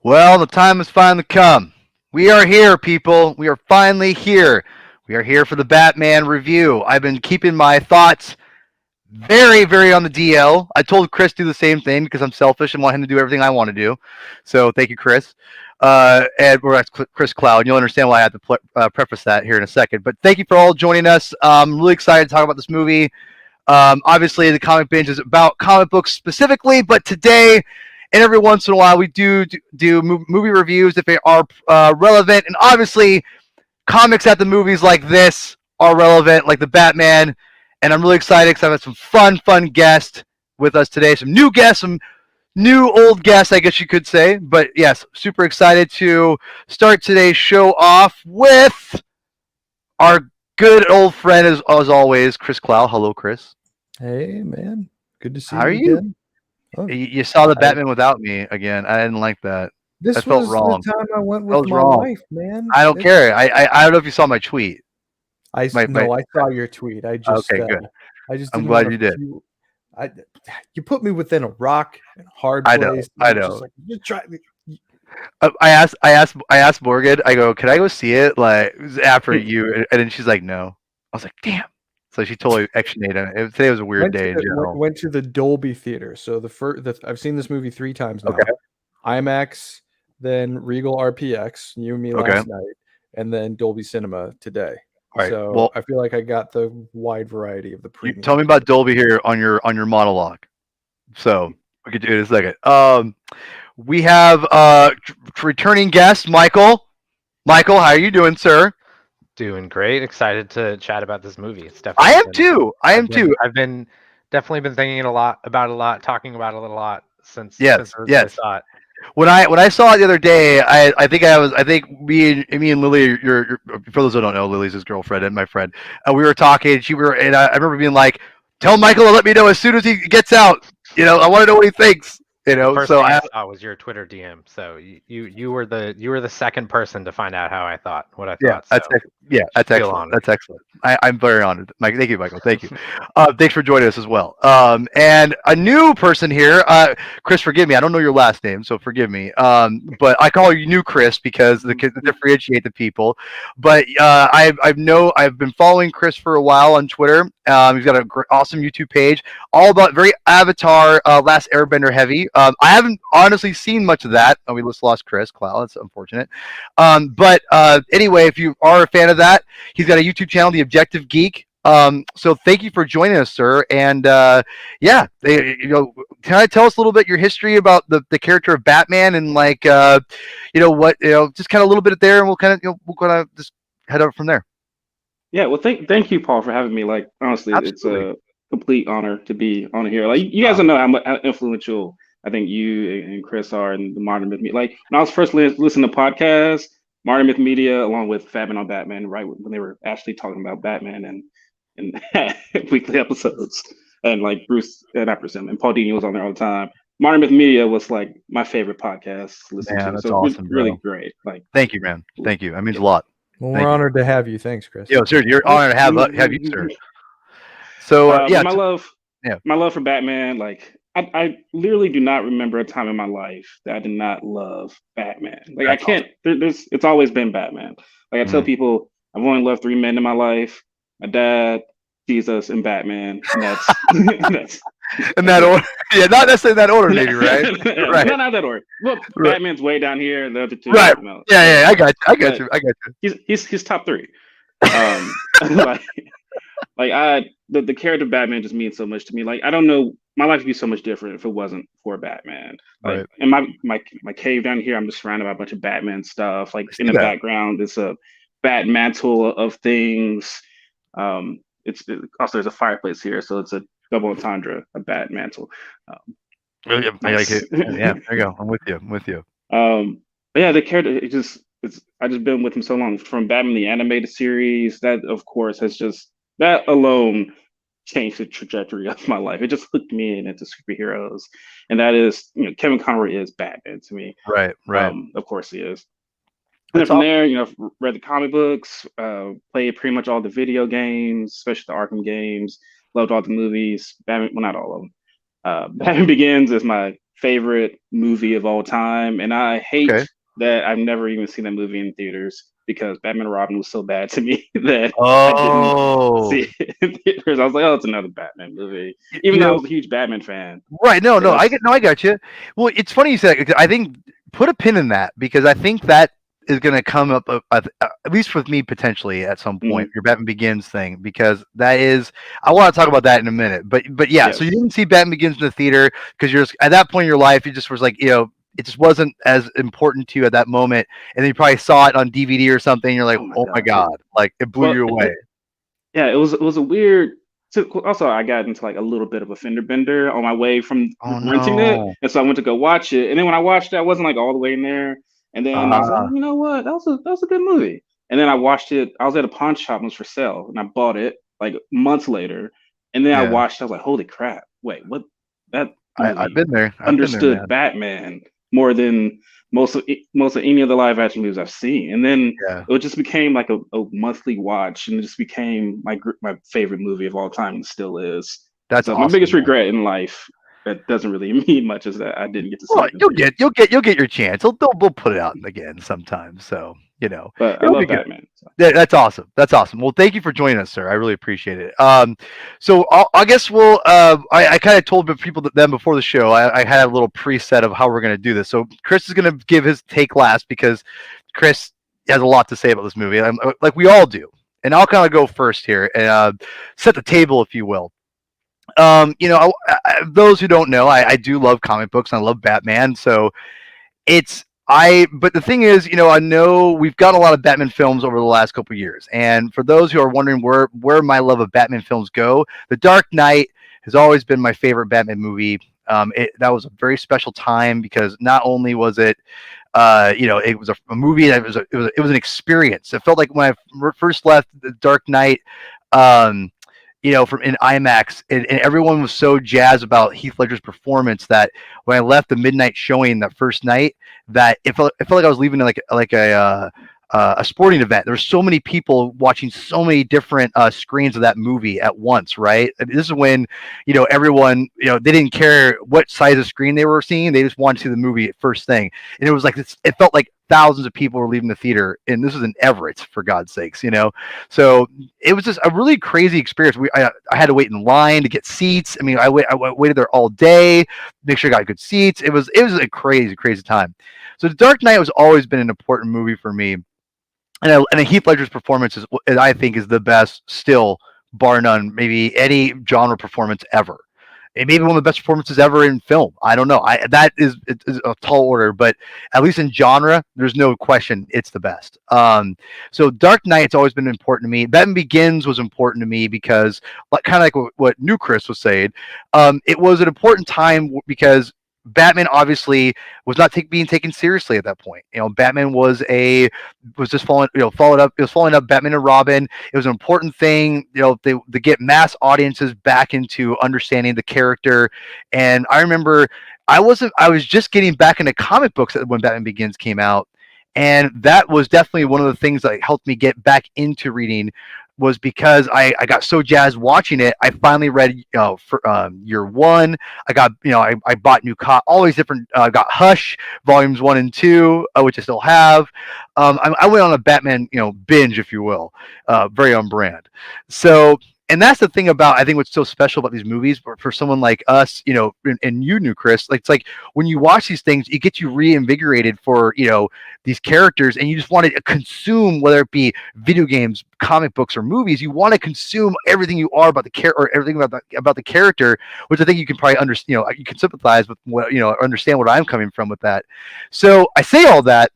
Well, the time has finally come. We are here, people. We are finally here. We are here for the Batman review. I've been keeping my thoughts very, very on the DL. I told Chris to do the same thing because I'm selfish and want him to do everything I want to do. So thank you, Chris. And we're at Chris Cloud. You'll understand why I have to preface that here in a second. But thank you for all joining us. I'm really excited to talk about this movie. Obviously, the comic binge is about comic books specifically, but today and every once in a while we do movie reviews if they are relevant. And obviously, comics at the movies like this are relevant, like the Batman. And I'm really excited because I've had some fun guests with us today. Some new guests, some new old guests, I guess you could say. But yes, super excited to start today's show off with our good old friend, as always, Chris Clow. Hello, Chris. Hey, man. Good to see How are you you? again. Oh, You saw the Batman without me again. I didn't like that. this That felt was wrong. the time I went That with was my wrong. wife, man. I don't care. I don't know if you saw my tweet. My No, I saw your tweet. okay, good. I just I'm didn't want glad you did. you put me within a rock and a hard I know. place. I Just know. like, you try. I asked Morgan. I go, can I go see it? Like after you, and then she's like, no. I was like, damn. So she totally extionated it. Today was a weird day in general. Went to the Dolby Theater. So I've seen this movie 3 times now. Okay. IMAX, then Regal RPX, you and me Okay. last night, and then Dolby Cinema today. All right. So Well, I feel like I got the wide variety of the you premium. tell me about Dolby here on your monologue. So we could do it in a second. We have returning guest Michael. Michael, how are you doing, sir? Doing great. Excited to chat about this movie. It's I definitely am too. I am too. I've been definitely been thinking a lot about it a lot, talking about it a lot since Yes. originally Yes. saw it. When I saw it the other day, I think me and Lily, for those who don't know, Lily's his girlfriend and my friend. We were talking. I remember being like, "Tell Michael to let me know as soon as he gets out. I want to know what he thinks." The first So thing I saw was your Twitter DM. So you were the second person to find out how I thought what I yeah, thought. that's So that's feel excellent. honored. That's excellent. I'm very honored, Mike. Thank you, Michael. Thank you. Thanks for joining us as well. And a new person here, Chris. Forgive me. I don't know your last name, so forgive me. But I call you New Chris because to differentiate the people. But I've been following Chris for a while on Twitter. He's got an awesome YouTube page, all about very Avatar, Last Airbender heavy. I haven't honestly seen much of that. We just lost Chris Clow. That's unfortunate. But anyway, if you are a fan of that, he's got a YouTube channel, The Objective Geek. So thank you for joining us, sir. And yeah, can I tell us a little bit your history about the character of Batman and just kind of a little bit there, and we'll kind of just head up from there. Yeah, well, thank you, Paul, for having me. Like, honestly, it's Absolutely. a complete honor to be on here. Like, you guys don't know how influential I think you and Chris are in the modern myth media. Like, when I was first listening to podcasts, modern myth media, along with Fabin on Batman, right when they were actually talking about Batman and weekly episodes, and like Bruce, not Bruce, and Paul Dini was on there all the time. Modern Myth Media was like my favorite podcast to listen Man, to. that's So awesome, bro. really great. Like, Thank you, man. Thank you. That means a lot. Well, Thank we're you. honored to have you. Thanks, Chris. Yo, sir, you're honored to have you, sir. So yeah, but yeah. my love for Batman, like I literally do not remember a time in my life that I did not love Batman. Like I That's can't. It's always been Batman. Like I tell Mm. people, I've only loved three men in my life: my dad, Jesus, and Batman. And that's that's In that's that it. order, yeah, not necessarily in that order, maybe, right? Right, Not that order. Well, right, Batman's way down here, and the other two, right. no. Yeah, I got you. I got But you. I got you. he's top three. Like the character of Batman just means so much to me. Like I don't know, my life would be so much different if it wasn't for Batman. Like Right. in my cave down here, I'm just surrounded by a bunch of Batman stuff. Like I in see the that. background, it's a bat mantle of things. Also there's a fireplace here, so it's a double entendre, a bat mantle. Um, Yeah, I like nice. it. Yeah, there you go. I'm with you. I'm with you. But yeah, the character it's I just been with him so long from Batman the animated series. That of course has just that alone changed the trajectory of my life. It just hooked me into superheroes, and that is Kevin Conroy is Batman to me. Right, right. Of course he is. And then That's from awesome. there, I've read the comic books, played pretty much all the video games, especially the Arkham games. Loved all the movies. Batman, well, not all of them. Batman Begins is my favorite movie of all time, and I hate Okay. that I've never even seen that movie in theaters because Batman and Robin was so bad to me that I didn't Oh, see it in theaters. I was like, oh, it's another Batman movie, even you though I know, was a huge Batman fan. right? No, It no, was, I got you. Well, it's funny you said that, 'cause I think put a pin in that because I think that is going to come up at least with me potentially at some point. mm, Your Batman Begins thing because that is I want to talk about that in a minute. But yeah, so you yes, didn't see Batman Begins in the theater because you're at that point in your life you just was like it just wasn't as important to you at that moment, and then you probably saw it on DVD or something. You're like, oh my oh my god, yeah. god, like it blew Well, you away. yeah, it was a weird. So also, I got into like a little bit of a fender bender on my way from Oh renting it, no. and so I went to go watch it. And then when I watched it, I wasn't like all the way in there. And then I was like, Uh, oh, you know what? That was a good movie. And then I watched it. I was at a pawn shop and it was for sale, and I bought it like months later. And then I yeah, watched. I was like, holy crap! Wait, what? That I've movie been there. I've been there, understood man. Batman more than most of any of the live action movies I've seen. And then Yeah, it just became like a monthly watch, and it just became my favorite movie of all time, and still is. that's So my awesome, biggest man. regret in life that doesn't really mean much is that I didn't get to see Well, it in theaters. you'll get your chance. They'll put it out again sometime. So But I it'll be love good. Batman. So. That's awesome. That's awesome. Well, thank you for joining us, sir. I really appreciate it. So I guess we'll. I kind of told the people that then before the show. I had a little preset of how we're going to do this. So Chris is going to give his take last because Chris has a lot to say about this movie, like we all do. And I'll kind of go first here and set the table, if you will. Those who don't know, I do love comic books and I love Batman. So but the thing is, I know we've got a lot of Batman films over the last couple of years, and for those who are wondering where my love of Batman films go, The Dark Knight has always been my favorite Batman movie. That was a very special time because not only was it, it was a movie that it was an experience. It felt like when I first left The Dark Knight. Um, from in IMAX, and everyone was so jazzed about Heath Ledger's performance that when I left the midnight showing that first night, that it felt like I was leaving a sporting event. There were so many people watching so many different screens of that movie at once, right? I mean, this is when everyone they didn't care what size of screen they were seeing; they just wanted to see the movie at first thing, and it was like this. It felt like thousands of people were leaving the theater, and this was in Everett, for God's sakes, So it was just a really crazy experience. I had to wait in line to get seats. I mean, I waited there all day, make sure I got good seats. It was a crazy, crazy time. So The Dark Knight has always been an important movie for me, and Heath Ledger's performance I think, is the best still, bar none. Maybe any genre performance ever. It may be one of the best performances ever in film. I don't know. That is a tall order, but at least in genre, there's no question it's the best. So Dark Knight's always been important to me. Batman Begins was important to me because, kind of like what New Chris was saying, it was an important time because Batman obviously was not being taken seriously at that point. Batman was just following up Batman and Robin. It was an important thing, to get mass audiences back into understanding the character. And I remember I was just getting back into comic books when Batman Begins came out. And that was definitely one of the things that helped me get back into reading was because I got so jazzed watching it. I finally read, for year one. I got, I bought all these different, got Hush volumes 1 and 2, which I still have. I went on a Batman, binge, if you will, very on brand. So, and that's the thing about, I think, what's so special about these movies for someone like us, and you knew Chris, like, it's like when you watch these things, it gets you reinvigorated for, these characters, and you just want to consume, whether it be video games, comic books, or movies. You want to consume everything you are about the character, or everything about the character, which I think you can probably understand. You can sympathize with what, understand what I'm coming from with that. So I say all that,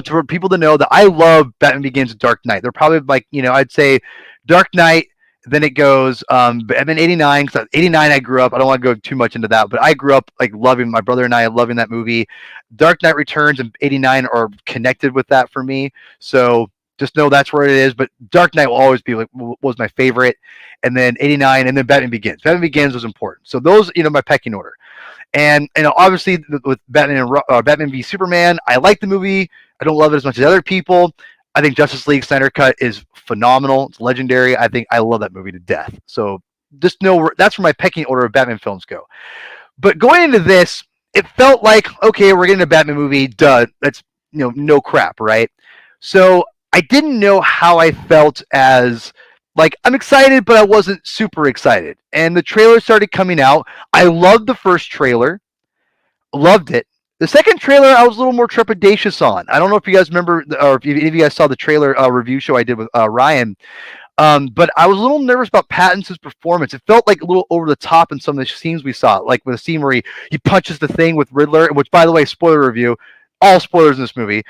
for people to know that I love Batman Begins and Dark Knight. They're probably like, I'd say Dark Knight, then it goes Batman 89, because 89 I grew up. I don't want to go too much into that, but I grew up like loving, my brother and I loving that movie. Dark Knight Returns and 89 are connected with that for me. So just know that's where it is. But Dark Knight will always be was my favorite. And then 89, and then Batman Begins. Batman Begins was important. So those, my pecking order. And obviously with Batman v Superman, I like the movie. I don't love it as much as other people. I think Justice League Snyder Cut is phenomenal. It's legendary. I think I love that movie to death. So just know that's where my pecking order of Batman films go. But going into this, it felt like, okay, we're getting a Batman movie. Duh, that's no crap, right? So I didn't know how I felt as like I'm excited, but I wasn't super excited. And the trailer started coming out. I loved the first trailer, loved it. The second trailer, I was a little more trepidatious on. I don't know if you guys remember, or if any of you guys saw the trailer review show I did with Ryan. But I was a little nervous about Pattinson's performance. It felt like a little over the top in some of the scenes we saw, like with a scene where he punches the thing with Riddler, which, by the way, spoiler review, all spoilers in this movie.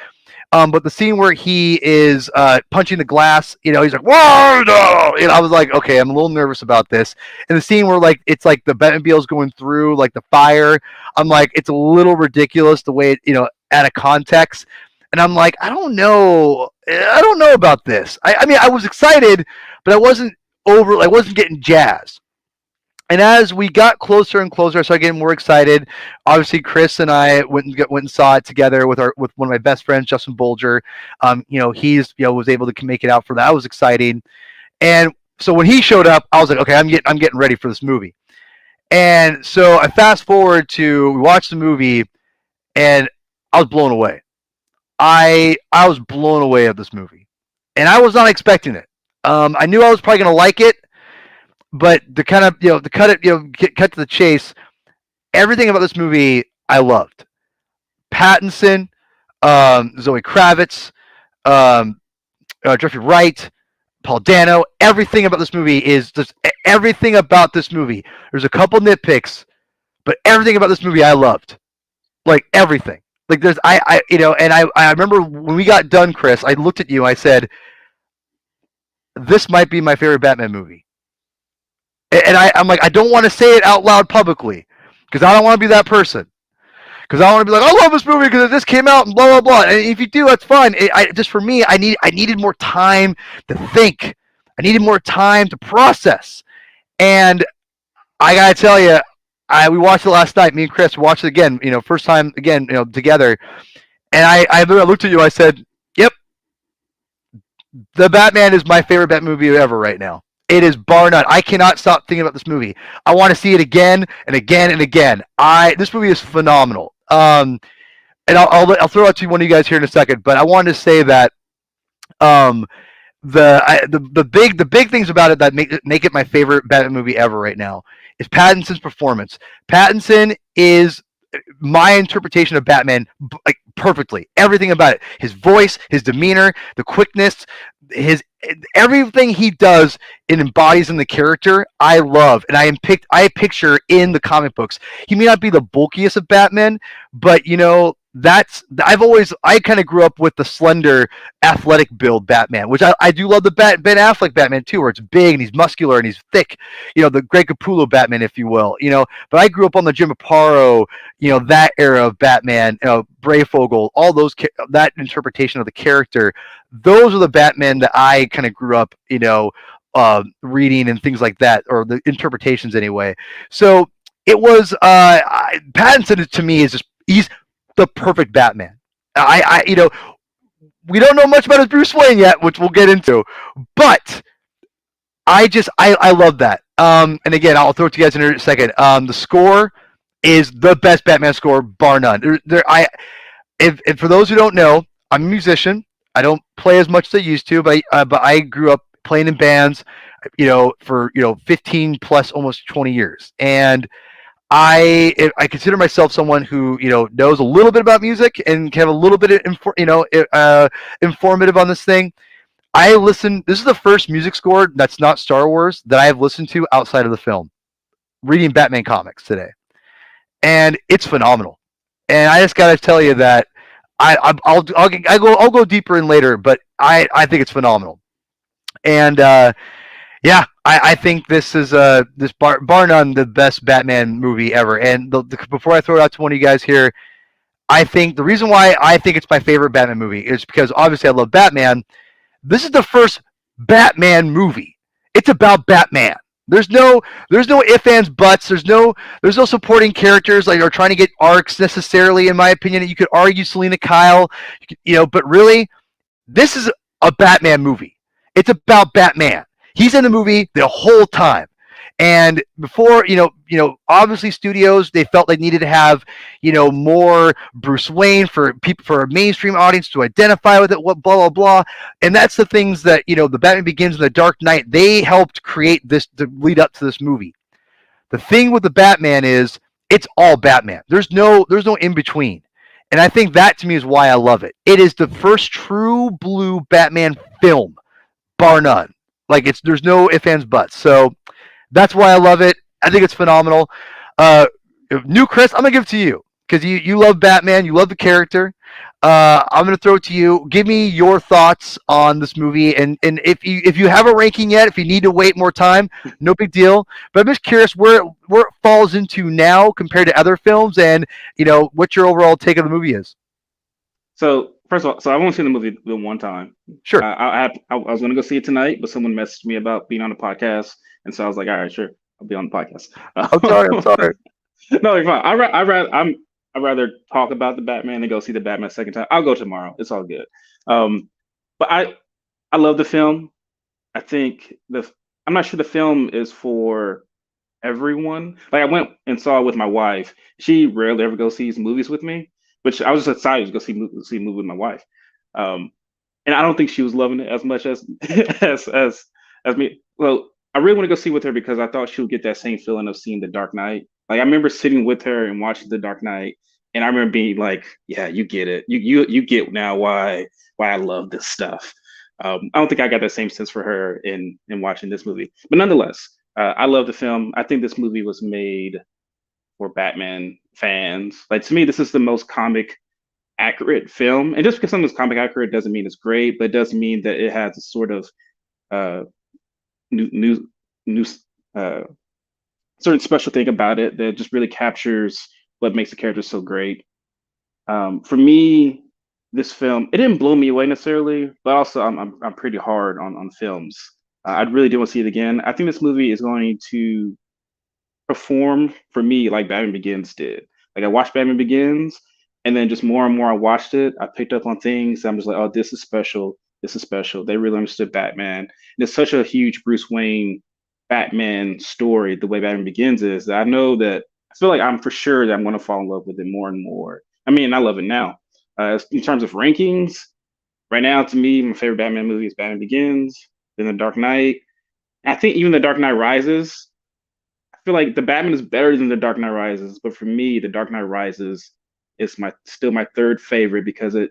But the scene where he is punching the glass, he's like, whoa, no! And I was like, okay, I'm a little nervous about this. And the scene where it's like the Batmobile's going through like the fire, I'm like, it's a little ridiculous the way it, out of context. And I'm like, I don't know about this. I mean, I was excited, but I wasn't getting jazzed. And as we got closer and closer, I started getting more excited. Obviously, Chris and I went and saw it together with one of my best friends, Justin Bolger. He's was able to make it out for that. That was exciting. And so when he showed up, I was like, okay, I'm getting ready for this movie. And so I fast forward we watched the movie, and I was blown away. I was blown away at this movie, and I was not expecting it. I knew I was probably going to like it. But to kind of, to cut it, cut to the chase, everything about this movie I loved. Pattinson, Zoe Kravitz, Jeffrey Wright, Paul Dano, everything about this movie is just everything about this movie. There's a couple nitpicks, but everything about this movie I loved. Like everything. Like there's, and I remember when we got done, Chris, I looked at you, I said, this might be my favorite Batman movie. And I'm like, I don't want to say it out loud publicly because I don't want to be that person. Because I don't want to be like, I love this movie because this came out and blah, blah, blah. And if you do, that's fine. Just for me, I needed more time to think. I needed more time to process. And I got to tell you, we watched it last night. Me and Chris watched it again, first time again, together. And I looked at you, I said, yep, the Batman is my favorite Batman movie ever right now. It is bar none. I cannot stop thinking about this movie. I want to see it again and again and again. This movie is phenomenal. And I'll throw it to one of you guys here in a second. But I wanted to say that the big things about it that make it my favorite Batman movie ever right now is Pattinson's performance. Pattinson is my interpretation of Batman, like perfectly. Everything about it, his voice, his demeanor, the quickness, everything he does, it embodies in the character. I love, and I picture in the comic books. He may not be the bulkiest of Batman, but I kind of grew up with the slender, athletic build Batman, which I do love the Ben Affleck Batman too, where it's big and he's muscular and he's thick, the Greg Capullo Batman, if you will, but I grew up on the Jim Aparo, that era of Batman, Brayfogle, all those, that interpretation of the character. Those are the Batman that I kind of grew up, reading and things like that, or the interpretations anyway. So it was, Pattinson to me is he's the perfect Batman. We don't know much about his Bruce Wayne yet, which we'll get into, but I love that. And again, I'll throw it to you guys in a second. The score is the best Batman score, bar none. If for those who don't know, I'm a musician. I don't play as much as I used to, but I grew up playing in bands, for 15 plus almost 20 years, and I consider myself someone who knows a little bit about music and can have a little bit of informative on this thing. This is the first music score that's not Star Wars that I have listened to outside of the film. Reading Batman comics today, and it's phenomenal. And I just gotta tell you that I'll go deeper in later, but I think it's phenomenal. And yeah, I think this is this bar none the best Batman movie ever. And before I throw it out to one of you guys here, I think the reason why I think it's my favorite Batman movie is because obviously I love Batman. This is the first Batman movie. It's about Batman. There's no ifs, ands, buts. There's no supporting characters like are trying to get arcs necessarily. In my opinion, you could argue Selena Kyle, but really, this is a Batman movie. It's about Batman. He's in the movie the whole time, And before, obviously studios, they felt they needed to have, more Bruce Wayne for people, for a mainstream audience to identify with it, what blah blah blah. And that's the things that, the Batman Begins and the Dark Knight, they helped create this to lead up to this movie. The thing with the Batman is it's all Batman. There's no in between. And I think that to me is why I love it. It is the first true blue Batman film, bar none. Like there's no ifs, ands, buts. So that's why I love it. I think it's phenomenal. Uh, New Chris, I'm gonna give it to you because you love Batman. You love the character. I'm gonna throw it to you. Give me your thoughts on this movie, and if you have a ranking yet, if you need to wait more time, no big deal. But I'm just curious where it falls into now compared to other films, and what your overall take of the movie is. So first of all, I've only seen the movie the one time. Sure. I was going to go see it tonight, but someone messaged me about being on the podcast, and so I was like, all right, sure, I'll be on the podcast. I'm sorry. I'm sorry. No, you're fine. I'd rather talk about the Batman than go see the Batman a second time. I'll go tomorrow. It's all good. But I love the film. I think I'm not sure the film is for everyone. Like I went and saw it with my wife. She rarely ever goes sees movies with me, which I was just excited to go see a movie with my wife. And I don't think she was loving it as much as as me. Well, I really want to go see with her because I thought she would get that same feeling of seeing The Dark Knight. Like I remember sitting with her and watching The Dark Knight, and I remember being like, "Yeah, you get it. You get now why I love this stuff." I don't think I got that same sense for her in watching this movie, but nonetheless, I love the film. I think this movie was made for Batman fans. Like to me, this is the most comic accurate film. And just because something's comic accurate doesn't mean it's great, but it does mean that it has a sort of uh, new certain special thing about it that just really captures what makes the character so great. For me, this film it didn't blow me away necessarily, but also I'm pretty hard on films. I really do want to see it again. I think this movie is going to perform for me like Batman Begins did. Like I watched Batman Begins, and then just more and more I watched it, I picked up on things. I'm just like, oh, this is special. This is special. They really understood Batman. And it's such a huge Bruce Wayne Batman story. The way Batman Begins is that I know that I feel like I'm for sure that I'm going to fall in love with it more and more. I mean, I love it now. In terms of rankings, right now to me, my favorite Batman movie is Batman Begins, then The Dark Knight. I think even The Dark Knight Rises I feel like the Batman is better than the Dark Knight Rises, but for me, the Dark Knight Rises is my still my third favorite because it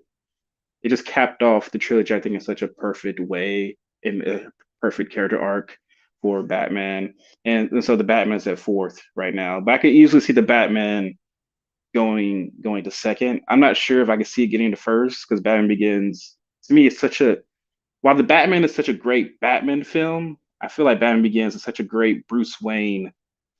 just capped off the trilogy. I think in such a perfect way, in a perfect character arc for Batman, and so the Batman's at fourth right now. But I could easily see the Batman going to second. I'm not sure if I could see it getting to first because Batman Begins to me is such a while the Batman is such a great Batman film. I feel like Batman Begins is such a great Bruce Wayne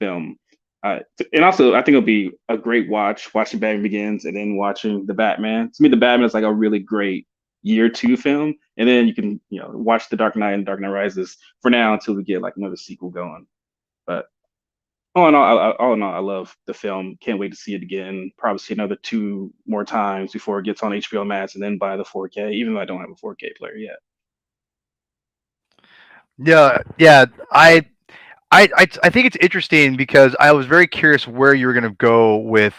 film. And also, I think it'll be a great watch watching Batman Begins and then watching the Batman. To me, the Batman is like a really great year two film, and then you can watch the Dark Knight and Dark Knight Rises for now until we get like another sequel going. But all in all, I love the film. Can't wait to see it again. Probably see another two more times before it gets on HBO Max, and then buy the 4K. Even though I don't have a 4K player yet. Yeah. I think it's interesting because I was very curious where you were going to go with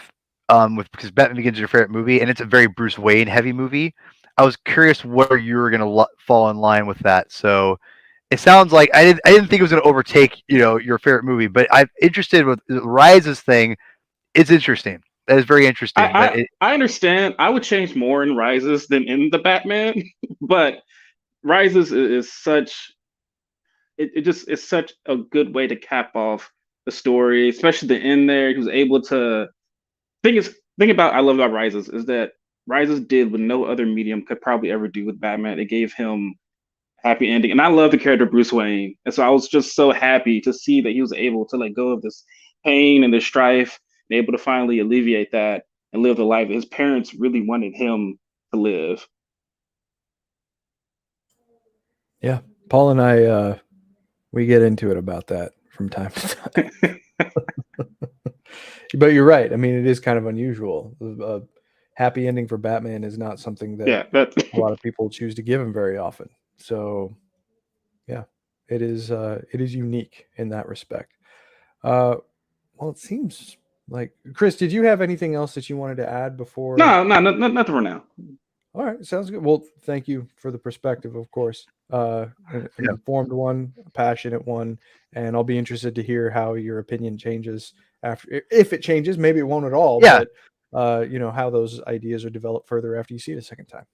because Batman Begins is your favorite movie and it's a very Bruce Wayne heavy movie. I was curious where you were going to fall in line with that. So it sounds like I didn't think it was going to overtake your favorite movie, but I'm interested with the Rises thing. It's interesting. That is very interesting. I understand. I would change more in Rises than in the Batman, but Rises is such it just is such a good way to cap off the story, especially the end there. He was able to thing about I love about Rises is that Rises did what no other medium could probably ever do with Batman. It gave him happy ending, and I love the character Bruce Wayne, and so I was just so happy to see that he was able to let go of this pain and this strife, and able to finally alleviate that and live the life that his parents really wanted him to live. Yeah, Paul and I we get into it about that from time to time. But you're right. I mean, it is kind of unusual. A happy ending for Batman is not something that a lot of people choose to give him very often. So, yeah, it is unique in that respect. Well, it seems like Chris, did you have anything else that you wanted to add before? No, nothing for now. All right, sounds good. Well, thank you for the perspective, of course. An informed one, a passionate one, and I'll be interested to hear how your opinion changes after, if it changes. Maybe it won't at all, Yeah. but how those ideas are developed further after you see it a second time.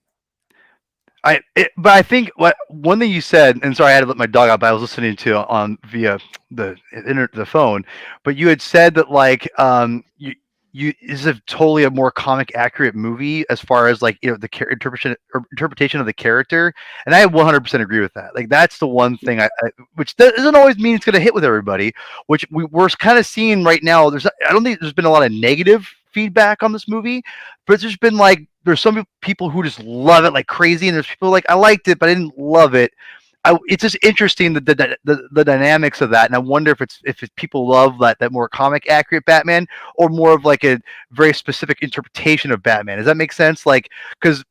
But I think one thing you said, and sorry I had to let my dog out, but I was listening to on via the phone. But you had said that like you this is totally a more comic accurate movie as far as like the interpretation of the character, and I 100% agree with that. Like that's the one thing which doesn't always mean it's going to hit with everybody, which we're kind of seeing right now. I don't think there's been a lot of negative feedback on this movie, but there's been like there's some people who just love it like crazy, and there's people like I liked it, but I didn't love it. It's just interesting the dynamics of that, and I wonder if people love that more comic accurate Batman or more of like a very specific interpretation of Batman. Does that make sense? Like because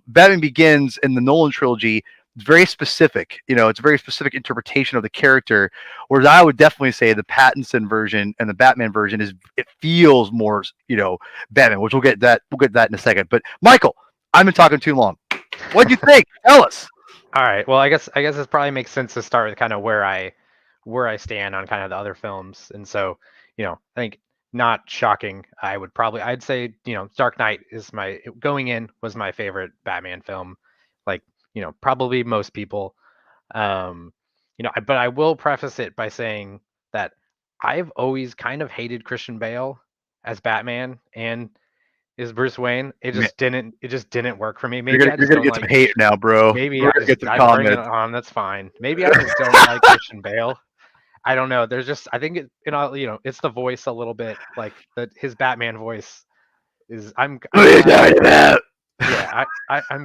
Batman Begins in the Nolan trilogy. It's very specific, it's a very specific interpretation of the character. Whereas I would definitely say the Pattinson version and the Batman version it feels more, Batman, which we'll get that in a second. But Michael, I've been talking too long. What do you think? Tell us. All right. Well, I guess it probably makes sense to start with kind of where I stand on kind of the other films. And so, I think not shocking, I'd say, Dark Knight is going in was my favorite Batman film. Like, probably most people. But I will preface it by saying that I've always kind of hated Christian Bale as Batman and is Bruce Wayne. It just didn't work for me. Maybe you're gonna get some hate now, bro. Maybe I bring it on. That's fine. Maybe I just don't like Christian Bale. I don't know. There's just I think it's the voice a little bit like his Batman voice is. I'm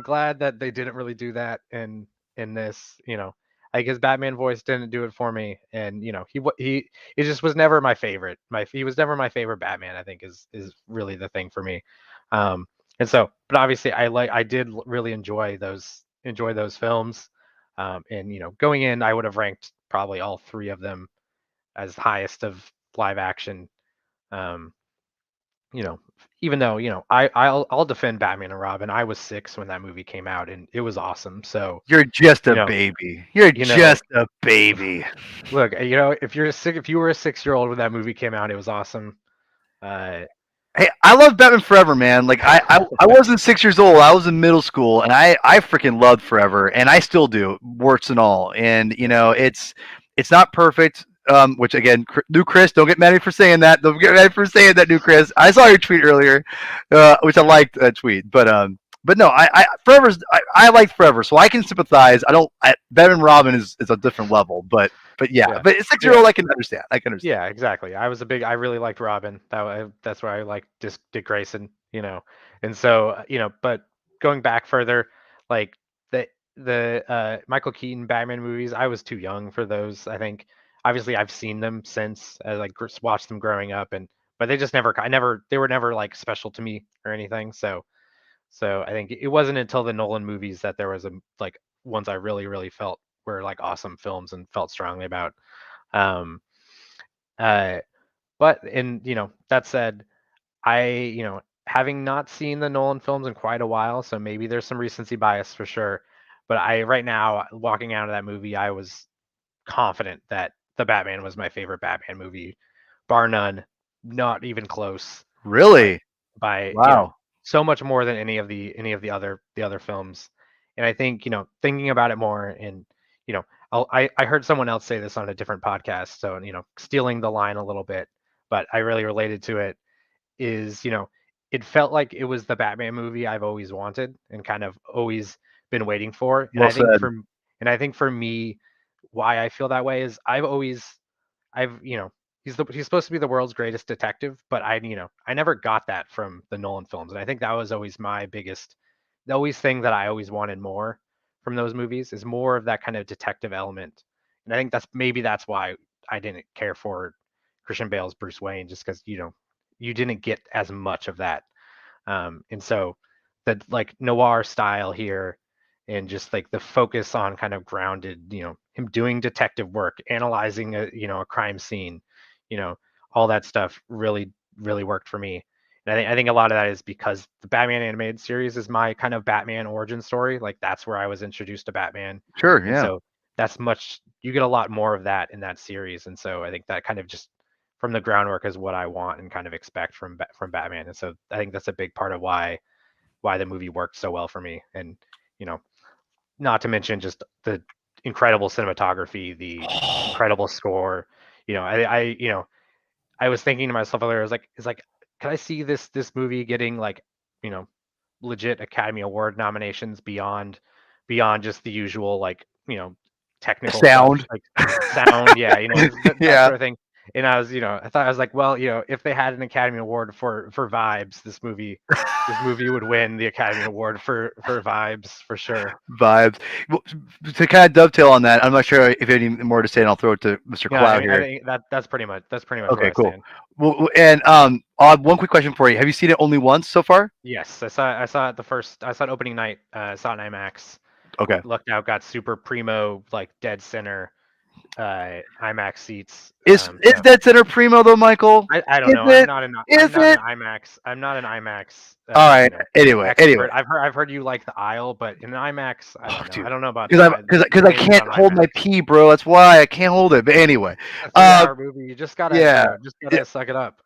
glad that they didn't really do that in this. Like his Batman voice didn't do it for me, and he it just was never my favorite. He was never my favorite Batman. I think is really the thing for me. And so, but obviously, I did really enjoy those films. And going in, I would have ranked probably all three of them as highest of live action. Even though I'll defend Batman and Robin. I was 6 when that movie came out, and it was awesome. So you're just a baby. You're just a baby. Look, if you were a 6-year-old when that movie came out, it was awesome. Hey, I love Batman Forever, man. Like I wasn't 6 years old. I was in middle school, and I freaking loved Forever, and I still do, warts and all. And it's not perfect. Which again, new Chris, don't get mad at me for saying that. Don't get mad at me for saying that, new Chris. I saw your tweet earlier, which I liked that tweet. But no, I like Forever, so I can sympathize. Batman Robin is a different level, but yeah. But a 6-year-old, I can understand. Yeah, exactly. I really liked Robin. That's where I liked Dick Grayson, and so but going back further, like the Michael Keaton Batman movies, I was too young for those. I think obviously I've seen them since I watched them growing up, but they just they were never like special to me or anything. So I think it wasn't until the Nolan movies that there was ones I really, really felt were like awesome films and felt strongly about. But that said, I having not seen the Nolan films in quite a while, so maybe there's some recency bias for sure. But right now, walking out of that movie, I was confident that the Batman was my favorite Batman movie, bar none, not even close. Really? By wow. So much more than any of the other films. And I think thinking about it more, and I heard someone else say this on a different podcast, so stealing the line a little bit, but I really related to it. Is it felt like it was the Batman movie I've always wanted and kind of always been waiting for. And I think for me, why I feel that way is he's supposed to be the world's greatest detective, but I never got that from the Nolan films, and I think that was always the always thing that I always wanted more from those movies is more of that kind of detective element, and I think that's why I didn't care for Christian Bale's Bruce Wayne, just because you didn't get as much of that, and so the like noir style here, and just like the focus on kind of grounded, him doing detective work, analyzing a crime scene, all that stuff really worked for me. And I think a lot of that is because the Batman animated series is my kind of Batman origin story. Like that's where I was introduced to Batman. Sure, And yeah. so you get a lot more of that in that series. And so I think that kind of just from the groundwork is what I want and kind of expect from Batman. And so I think that's a big part of why the movie worked so well for me. And, not to mention just the incredible cinematography, the incredible score. I was thinking to myself earlier, can I see this movie getting like, legit Academy Award nominations beyond just the usual technical stuff, Sound. like sound, yeah, that Yeah. sort of thing. And I was like, well, if they had an Academy Award for vibes, this movie would win the Academy Award for vibes for sure. Vibes. Well, to kind of dovetail on that, I'm not sure if you have any more to say, and I'll throw it to Mr. Yeah, Cloud I here. think that's pretty much where Okay, I cool. stand. Well, and Odd, one quick question for you: have you seen it only once so far? Yes, I saw it opening night. Saw it in IMAX. Okay. Lucked out, got super primo, like dead center IMAX seats. Is Dead Center primo though, Michael? I don't Is know. it? I'm Is not an it? IMAX. I'm not an IMAX. All right. Anyway. Expert. I've heard you like the aisle, but in an IMAX, I don't know. Dude. I don't know about Because I opinions can't on hold my IMAX. pee, bro. That's why I can't hold it. But anyway, A 3-hour movie. You just gotta, yeah. suck it up.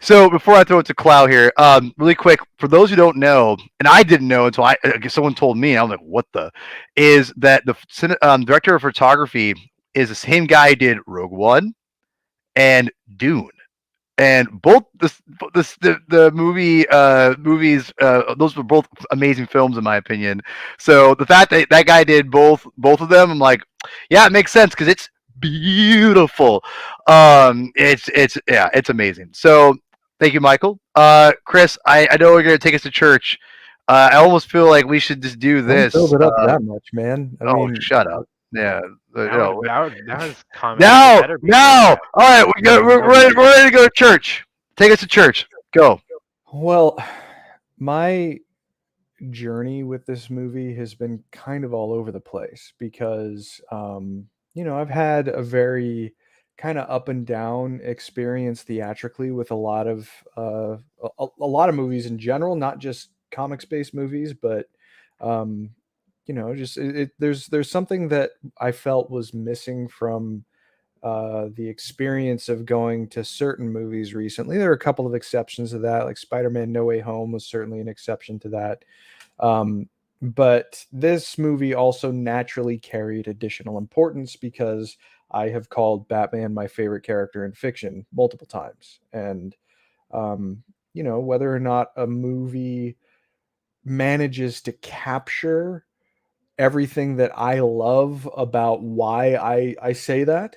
So before I throw it to Cloud here, really quick, for those who don't know, and I didn't know until I guess someone told me, I was like, "What the?" Is that the director of photography is the same guy who did Rogue One and Dune, and both the movies those were both amazing films in my opinion. So the fact that that guy did both of them, I'm like, yeah, it makes sense because it's beautiful. It's amazing. So thank you, Michael. Chris, I know you're gonna take us to church. I almost feel like we should just do Don't build this. it up that much, man. I mean, Shut up. Yeah, That was common. now, It better be now. that. All right, we're ready to go to church. Take us to church. Go. well, my journey with this movie has been kind of all over the place because I've had a very kind of up and down experience theatrically with a lot of a lot of movies in general, not just comics based movies, but um just there's something that I felt was missing from the experience of going to certain movies recently. There are a couple of exceptions to that, like Spider-Man No Way Home was certainly an exception to that. But this movie also naturally carried additional importance because I have called Batman my favorite character in fiction multiple times. And, whether or not a movie manages to capture everything that I love about why I say that,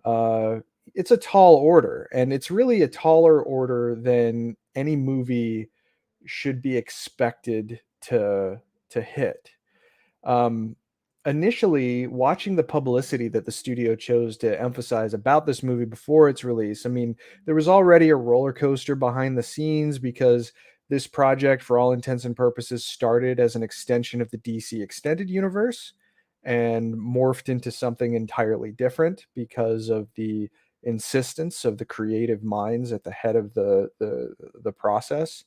uh, it's a tall order. And it's really a taller order than any movie should be expected to hit. Um, Initially, watching the publicity that the studio chose to emphasize about this movie before its release, I mean, there was already a roller coaster behind the scenes because this project, for all intents and purposes, started as an extension of the DC extended universe and morphed into something entirely different because of the insistence of the creative minds at the head of the process.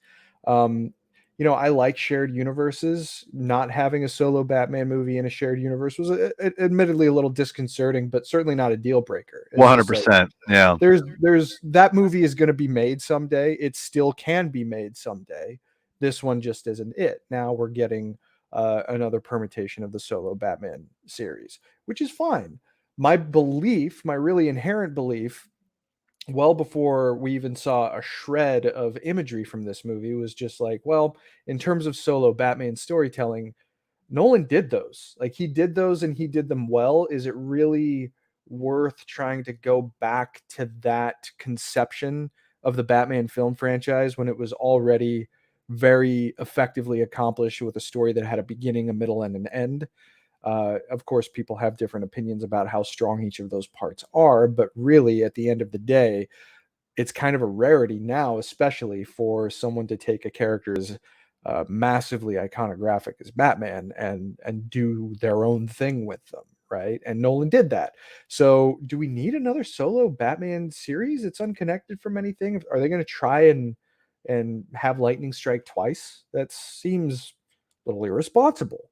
Um, I like shared universes. Not having a solo Batman movie in a shared universe was admittedly a little disconcerting, but certainly not a deal breaker. It's just like 100%. Yeah. there's that movie is going to be made someday. It still can be made someday. This one just isn't it. Now we're getting another permutation of the solo Batman series, which is fine. My belief, my really inherent belief, well before we even saw a shred of imagery from this movie, was just like, well, in terms of solo Batman storytelling, Nolan did those. Like he did those and he did them well. Is it really worth trying to go back to that conception of the Batman film franchise when it was already very effectively accomplished with a story that had a beginning, a middle, and an end? Of course, people have different opinions about how strong each of those parts are, but really, at the end of the day, it's kind of a rarity now, especially for someone to take a character as massively iconographic as Batman and do their own thing with them, right? And Nolan did that. So do we need another solo Batman series? It's unconnected from anything. Are they going to try and have lightning strike twice? That seems a little irresponsible.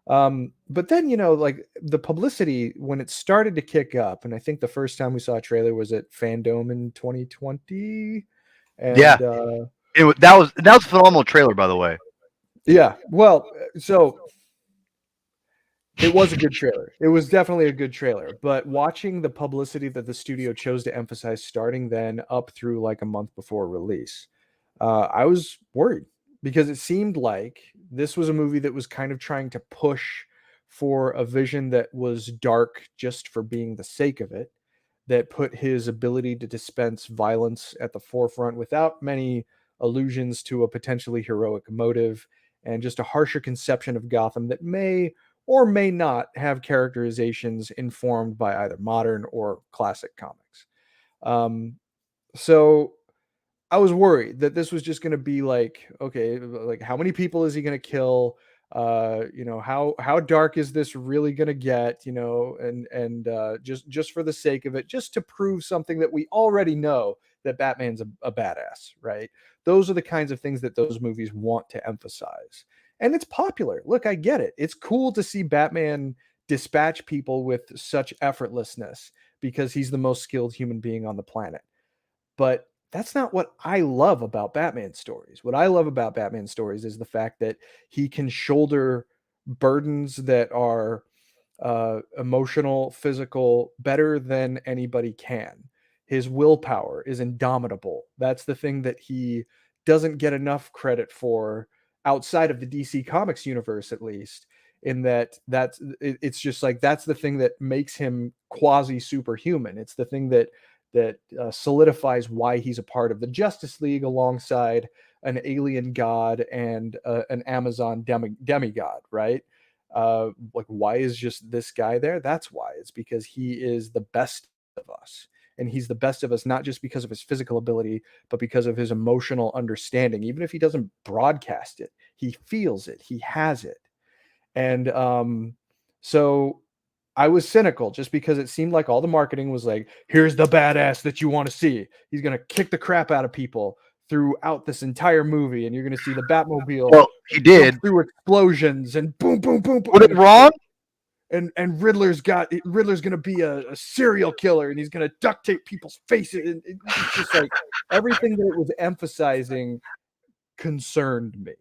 But then, like the publicity when it started to kick up, and I think the first time we saw a trailer was at Fandom in 2020. And Yeah. That was a phenomenal trailer, by the way. yeah, well, so it was a good trailer. It was definitely a good trailer. But watching the publicity that the studio chose to emphasize starting then up through like a month before release, I was worried because it seemed like this was a movie that was kind of trying to push for a vision that was dark just for being the sake of it, that put his ability to dispense violence at the forefront without many allusions to a potentially heroic motive, and just a harsher conception of Gotham that may or may not have characterizations informed by either modern or classic comics. So I was worried that this was just going to be like, okay, like how many people is he going to kill? How dark is this really going to get? And just for the sake of it, just to prove something that we already know, that Batman's a badass, right? Those are the kinds of things that those movies want to emphasize, and it's popular. Look, I get it. It's cool to see Batman dispatch people with such effortlessness because he's the most skilled human being on the planet. But that's not what I love about Batman stories. What I love about Batman stories is the fact that he can shoulder burdens that are emotional, physical, better than anybody can. His willpower is indomitable. That's the thing that he doesn't get enough credit for outside of the DC Comics universe, at least. In it's just like that's the thing that makes him quasi superhuman. It's the thing that solidifies why he's a part of the Justice League alongside an alien god and an Amazon demigod, right? Like, why is just this guy there? That's why. It's because he is the best of us. And he's the best of us, not just because of his physical ability, but because of his emotional understanding. Even if he doesn't broadcast it, he feels it, he has it. And so I was cynical just because it seemed like all the marketing was like, here's the badass that you want to see. He's going to kick the crap out of people throughout this entire movie. And you're going to see the Batmobile. Well, he did. Through explosions and boom, boom, boom, boom. Was it wrong? And Riddler's going to be a serial killer, and he's going to duct tape people's faces. And it's just like everything that it was emphasizing concerned me.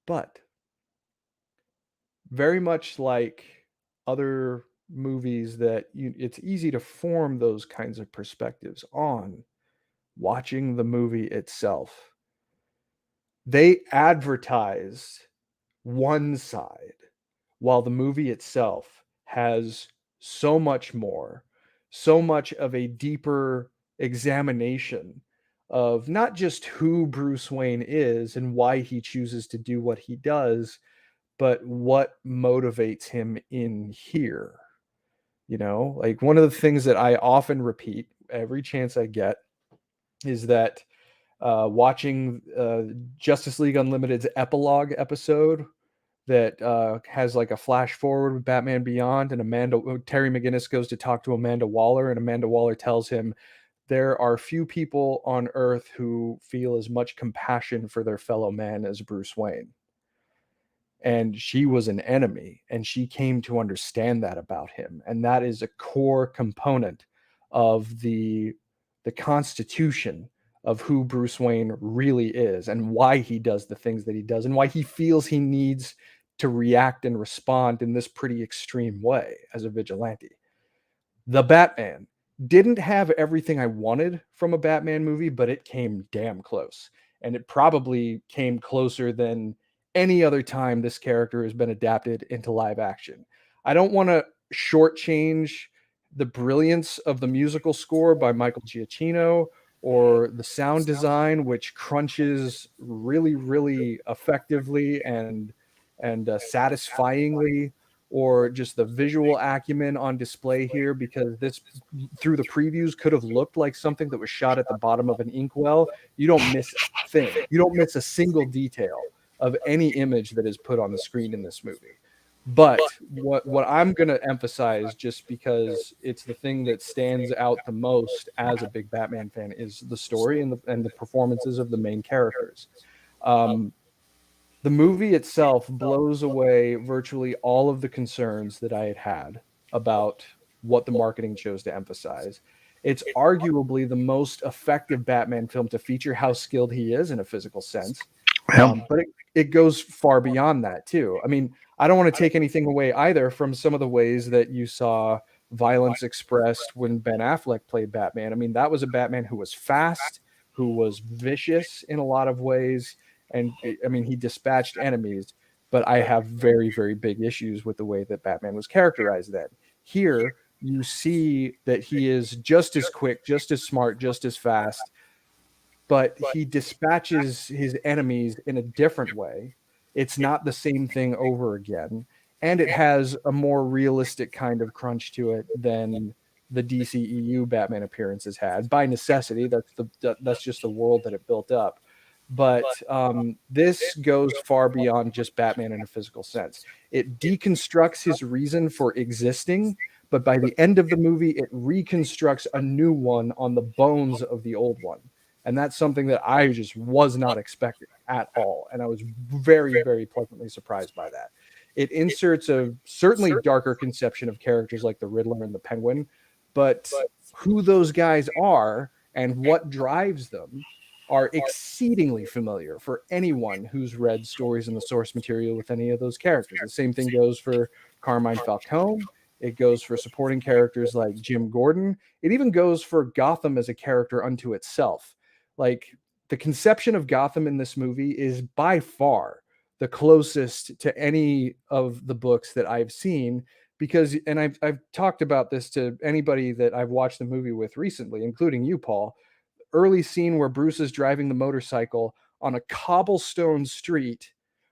But very much like other movies that it's easy to form those kinds of perspectives on watching the movie itself. They advertise one side while the movie itself has so much more, so much of a deeper examination of not just who Bruce Wayne is and why he chooses to do what he does, but what motivates him in here. Like one of the things that I often repeat every chance I get is that watching Justice League Unlimited's epilogue episode that has like a flash forward with Batman Beyond, and Terry McGinnis goes to talk to Amanda Waller, and Amanda Waller tells him there are few people on Earth who feel as much compassion for their fellow man as Bruce Wayne. And she was an enemy, and she came to understand that about him. And that is a core component of the constitution of who Bruce Wayne really is, and why he does the things that he does, and why he feels he needs to react and respond in this pretty extreme way as a vigilante. The Batman didn't have everything I wanted from a Batman movie, but it came damn close. And it probably came closer than any other time this character has been adapted into live action. I don't want to shortchange the brilliance of the musical score by Michael Giacchino, or the sound design, which crunches really, really effectively and satisfyingly, or just the visual acumen on display here, because this, through the previews, could have looked like something that was shot at the bottom of an inkwell. You don't miss a thing. You don't miss a single detail of any image that is put on the screen in this movie. But what I'm going to emphasize, just because it's the thing that stands out the most as a big Batman fan, is the story and the performances of the main characters. Um, the movie itself blows away virtually all of the concerns that I had about what the marketing chose to emphasize. It's arguably the most effective Batman film to feature how skilled he is in a physical sense. But it goes far beyond that too. I mean, I don't want to take anything away either from some of the ways that you saw violence expressed when Ben Affleck played Batman. I mean, that was a Batman who was fast, who was vicious in a lot of ways, and I mean, he dispatched enemies. But I have very, very big issues with the way that Batman was characterized then. Here, you see that he is just as quick, just as smart, just as fast, but he dispatches his enemies in a different way. It's not the same thing over again, and it has a more realistic kind of crunch to it than the DCEU Batman appearances had. By necessity, that's just the world that it built up. But this goes far beyond just Batman in a physical sense. It deconstructs his reason for existing, but by the end of the movie, it reconstructs a new one on the bones of the old one. And that's something that I just was not expecting at all. And I was very, very pleasantly surprised by that. It inserts a certainly darker conception of characters like the Riddler and the Penguin, but who those guys are and what drives them are exceedingly familiar for anyone who's read stories in the source material with any of those characters. The same thing goes for Carmine Falcone. It goes for supporting characters like Jim Gordon. It even goes for Gotham as a character unto itself. Like, the conception of Gotham in this movie is by far the closest to any of the books that I've seen, because, and I've talked about this to anybody that I've watched the movie with recently, including you, Paul. Early scene where Bruce is driving the motorcycle on a cobblestone street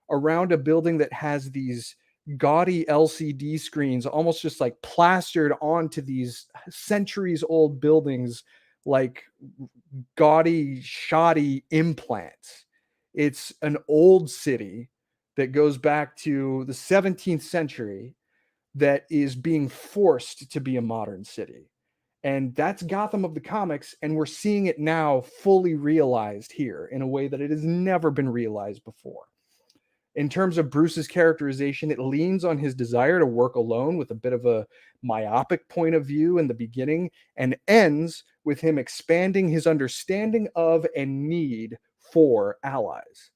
around a building that has these gaudy LCD screens almost just like plastered onto these centuries old buildings, like gaudy, shoddy implants. It's an old city that goes back to the 17th century that is being forced to be a modern city. And that's Gotham of the comics, and we're seeing it now fully realized here in a way that it has never been realized before. In terms of Bruce's characterization, it leans on his desire to work alone with a bit of a myopic point of view in the beginning, and ends with him expanding his understanding of and need for allies.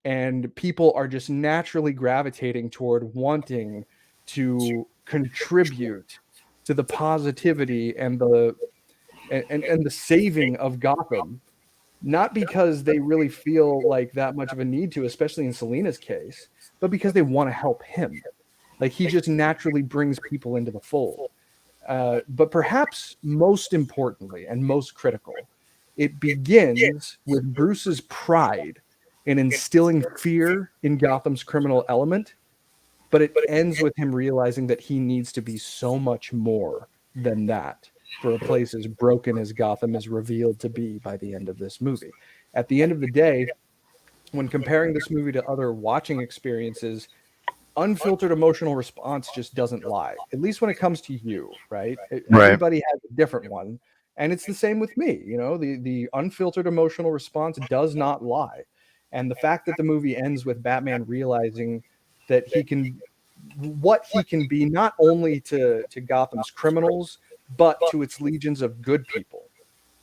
And people are just naturally gravitating toward wanting to contribute to the positivity and the saving of Gotham, not because they really feel like that much of a need to, especially in Selena's case, but because they want to help him. Like, he just naturally brings people into the fold. But perhaps most importantly and most critical, it begins with Bruce's pride in instilling fear in Gotham's criminal element, but it ends with him realizing that he needs to be so much more than that for a place as broken as Gotham is revealed to be by the end of this movie. At the end of the day, when comparing this movie to other watching experiences, unfiltered emotional response just doesn't lie, at least when it comes to you, right? Everybody has a different one. And it's the same with me. You know, the unfiltered emotional response does not lie. And the fact that the movie ends with Batman realizing that he can, what he can be, not only to Gotham's criminals, but to its legions of good people,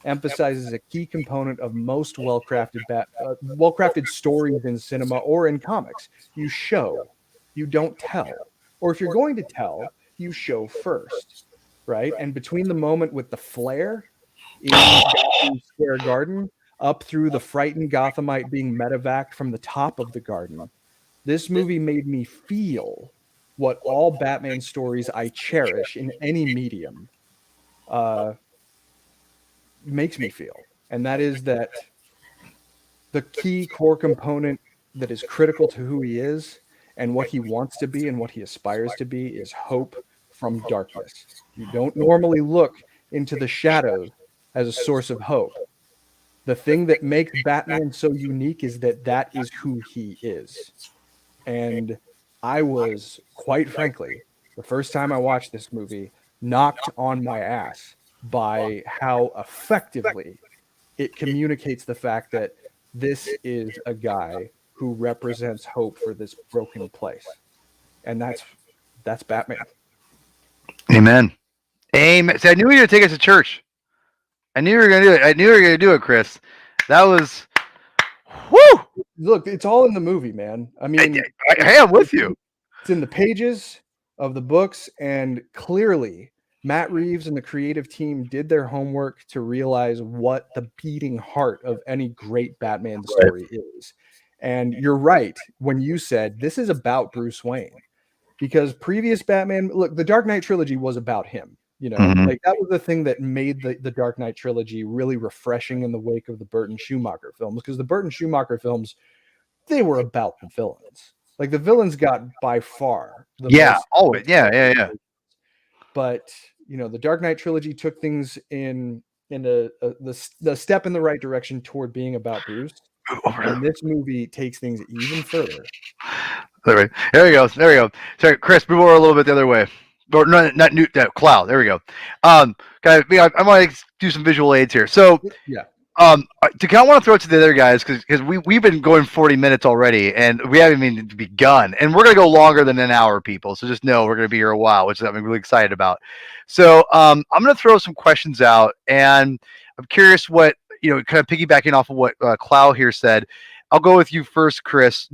emphasizes a key component of most well-crafted stories in cinema or in comics. You show, you don't tell. Or if you're going to tell, you show first, right? And between the moment with the flare in Gotham Square Garden up through the frightened Gothamite being medevaced from the top of the garden, this movie made me feel what all Batman stories I cherish in any medium makes me feel. And that is that the key core component that is critical to who he is and what he wants to be and what he aspires to be is hope from darkness. You don't normally look into the shadows as a source of hope. The thing that makes Batman so unique is that that is who he is. And I was, quite frankly, the first time I watched this movie, knocked on my ass by how effectively it communicates the fact that this is a guy who represents hope for this broken place. And that's Batman. Amen. Amen. See, I knew you were going to take us to church. I knew you were going to do it. I knew you were going to do it, Chris. That was, whoo! Look, it's all in the movie, man. I mean, hey, I'm with you. It's in the pages of the books, and clearly Matt Reeves and the creative team did their homework to realize what the beating heart of any great Batman story is. And you're right when you said this is about Bruce Wayne, because previous Batman, look, the Dark Knight trilogy was about him. You know, like that was the thing that made the Dark Knight trilogy really refreshing in the wake of the Burton Schumacher films, because the Burton Schumacher films, they were about the villains. Like the villains got by far the most. Yeah. But you know, the Dark Knight trilogy took things in the step in the right direction toward being about Bruce. And this movie takes things even further. There we go. Sorry, Chris, move over a little bit the other way. Or not new cloud. There we go. I'm going to do some visual aids here. So yeah. To kind of want to throw it to the other guys because we've been going 40 minutes already and we haven't even begun, and we're gonna go longer than an hour, people. So just know we're gonna be here a while, which I'm really excited about. So I'm gonna throw some questions out, and I'm curious what kind of piggybacking off of what Clow here said. I'll go with you first, Chris.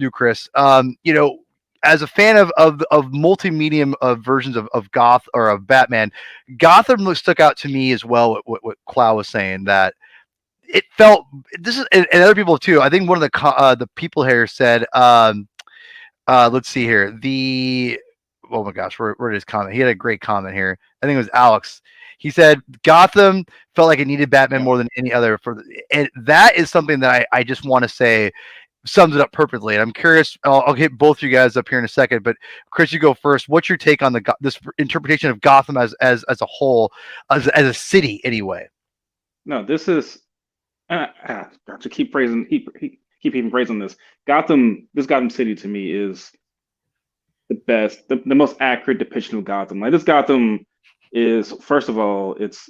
As a fan of multimedia versions of Goth or of Batman, Gotham stuck out to me as well. What Clow was saying, that it felt, this is, and other people too. I think one of the people here said, let's see here. Oh my gosh, where did his comment? He had a great comment here. I think it was Alex. He said Gotham felt like it needed Batman more than any other. And that is something that I just want to say sums it up perfectly. And I'm curious. I'll hit both you guys up here in a second. But Chris, you go first. What's your take on this interpretation of Gotham as a whole, as a city anyway? No, this is. To keep praising, keep even praising this. This Gotham City to me is the best, the most accurate depiction of Gotham. Like this Gotham is, first of all, it's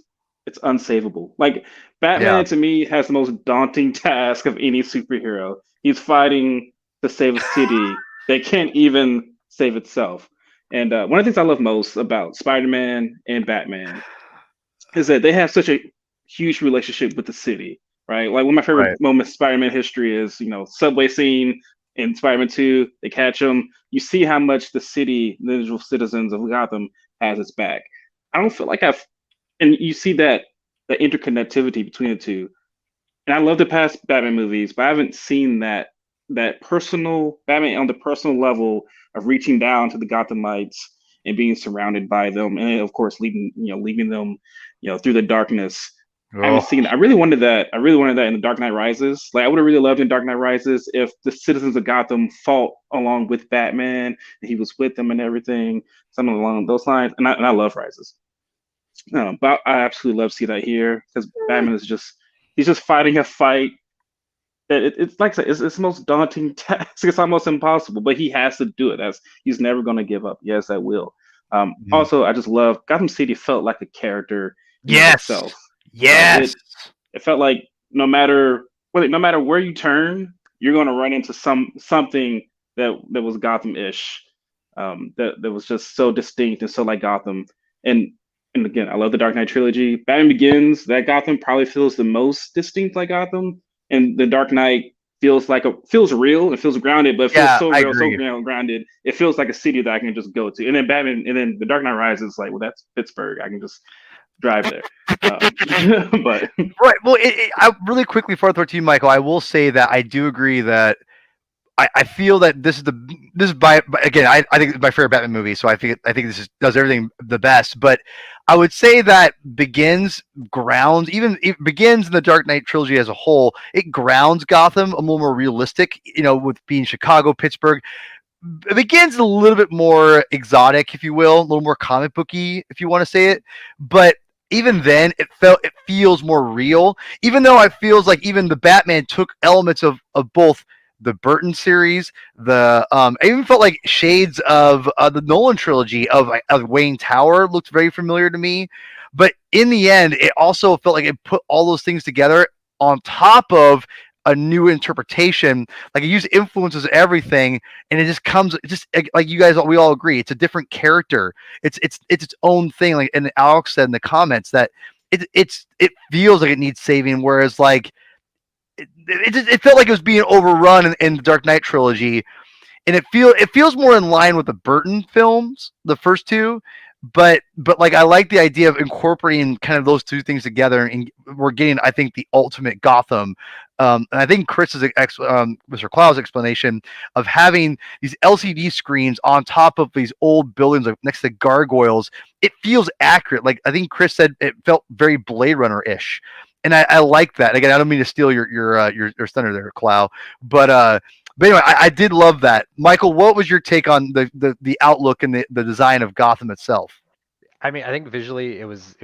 unsavable. Like Batman to me has the most daunting task of any superhero. He's fighting to save a city that can't even save itself. And one of the things I love most about Spider-Man and Batman is that they have such a huge relationship with the city. Right, like one of my favorite moments in Spider-Man history is, subway scene in Spider-Man 2. They catch him. You see how much the city, the individual citizens of Gotham, has its back. I don't feel like and you see that the interconnectivity between the two. And I love the past Batman movies, but I haven't seen that personal Batman on the personal level of reaching down to the Gothamites and being surrounded by them, and of course leaving them, through the darkness. I haven't seen that. I really wanted that in the Dark Knight Rises. Like I would have really loved in Dark Knight Rises if the citizens of Gotham fought along with Batman and he was with them and everything, something along those lines. And I love Rises. But I absolutely love to see that here because Batman is he's just fighting a fight that it's like I said, it's the most daunting task. It's almost impossible, but he has to do it. He's never going to give up. Yes, that will. Also, I just love Gotham City. Felt like a character in itself. Yes, it felt like no matter where you turn, you're going to run into something that was Gotham-ish, that was just so distinct and so like Gotham. And again, I love the Dark Knight trilogy. Batman Begins, that Gotham probably feels the most distinct like Gotham, and the Dark Knight feels real, it feels grounded, but it feels so real, so grounded. It feels like a city that I can just go to. And then the Dark Knight Rises, like, well, that's Pittsburgh. I can just drive there. But right. Well, I really quickly before I throw it to you, Michael, I will say that I do agree that I feel that this is by again, I think it's my favorite Batman movie, so I think this does everything the best. But I would say that Begins grounds, even it Begins in the Dark Knight trilogy as a whole, it grounds Gotham a little more realistic, with being Chicago, Pittsburgh. It Begins a little bit more exotic, if you will, a little more comic booky, if you want to say it. But even then, it feels more real. Even though it feels like even the Batman took elements of both the Burton series, I even felt like shades of the Nolan trilogy of Wayne Tower looked very familiar to me. But in the end, it also felt like it put all those things together on top of a new interpretation. Like it uses influences everything, and it just comes just like you guys, we all agree, it's a different character. It's its own thing. Like, and Alex said in the comments that it feels like it needs saving, whereas like it felt like it was being overrun in the Dark Knight trilogy, and it feels more in line with the Burton films, the first two. But like I like the idea of incorporating kind of those two things together, and we're getting, I think, the ultimate Gotham. And I think Chris's Mr. Cloud's explanation of having these LCD screens on top of these old buildings, like next to gargoyles, it feels accurate. Like I think Chris said, it felt very Blade Runner ish, and I like that. Again, I don't mean to steal your thunder there, Cloud, but anyway, I did love that. Michael, what was your take on the outlook and the design of Gotham itself? I mean, I think visually it was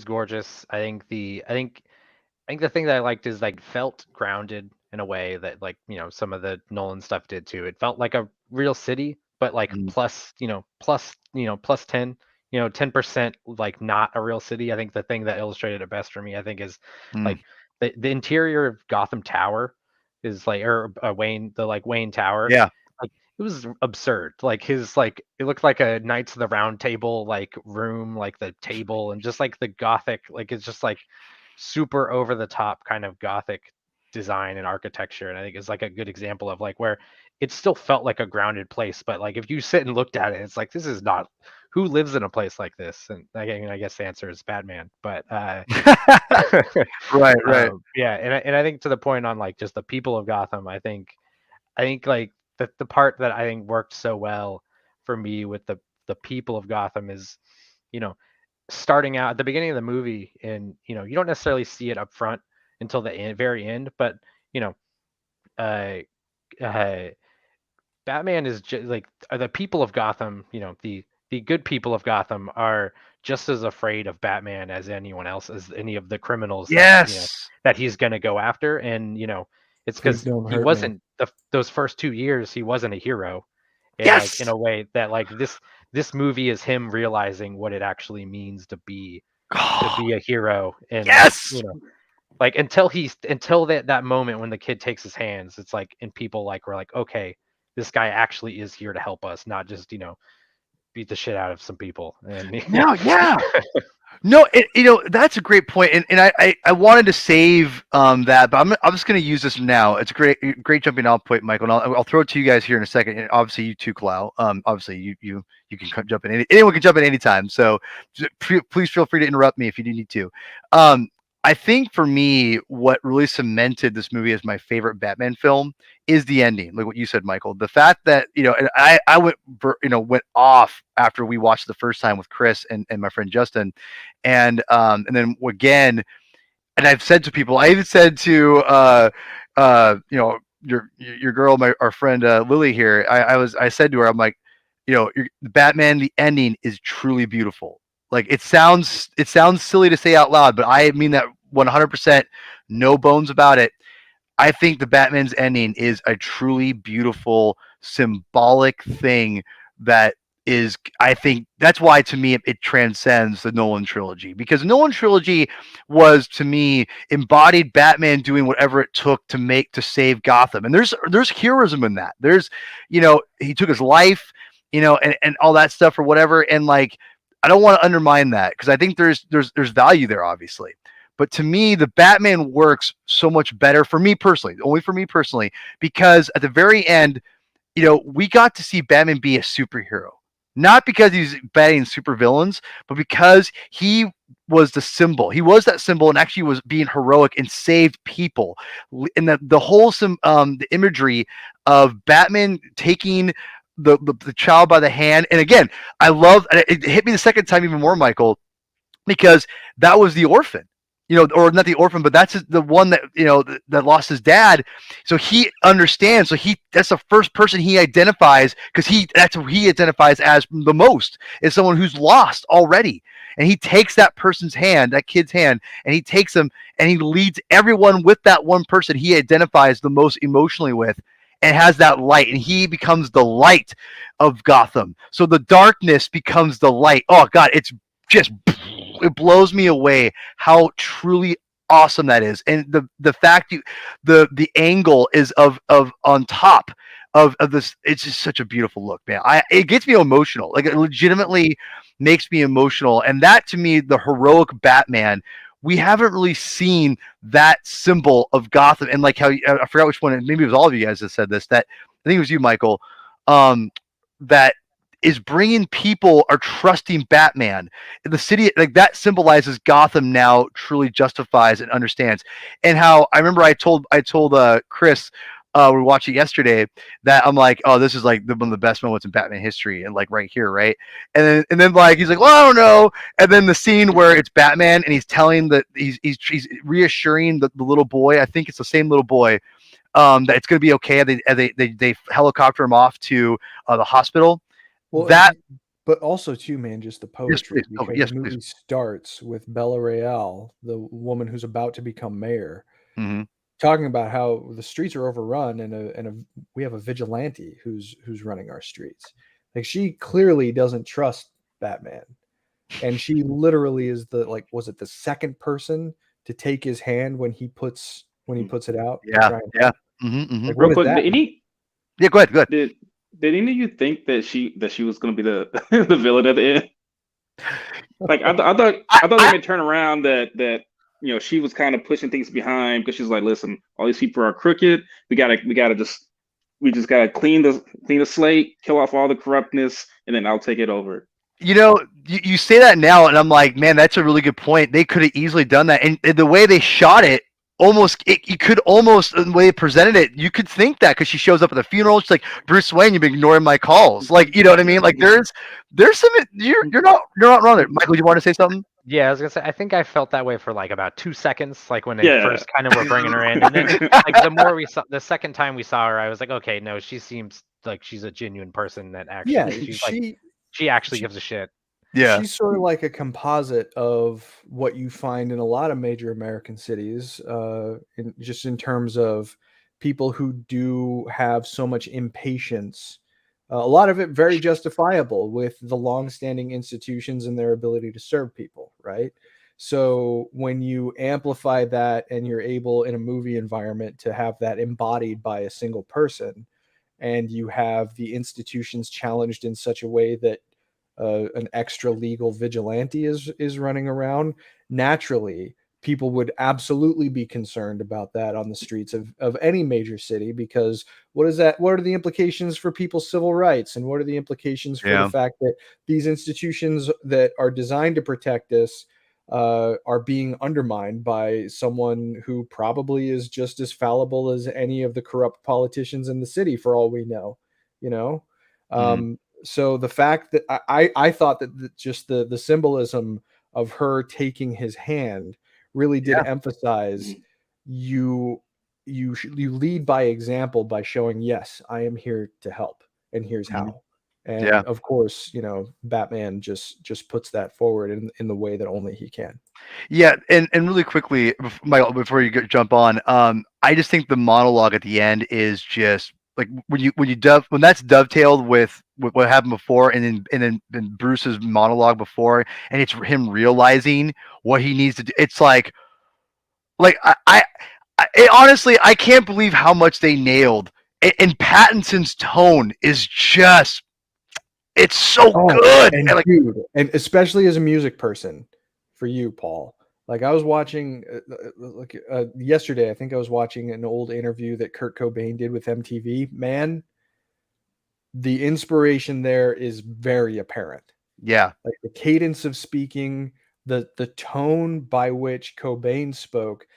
gorgeous. I think the thing that I liked is like felt grounded in a way that like some of the Nolan stuff did too. It felt like a real city, but like plus 10 10% like not a real city. I think the thing that illustrated it best for me, I think, is like the interior of Gotham Tower is like, or Wayne Tower. Yeah. Like it was absurd. Like his like it looked like a Knights of the Round Table like room, like the table and just like the Gothic, like it's just like super over the top kind of Gothic design and architecture. And I think it's like a good example of like where it still felt like a grounded place, but like if you sit and looked at it, it's like this is not, who lives in a place like this? And I guess the answer is Batman. But right. Yeah, and I think to the point on like just the people of Gotham, I think like the part that I think worked so well for me with the people of Gotham is, starting out at the beginning of the movie, and you don't necessarily see it up front until the very end, but uh, uh Batman is just like the people of Gotham, the good people of Gotham are just as afraid of Batman as anyone else, as any of the criminals Yes. that he's going to go after. And it's Please because don't he hurt me. wasn't those first 2 years, he wasn't a hero. And Yes. like in a way that like this movie is him realizing what it actually means to be a hero. And Yes. like until that moment when the kid takes his hands, it's like, and people like were like, okay, this guy actually is here to help us, not just beat the shit out of some people. And No, yeah. No, that's a great point, and I wanted to save that, but I'm just going to use this now. It's a great jumping off point, Michael, and I'll throw it to you guys here in a second. And obviously, you too, Clau. Obviously, you can jump in. Anyone can jump in anytime. So please feel free to interrupt me if you do need to. I think for me, what really cemented this movie as my favorite Batman film is the ending. Like what you said, Michael. The fact that and I went off after we watched the first time with Chris and my friend Justin, and then again, and I've said to people, I even said to your girl, our friend Lily here. I said to her, I'm like, Batman, the ending is truly beautiful. Like it sounds silly to say out loud, but I mean that 100%, no bones about it. I think the Batman's ending is a truly beautiful, symbolic thing that is, I think that's why to me it transcends the Nolan trilogy, because the Nolan trilogy was, to me, embodied Batman doing whatever it took to save Gotham. And there's heroism in that. There's, he took his life, and all that stuff or whatever. And like, I don't want to undermine that, because I think there's value there, obviously. But to me, the Batman works so much better for me personally, only for me personally, because at the very end, we got to see Batman be a superhero. Not because he's batting supervillains, but because he was the symbol. He was that symbol and actually was being heroic and saved people. And the wholesome the imagery of Batman taking the child by the hand. And again, I love it. Hit me the second time even more, Michael, because that was the orphan, or not the orphan, but that's the one that that lost his dad. So he understands. So that's the first person he identifies, because that's who he identifies as the most, is someone who's lost already. And he takes that person's hand, that kid's hand, and he takes them and he leads everyone with that one person he identifies the most emotionally with. and has that light, and he becomes the light of Gotham. So the darkness becomes the light. Oh God, it's just it blows me away how truly awesome that is, and the fact the angle is of on top of this. It's just such a beautiful look, man. It gets me emotional. Like, it legitimately makes me emotional, and that, to me, the heroic Batman. We haven't really seen that symbol of Gotham, and like how I forgot which one. Maybe it was all of you guys that said this. That I think it was you, Michael. That is bringing people are trusting Batman. The city, like, that symbolizes Gotham now truly justifies and understands. And how I remember I told Chris, we were watching yesterday, that I'm like, oh, this is like one of the best moments in Batman history, and like right here, right? And then like he's like, well, I don't know. And then the scene where it's Batman and he's telling that he's reassuring the little boy. I think it's the same little boy. That it's going to be okay. They helicopter him off to the hospital. Well, That but also too, man, just the poetry, please. Oh, because yes, the movie please. starts with Bella Real, the woman who's about to become mayor, Hmm. talking about how the streets are overrun, and we have a vigilante who's running our streets. Like, she clearly doesn't trust Batman, and she literally is was it the second person to take his hand when he puts it out to Yeah, try and yeah. help? Hmm. Like, Real what does quick, that mean? Yeah, go ahead. Go ahead. did any of you think that she was going to be the the villain at the end? Like, I, I thought they I may turn around that she was kind of pushing things behind, because she's like, listen, all these people are crooked. We just gotta clean the slate, kill off all the corruptness, and then I'll take it over. you say that now, and I'm like, man, that's a really good point. They could have easily done that, and the way they shot it, you could almost, the way they presented it, you could think that, because she shows up at the funeral, she's like, Bruce Wayne, you've been ignoring my calls, like, you know what I mean? Like, there's some, you're not wrong there. Michael, you want to say something? Yeah, I was gonna say, I think I felt that way for like about 2 seconds, like when they Yeah. first kind of were bringing her in, and then like the second time we saw her, I was like, okay, no, she seems like she's a genuine person that Yeah, actually she actually gives a shit. Yeah. she's sort of like a composite of what you find in a lot of major American cities, in terms of people who do have so much impatience. A lot of it very justifiable with the long-standing institutions and their ability to serve people, right? So when you amplify that and you're able in a movie environment to have that embodied by a single person, and you have the institutions challenged in such a way that an extra legal vigilante is running around, naturally people would absolutely be concerned about that on the streets of any major city, because what are the implications for people's civil rights, and what are the implications for the Yeah. fact that these institutions that are designed to protect us are being undermined by someone who probably is just as fallible as any of the corrupt politicians in the city, for all we know, you know. Hmm. So the fact that I thought that just the symbolism of her taking his hand really did Yeah. emphasize you lead by example by showing, yes, I am here to help, and here's Hmm. how. Yeah. And of course, Batman just puts that forward in the way that only he can. Yeah, and really quickly, Michael, before you jump on, I just think the monologue at the end is just like, when that's dovetailed with what happened before, and then Bruce's monologue before, and it's him realizing what he needs to do. It's like honestly, I can't believe how much they nailed. And Pattinson's tone is just, it's so Oh, good. and And like, dude, and especially as a music person, for you, Paul. Like, I was watching, yesterday, I think I was watching an old interview that Kurt Cobain did with MTV. Man, the inspiration there is very apparent. yeah, Like, the cadence of speaking, the tone by which Cobain spoke.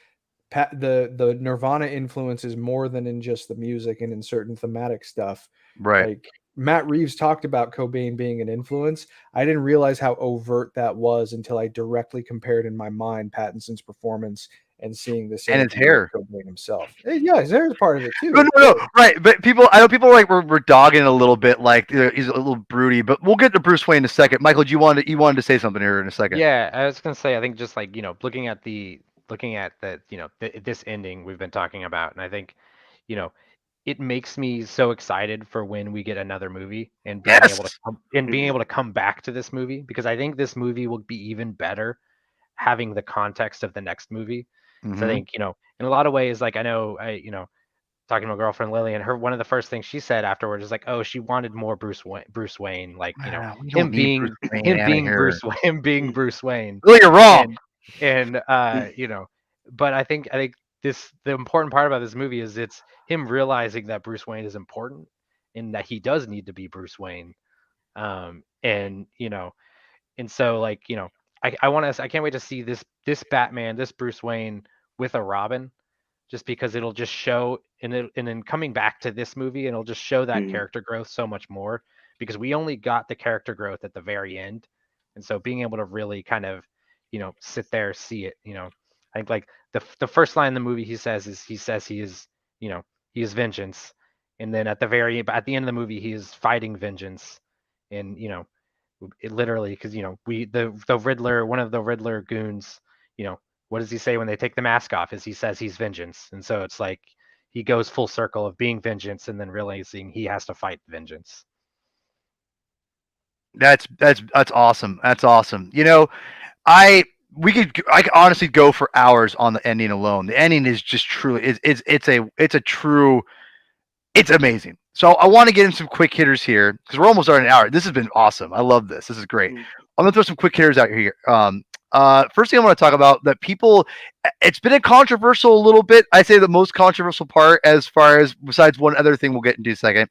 The Nirvana influence is more than in just the music and in certain thematic stuff. right. Like, Matt Reeves talked about Cobain being an influence. I didn't realize how overt that was until I directly compared in my mind Pattinson's performance and seeing this And his interview with hair. Cobain himself. Yeah, his hair is part of it too, No, of no, no. course. Right, but I know people like were dogging it a little bit, like, he's a little broody. But we'll get to Bruce Wayne in a second. Michael, you wanted to say something here in a second? Yeah, I was gonna say, I think just like, looking at the this ending we've been talking about, and I think, you know it makes me so excited for when we get another movie and being Yes. able to being able to come back to this movie, because I think this movie will be even better having the context of the next movie. So I Mhm. think, in a lot of ways, like I know, talking to my girlfriend Lily, and her one of the first things she said afterwards is like, "Oh, she wanted more Bruce Wayne, like We don't him need Bruce being Wayne out of here. Him being Bruce Wayne." Well, you're wrong. And but I think the important part about this movie is it's him realizing that Bruce Wayne is important and that he does need to be Bruce Wayne. And and so, like, I can't wait to see this Batman, this Bruce Wayne with a Robin, just because it'll just show, and then coming back to this movie, and it'll just show that Mm. character growth so much more, because we only got the character growth at the very end. And so being able to really kind of, sit there, see it, I think, like, the first line in the movie he says he is, he is vengeance. And then at the end of the movie, he is fighting vengeance. And, it literally, because, the Riddler, one of the Riddler goons, what does he say when they take the mask off? Is he says he's vengeance. And so it's like he goes full circle of being vengeance and then realizing he has to fight vengeance. That's awesome. That's awesome. I I could honestly go for hours on the ending alone. The ending is just truly it's a true it's amazing. So I want to get in some quick hitters here because we're almost at an hour. This has been awesome. I love this. This is great. Mm. I'm gonna throw some quick hitters out here. First thing I want to talk about that people, it's been a controversial a little bit. I say the most controversial part, as far as besides one other thing we'll get into in a second,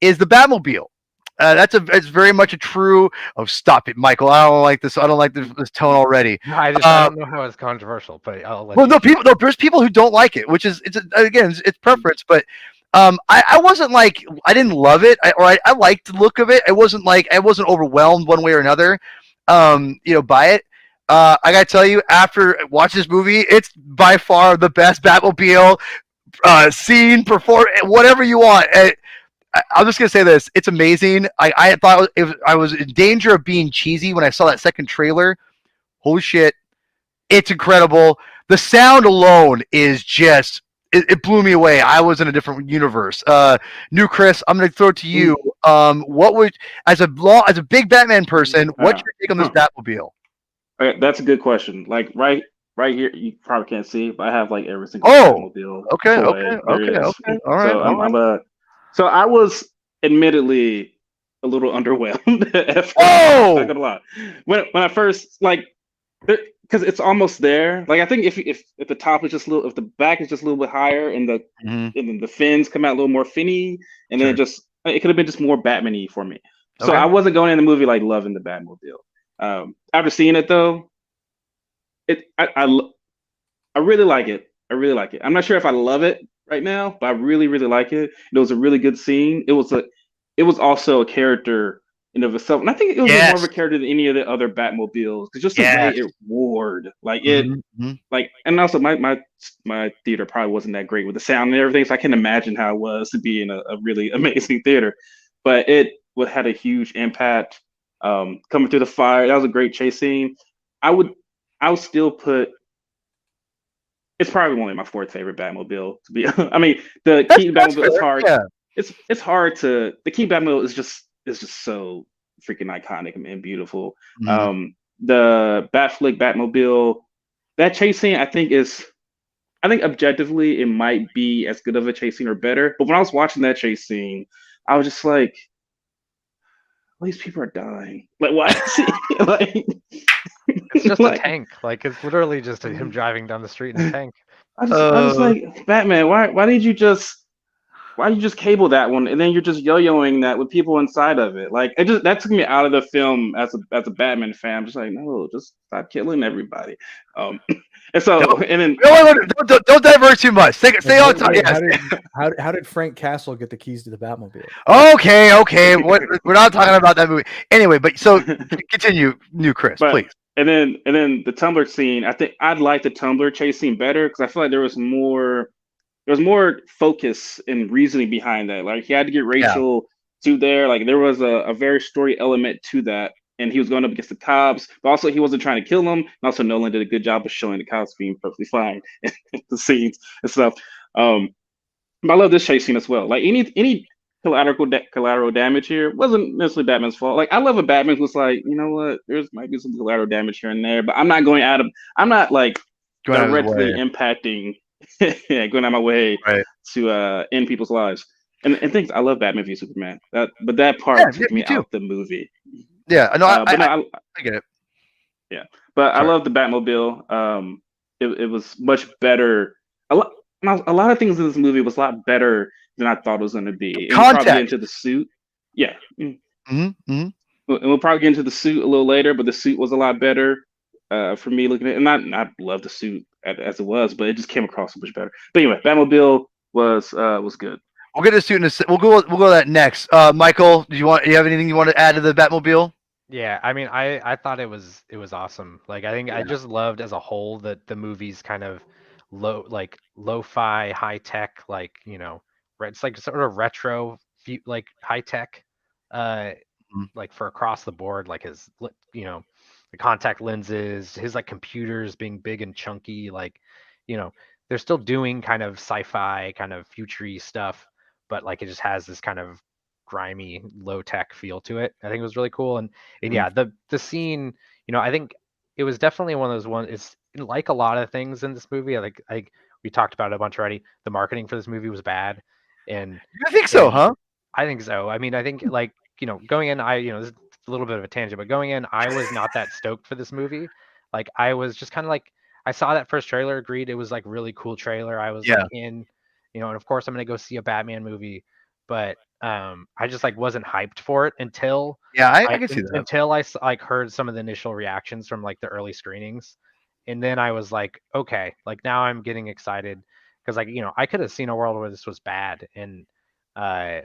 is the Batmobile. It's very much a true. Oh, stop it, Michael! I don't like this. I don't like this tone already. I don't know how it's controversial, but I'll let Well, you. no, there's people who don't like it, which is it's preference, but I wasn't like I didn't love it, I liked the look of it. It wasn't like I wasn't overwhelmed one way or another, by it. I gotta tell you, after watching this movie, it's by far the best Batmobile scene, perform whatever you want. I'm just gonna say this: it's amazing. I thought I was in danger of being cheesy when I saw that second trailer. Holy shit! It's incredible. The sound alone is just it blew me away. I was in a different universe. New Chris, I'm going to throw it to you. What would as a big Batman person, what's your take on this Batmobile? Okay, that's a good question. Like right here, you probably can't see, but I have like every single Oh, Batmobile okay, toy there is. okay. All right, So so I was admittedly a little underwhelmed at first. Not gonna lie. When I first like, because it's almost there. Like I think if the top is just a little, if the back is just a little bit higher, and and then the fins come out a little more finny, and then it could have been just more Batman-y for me. So I wasn't going in the movie like loving the Batmobile. After seeing it though, I really like it. I really like it. I'm not sure if I love it right now, but I really really like it. It was a really good scene. It was also a character in of itself, and I think it was more of a character than any of the other Batmobiles because just the way it roared, like like, and also my theater probably wasn't that great with the sound and everything, so I can imagine how it was to be in a really amazing theater, but it had a huge impact. Coming through the fire, that was a great chase scene. I would still put. It's probably only my fourth favorite Batmobile. To be, I mean, the Keaton Batmobile is hard. Yeah. It's hard to. The Keaton Batmobile is just so freaking iconic and beautiful. The Batflick Batmobile, that chase scene, I think objectively it might be as good of a chase scene or better. But when I was watching that chase scene, I was just like, all these people are dying. Like, why is he like? It's just a tank. Like, it's literally just him driving down the street in a tank. I just like, Batman, why did you just cable that one and then you're just yo-yoing that with people inside of it? Like, that took me out of the film as a Batman fan. I'm just like, no, just stop killing everybody. And so don't divert too much. Stay on top. How did Frank Castle get the keys to the Batmobile? Okay. We're not talking about that movie anyway. But so continue, new Chris, please. And then the Tumblr scene. I think I'd like the Tumblr chase scene better because I feel like there was more focus and reasoning behind that. Like he had to get Rachel to there. Like there was a very story element to that. And he was going up against the cops, but also he wasn't trying to kill them. And also Nolan did a good job of showing the cops being perfectly fine in the scenes and stuff. But I love this chase scene as well. Like any collateral damage here wasn't necessarily Batman's fault. Like I love a Batman who's like, you know what, there's might be some collateral damage here and there, but I'm not like Going out of his directly way. impacting going out of my way Right. to end people's lives. And things I love Batman v Superman. But that Yeah, part yeah, took me me too. out the movie. Yeah, no, But no, I get it. yeah. But I Sorry. love the Batmobile. It was much better. A lot of things in this movie was a lot better than I thought it was going to be. And we'll probably get Context. into the suit. Yeah. Mm-hmm, mm-hmm. And we'll probably get into the suit a little later, but the suit was a lot better for me looking at it. And I love the suit as it was, but it just came across so much better. But anyway, Batmobile was good. We'll get to the suit in a We'll go to that next. Michael, do you have anything you want to add to the Batmobile? Yeah, I mean, I thought it was awesome. Like, I think I just loved as a whole that the movie's kind of lo-fi, high tech, like, it's like sort of retro, like high tech, uh, Mhm. like for across the board, like the contact lenses, his like computers being big and chunky, like, you know, they're still doing kind of sci-fi, kind of futury stuff, but like it just has this kind of grimy, low tech feel to it. I think it was really cool, and Mhm. yeah, the scene, I think it was definitely one of those ones. It's like a lot of things in this movie. I we talked about it a bunch already. The marketing for this movie was bad, and You think so, and huh? I think so. I mean, I think like, going in, this is a little bit of a tangent, but going in, I was not that stoked for this movie. Like I was just kind of like, I saw that first trailer, agreed it was like really cool trailer. I was like Yeah. and of course I'm gonna go see a Batman movie, but I just like wasn't hyped for it until Yeah, I I can see that. until like heard some of the initial reactions from like the early screenings, and then I was like, okay, like now I'm getting excited because like I could have seen a world where this was bad, and uh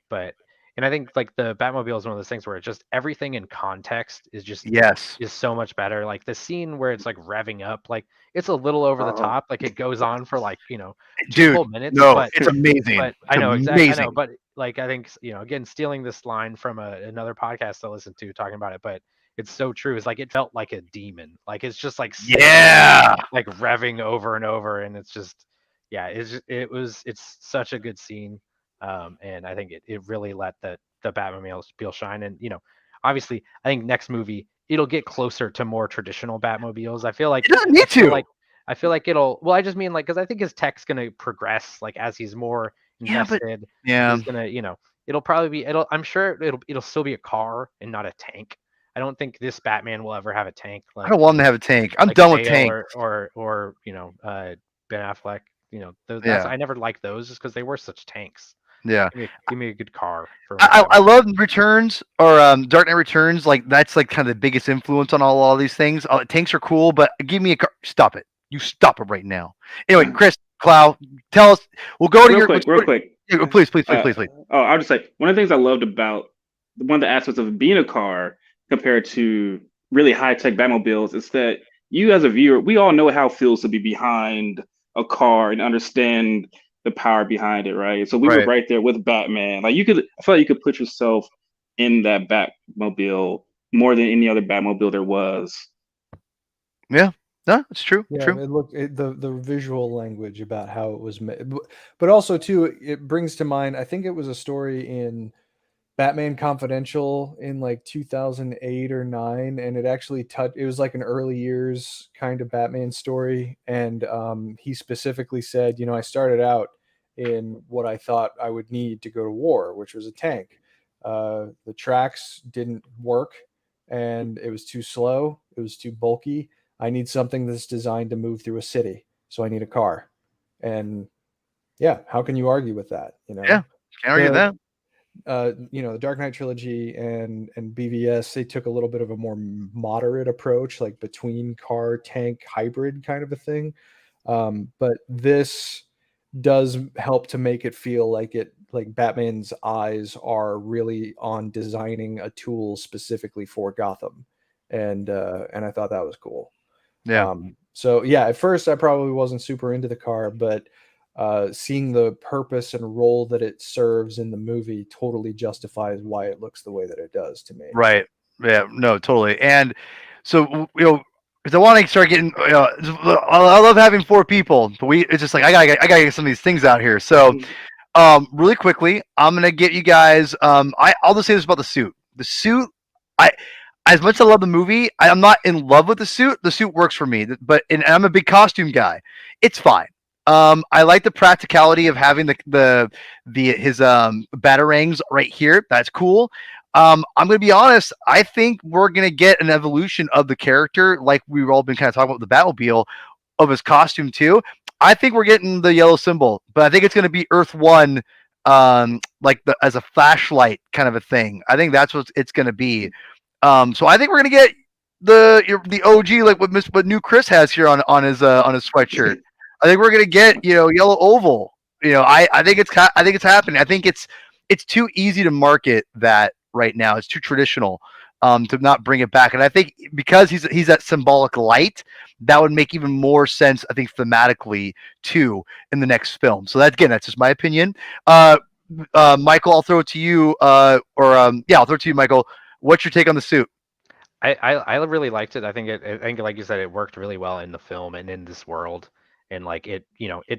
but and I think like the Batmobile is one of those things where it's just everything in context Yes. is so much better. Like the scene where it's like revving up, like it's a little over the Oh, top, like it goes on for like, 2 Dude, whole minutes, no, but it's amazing. I It's know exactly, I know, amazing. but like I think again, stealing this line from another podcast I listened to talking about it, but it's so true. It's like it felt like a demon. Like it's just like steady, Yeah. like revving over and over, and it's just yeah, it's such a good scene. And I think it really let the Batmobile shine. And obviously, I think next movie it'll get closer to more traditional Batmobiles. It doesn't need to. I feel like it'll. Well, I just mean like because I think his tech's gonna progress like as he's more Yeah, but invested. yeah. He's gonna, it'll probably be. I'm sure it'll still be a car and not a tank. I don't think this Batman will ever have a tank I don't want him to have a tank. I'm like done with Bale tanks. or Ben Affleck. That's Yeah. I never liked those just because they were such tanks. Yeah. Give me a good car for my I Batman. love Returns or Dark Knight Returns. Like that's like kind of the biggest influence on all these things. Tanks are cool, but give me a car. Stop it. You stop it right now. Anyway, Chris Clow, tell us. We'll go to real your. quick, real quick. Please, please, please, please, please. I'll just say one of the things I loved about one of the aspects of being a car compared to really high tech Batmobiles is that you, as a viewer, we all know how it feels to be behind a car and understand the power behind it, right? So we were Right. right there with Batman. Like I feel like you could put yourself in that Batmobile more than any other Batmobile there was. Yeah. No, it's true. Yeah, True. it looked the visual language about how it was made, but also too, it brings to mind. I think it was a story in Batman Confidential in like 2008 or 9, and it actually it was like an early years kind of Batman story, and he specifically said, I started out in what I thought I would need to go to war, which was a tank. The tracks didn't work, and it was too slow. It was too bulky. I need something that's designed to move through a city, so I need a car. And yeah, how can you argue with that? Yeah. Can't argue The that. the Dark Knight trilogy and BVS, they took a little bit of a more moderate approach, like between car tank hybrid kind of a thing. But this does help to make it feel like Batman's eyes are really on designing a tool specifically for Gotham, and I thought that was cool. Yeah. So yeah, at first I probably wasn't super into the car, but seeing the purpose and role that it serves in the movie totally justifies why it looks the way that it does to me. Right. Yeah. No, totally. And so because I want to start getting. I love having 4 people, but it's just like I gotta get some of these things out here. So, really quickly, I'm gonna get you guys. I'll just say this about the suit. The suit, I as much as I love the movie, I'm not in love with the suit. The suit works for me, but and I'm a big costume guy. It's fine. I like the practicality of having his batarangs right here. That's cool. I'm gonna be honest. I think we're gonna get an evolution of the character, like we've all been kind of talking about with the Batmobile, of his costume too. I think we're getting the yellow symbol, but I think it's gonna be Earth One, like as a flashlight kind of a thing. I think that's what it's gonna be. So I think we're gonna get the OG, like what new Chris has here on his sweatshirt. I think we're gonna get yellow oval. I think it's happening. I think it's too easy to market that right now. It's too traditional to not bring it back. And I think because he's that symbolic light, that would make even more sense. I think thematically too in the next film. So that's just my opinion. Michael, I'll throw it to you. I'll throw it to you, Michael. What's your take on the suit? I really liked it. I think like you said, it worked really well in the film and in this world. And like it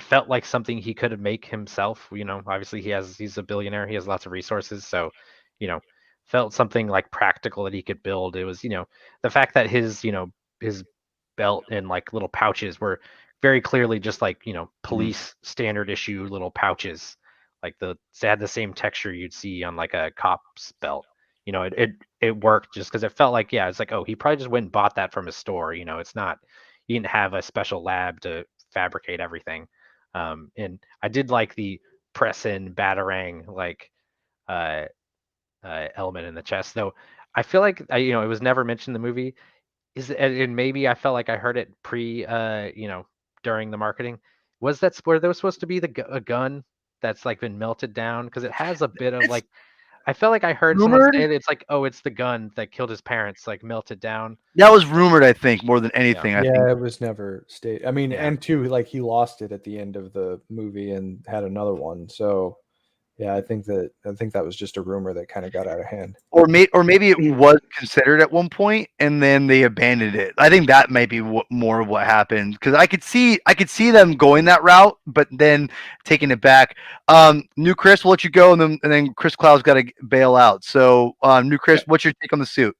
felt like something he could make himself. Obviously he's a billionaire. He has lots of resources. So, you know, felt something like practical that he could build. It was, the fact that his belt and like little pouches were very clearly just like, police standard issue little pouches. Like they had the same texture you'd see on like a cop's belt. It worked just because it felt like, yeah, it's like, oh, he probably just went and bought that from his store. It's not, he didn't have a special lab to fabricate everything. And I did like the press in batarang like uh, element in the chest, though. I feel like it was never mentioned in the movie. And maybe I felt like I heard it during the marketing. Were those supposed to be a gun that's like been melted down? Because it has a bit of It's like, I felt like I heard someone rumored. say that it's like, oh, it's the gun that killed his parents, like melted down. That was rumored, I think, more than Yeah. anything. I think. Yeah, it was never stated. I mean, Yeah. and two, like he lost it at the end of the movie and had another one. So yeah, I think that was just a rumor that kind of got out of hand. Or maybe it was considered at one point and then they abandoned it. I think that might be more of what happened because I could see them going that route, but then taking it back. New Chris, we'll let you go, and then Chris Cloud's got to bail out. So, new Chris, what's your take on the suit?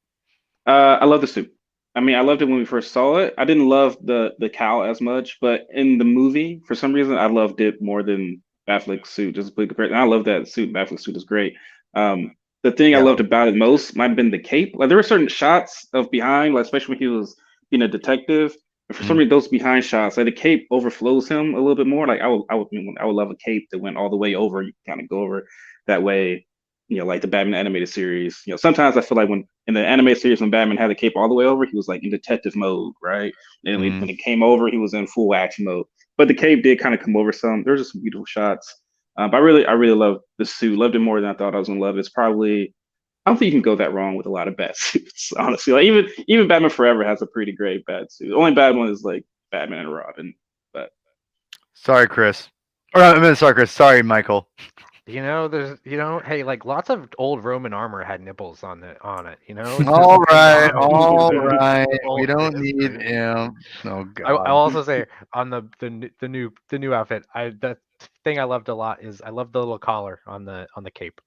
I love the suit. I mean, I loved it when we first saw it. I didn't love the cowl as much, but in the movie, for some reason, I loved it more than Affleck's suit. Just a big comparison. I love that suit. Affleck's suit is great. The thing I Yeah. loved about it most might have been the cape. Like there were certain shots of behind, like especially when he was being a detective. But for some reason, those behind shots, like the cape overflows him a little bit more. Like I would love a cape that went all the way over. You kind of go over that way. Like the Batman animated series. Sometimes I feel like when in the animated series when Batman had the cape all the way over, he was like in detective mode, right? And when it came over, he was in full action mode. But the cape did kind of come over some. There's just some beautiful shots. But I really love the suit. Loved it more than I thought I was gonna love it. It's probably I don't think you can go that wrong with a lot of bad suits, honestly. Like even Batman Forever has a pretty great bad suit. The only bad one is like Batman and Robin. But Sorry, Chris. Sorry, Chris. Sorry, Michael. There's, hey, like lots of old Roman armor had nipples on it. All right, all Old- right. We old- don't need him. Oh I'll God. also say on the new outfit, the thing I loved a lot is I love the little collar on the cape.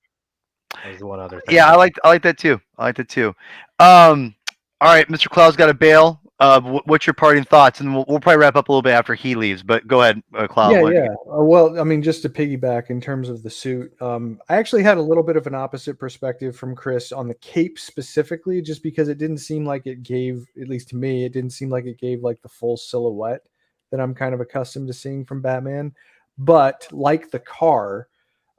That was one other thing. Yeah, I like that too. I like that too. All right, Mr. Cloud's got to bail. What's your parting thoughts? And we'll probably wrap up a little bit after he leaves. But go ahead, Cloud. Yeah. Well, I mean, just to piggyback in terms of the suit, I actually had a little bit of an opposite perspective from Chris on the cape specifically, just because it didn't seem like it gave, at least to me, it didn't seem like it gave like the full silhouette that I'm kind of accustomed to seeing from Batman. But like the car,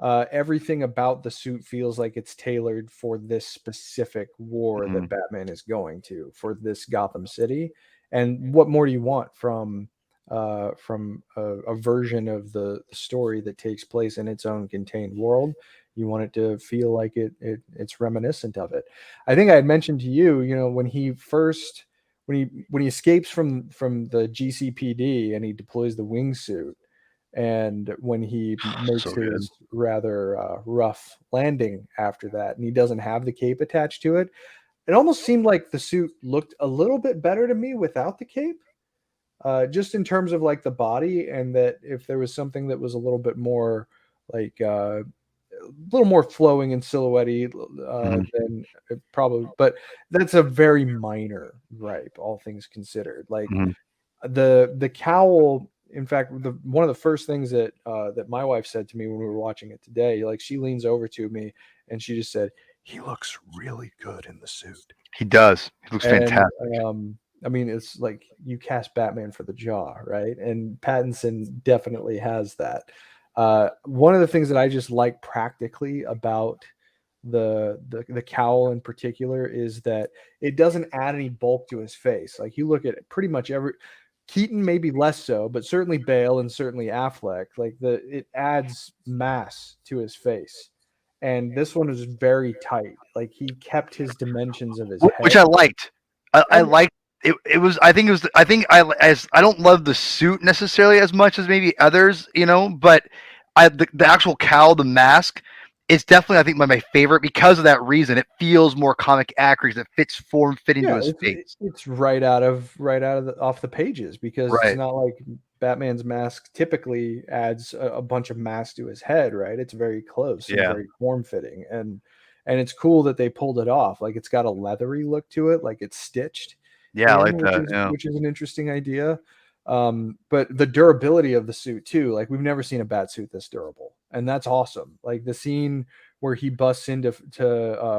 everything about the suit feels like it's tailored for this specific war that Batman is going to, for this Gotham City. And what more do you want from a version of the story that takes place in its own contained world? You want it to feel like it's reminiscent of it. I think I had mentioned to you, when he escapes from the GCPD and he deploys the wingsuit, and when he makes So good. his rather rough landing after that, and he doesn't have the cape attached to it, it almost seemed like the suit looked a little bit better to me without the cape. Just in terms of like the body, and that if there was something that was a little bit more like a little more flowing and silhouette then it probably, but that's a very minor gripe, all things considered. Like the cowl, in fact, one of the first things that that my wife said to me when we were watching it today, like she leans over to me and she just said, "He looks really good in the suit." He does. He looks fantastic. I mean, it's like you cast Batman for the jaw, right? And Pattinson definitely has that. One of the things that I just like practically about the cowl in particular is that it doesn't add any bulk to his face. Like you look at pretty much every Keaton, maybe less so, but certainly Bale and certainly Affleck, like it adds mass to his face. And this one is very tight. Like he kept his dimensions of his head, which I liked. I liked it. It was. I think it was. I think I don't love the suit necessarily as much as maybe others, but the actual cowl, the mask, is definitely I think my favorite because of that reason. It feels more comic accurate. It fits fitting to his face. It's right out of off the pages, because it's not like Batman's mask typically adds a bunch of mass to his head, right? It's very close and very form fitting, and it's cool that they pulled it off. Like it's got a leathery look to it, like it's stitched. Yeah, I like that. Which is an interesting idea. But the durability of the suit too, like we've never seen a bat suit this durable, and that's awesome. Like the scene where he busts into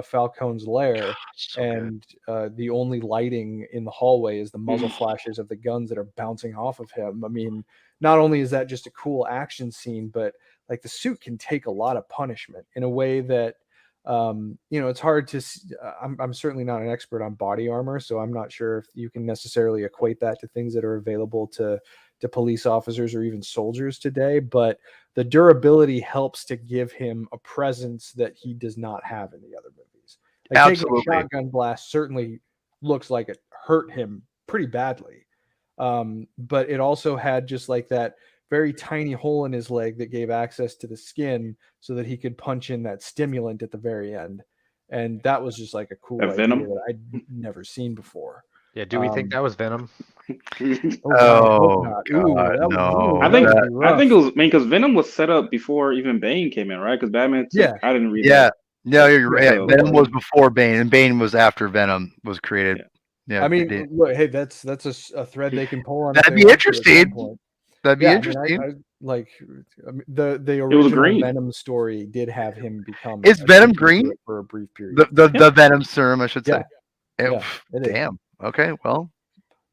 Falcone's lair, and the only lighting in the hallway is the muzzle flashes of the guns that are bouncing off of him. I mean, not only is that just a cool action scene, but like the suit can take a lot of punishment in a way that it's hard to I'm certainly not an expert on body armor, so I'm not sure if you can necessarily equate that to things that are available to police officers or even soldiers today, but the durability helps to give him a presence that he does not have in the other movies. Like absolutely. Taking a shotgun blast certainly looks like it hurt him pretty badly, but it also had just like that very tiny hole in his leg that gave access to the skin so that he could punch in that stimulant at the very end. And that was just like a cool idea Venom that I'd never seen before. Yeah, do we think that was Venom? Oh, God, no. I think it was, because Venom was set up before even Bane came in, right? Because Batman I didn't read that. No, you're right. Venom was before Bane, and Bane was after Venom was created. Yeah, I mean, look, hey, that's a thread they can pull on. That'd be interesting. That'd be interesting. The original Venom story did have him become. Is Venom green for a brief period? The Venom serum, I should say. Damn. Okay, well.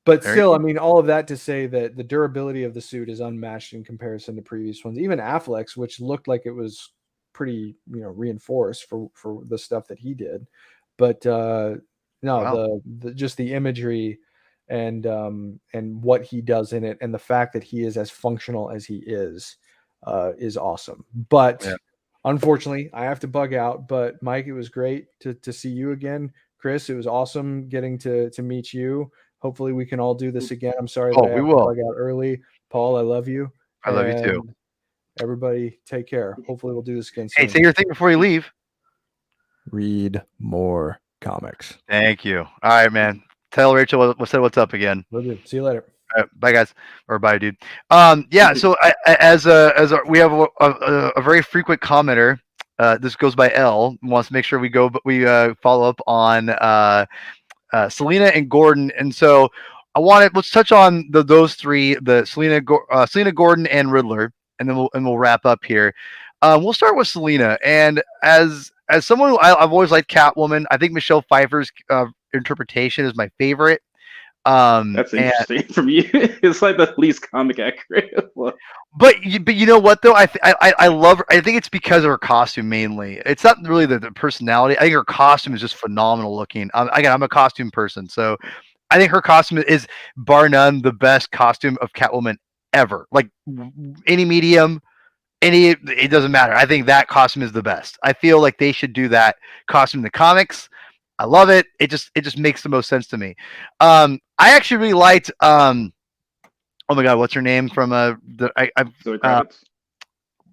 But still, I mean, all of that to say that the durability of the suit is unmatched in comparison to previous ones. Even Affleck's, which looked like it was pretty, reinforced for the stuff that he did. But just the imagery and what he does in it, and the fact that he is as functional as he is awesome. But unfortunately, I have to bug out. But Mike, it was great to see you again. Chris, it was awesome getting to meet you. Hopefully we can all do this again. I'm sorry that I have to bug out early. Paul, I love you. I love you too. Everybody take care. Hopefully we'll do this again soon. Hey, say your thing before you leave. Read more comics. Thank you. All right, man. Tell Rachel what's up again. Will do. See you later. All right, bye, guys, or bye, dude. So we have a very frequent commenter. This goes by L. Wants to make sure we follow up on Selena and Gordon, and so let's touch on those three: the Selena, Gordon, and Riddler, and then we'll wrap up here. We'll start with Selena, and as someone I've always liked Catwoman. I think Michelle Pfeiffer's interpretation is my favorite. That's interesting from you. It's like the least comic accurate. But you know what though? I love her. I think it's because of her costume mainly. It's not really the personality. I think her costume is just phenomenal looking. Again, I'm a costume person, so I think her costume is bar none the best costume of Catwoman ever. Like any medium, it doesn't matter. I think that costume is the best. I feel like they should do that costume in the comics. I love it. It just makes the most sense to me. I actually really liked. Oh my God, what's her name from Zoe Kravitz?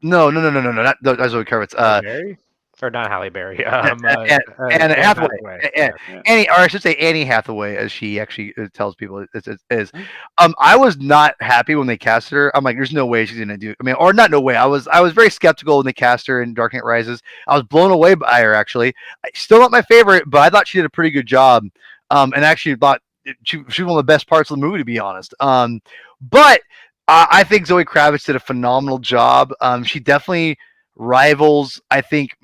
No, not Zoe Kravitz. or not Halle Berry. Anne Hathaway. Yeah. Annie, or I should say Annie Hathaway, as she actually tells people is. I was not happy when they casted her. I'm like, there's no way she's gonna do. I mean, or not no way. I was very skeptical when they cast her in Dark Knight Rises. I was blown away by her actually. Still not my favorite, but I thought she did a pretty good job. And actually thought she was one of the best parts of the movie, to be honest. But I think Zoe Kravitz did a phenomenal job. She definitely rivals. I think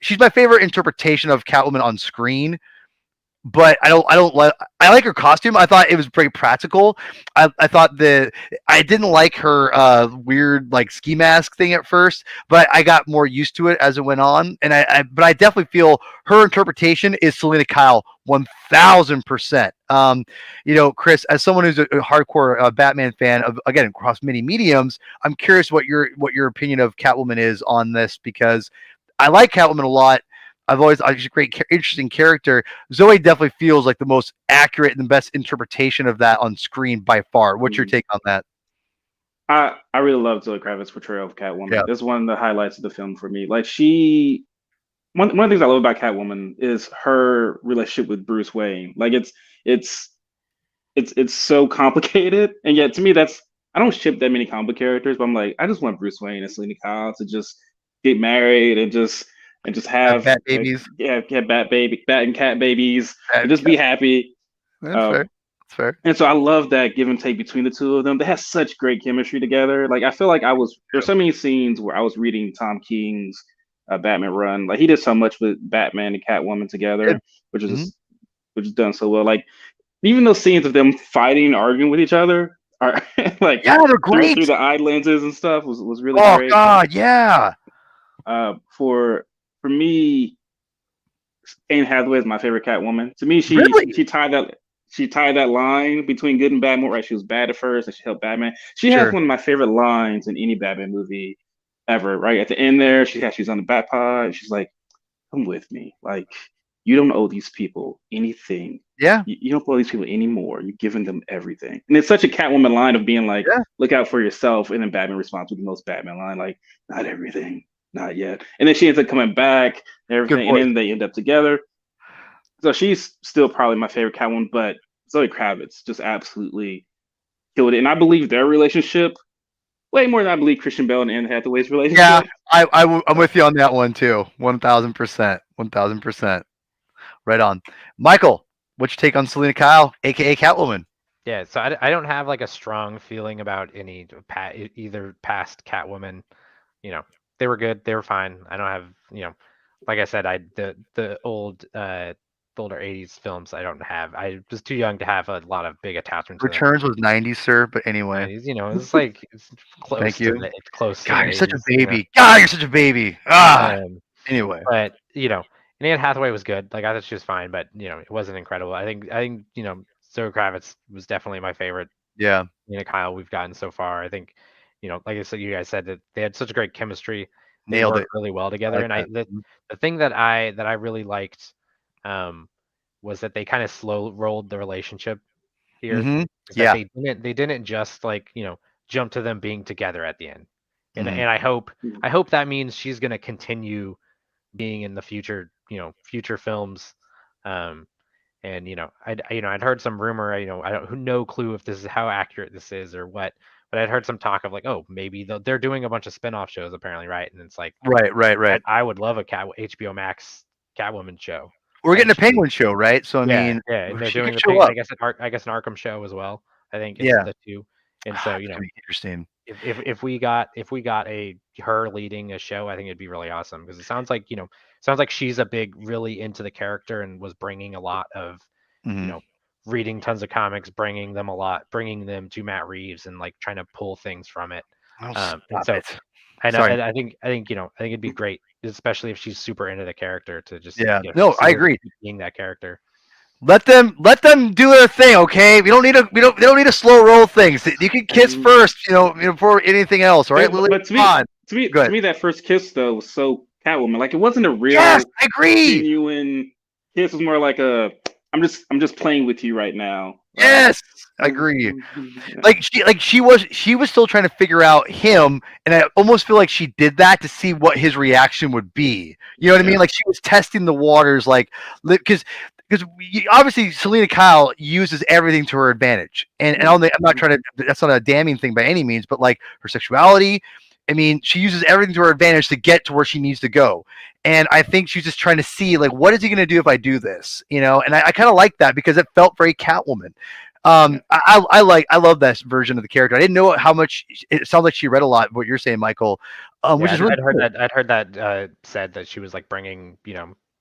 she's my favorite interpretation of Catwoman on screen. But I like her costume. I thought it was pretty practical. I thought I didn't like her weird like ski mask thing at first, but I got more used to it as it went on. And but I definitely feel her interpretation is Selena Kyle 1000%. Chris, as someone who's a hardcore Batman fan of, again, across many mediums, I'm curious what your opinion of Catwoman is on this, because I like Catwoman a lot. She's a great, interesting character. Zoe definitely feels like the most accurate and the best interpretation of that on screen by far. What's your take on that? I really love Zoe Kravitz's portrayal of Catwoman. Yeah. This is one of the highlights of the film for me. Like one of the things I love about Catwoman is her relationship with Bruce Wayne. Like it's so complicated, and yet to me I don't ship that many comic book characters, but I'm like, I just want Bruce Wayne and Selena Kyle to just get married and just have bat babies. Bat and cat babiys, and just be happy. That's fair. That's fair. And so I love that give and take between the two of them. They have such great chemistry together. Like I feel like there's so many scenes where I was reading Tom King's Batman run. Like he did so much with Batman and Catwoman together, which is done so well. Like even those scenes of them fighting, arguing with each other are like they're great through the eye lenses and stuff was really great. Oh God, yeah. For me, Anne Hathaway is my favorite Catwoman. To me, she tied that line between good and bad more right. She was bad at first, and she helped Batman. She has one of my favorite lines in any Batman movie ever. Right at the end there, she's on the Batpod, and she's like, "Come with me. Like you don't owe these people anything. Yeah, you don't owe these people anymore. You've given them everything." And it's such a Catwoman line of being like, "Look out for yourself." And then Batman responds with the most Batman line, like, "Not everything." Not yet. And then she ends up coming back and everything, and then they end up together. So she's still probably my favorite Catwoman, but Zoe Kravitz just absolutely killed it. And I believe their relationship way more than I believe Christian Bale and Anne Hathaway's relationship. Yeah, I'm with you on that one too. 1000%. 1000%. Right on. Michael, what's your take on Selena Kyle, aka Catwoman? Yeah, so I don't have like a strong feeling about either past Catwoman. They were good. They were fine. I don't have, like I said, the older 80s films I don't have. I was too young to have a lot of big attachments. Returns was 90s, sir, but anyway. 90s, it's like it's close. Thank you. It's close. God, you're such a baby. You know? God, you're such a baby. Anyway. But and Anne Hathaway was good. Like I thought she was fine, but it wasn't incredible. I think Zoe Kravitz was definitely my favorite. Yeah. Kyle we've gotten so far. I think like I said, you guys said that they had such a great chemistry. They Nailed worked it really well together. And the thing that I really liked was that they kind of slow rolled the relationship here. Mm-hmm. Yeah. They didn't just like, jump to them being together at the end. And and I hope that means she's gonna continue being in the future, future films. And I'd heard some rumor, I don't no clue if this is how accurate this is or what. But I'd heard some talk of like, oh, maybe they're doing a bunch of spin-off shows apparently, right? And it's like, right. I would love a HBO Max Catwoman show. We're getting a Penguin show, right? So I mean, and they're doing the Penguin, I guess an Arkham show as well. I think it's the two. And so interesting. If we got her leading a show, I think it'd be really awesome because it sounds like she's really into the character and was bringing a lot of reading tons of comics, bringing them to Matt Reeves and like trying to pull things from it. I think it'd be great, especially if she's super into the character to just I agree, being that character. Let them do their thing, okay? They don't need to slow roll things. You can kiss first, before anything else, all right? But to me, that first kiss though was so Catwoman. Like it wasn't a real, yes, I agree. Genuine kiss. It was more like I'm just playing with you right now. Yes, I agree. Yeah. Like she was still trying to figure out him, and I almost feel like she did that to see what his reaction would be. You know what I mean? Like she was testing the waters, like because obviously Selena Kyle uses everything to her advantage, and I'm not trying to. That's not a damning thing by any means, but like her sexuality. I mean, she uses everything to her advantage to get to where she needs to go. And I think she's just trying to see, like, what is he going to do if I do this? You know, and I kind of like that because it felt very Catwoman. I love that version of the character. I didn't know how much. It sounds like she read a lot. What you're saying, Michael, which is really I'd heard cool. that. I'd heard that said that she was like bringing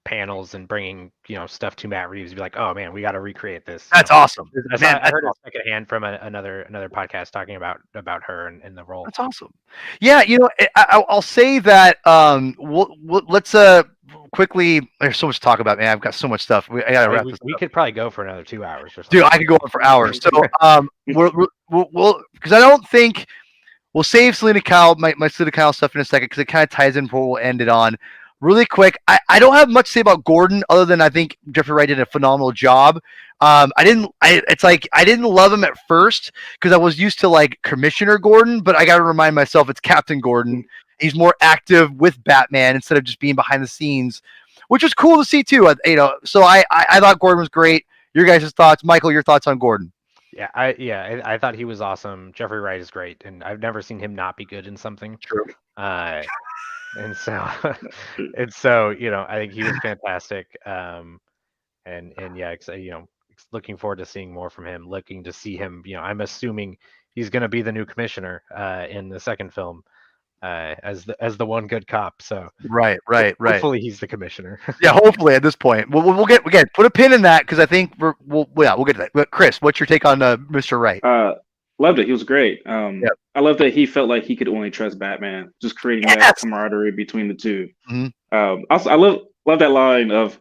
panels and bringing stuff to Matt Reeves. Be like, oh man, we got to recreate this. That's awesome. I heard it secondhand from another podcast talking about her and the role. That's awesome. Yeah, I'll say that. Let's quickly. There's so much to talk about, man. I've got so much stuff. I gotta wrap this. We could probably go for another 2 hours or something. Dude, I could go on for hours. So we'll because I don't think we'll save Selena Kyle, my Selena Kyle stuff in a second because it kind of ties in for what we'll end it on. Really quick, I don't have much to say about Gordon other than I think Jeffrey Wright did a phenomenal job. It's like I didn't love him at first because I was used to like Commissioner Gordon, but I got to remind myself it's Captain Gordon. He's more active with Batman instead of just being behind the scenes, which was cool to see too. So I thought Gordon was great. Your guys' thoughts, Michael? Your thoughts on Gordon? Yeah, I thought he was awesome. Jeffrey Wright is great, and I've never seen him not be good in something. True. And so I think he was fantastic. And yeah, looking forward to seeing more from him. Looking to see him. I'm assuming he's going to be the new commissioner in the second film. As the one good cop, so right. Hopefully he's the commissioner. Yeah, hopefully at this point, we'll get put a pin in that because I think we'll get to that. But Chris, what's your take on Mr. Wright? Loved it. He was great. I love that he felt like he could only trust Batman, just creating that camaraderie between the two. Mm-hmm. Also, I love that line of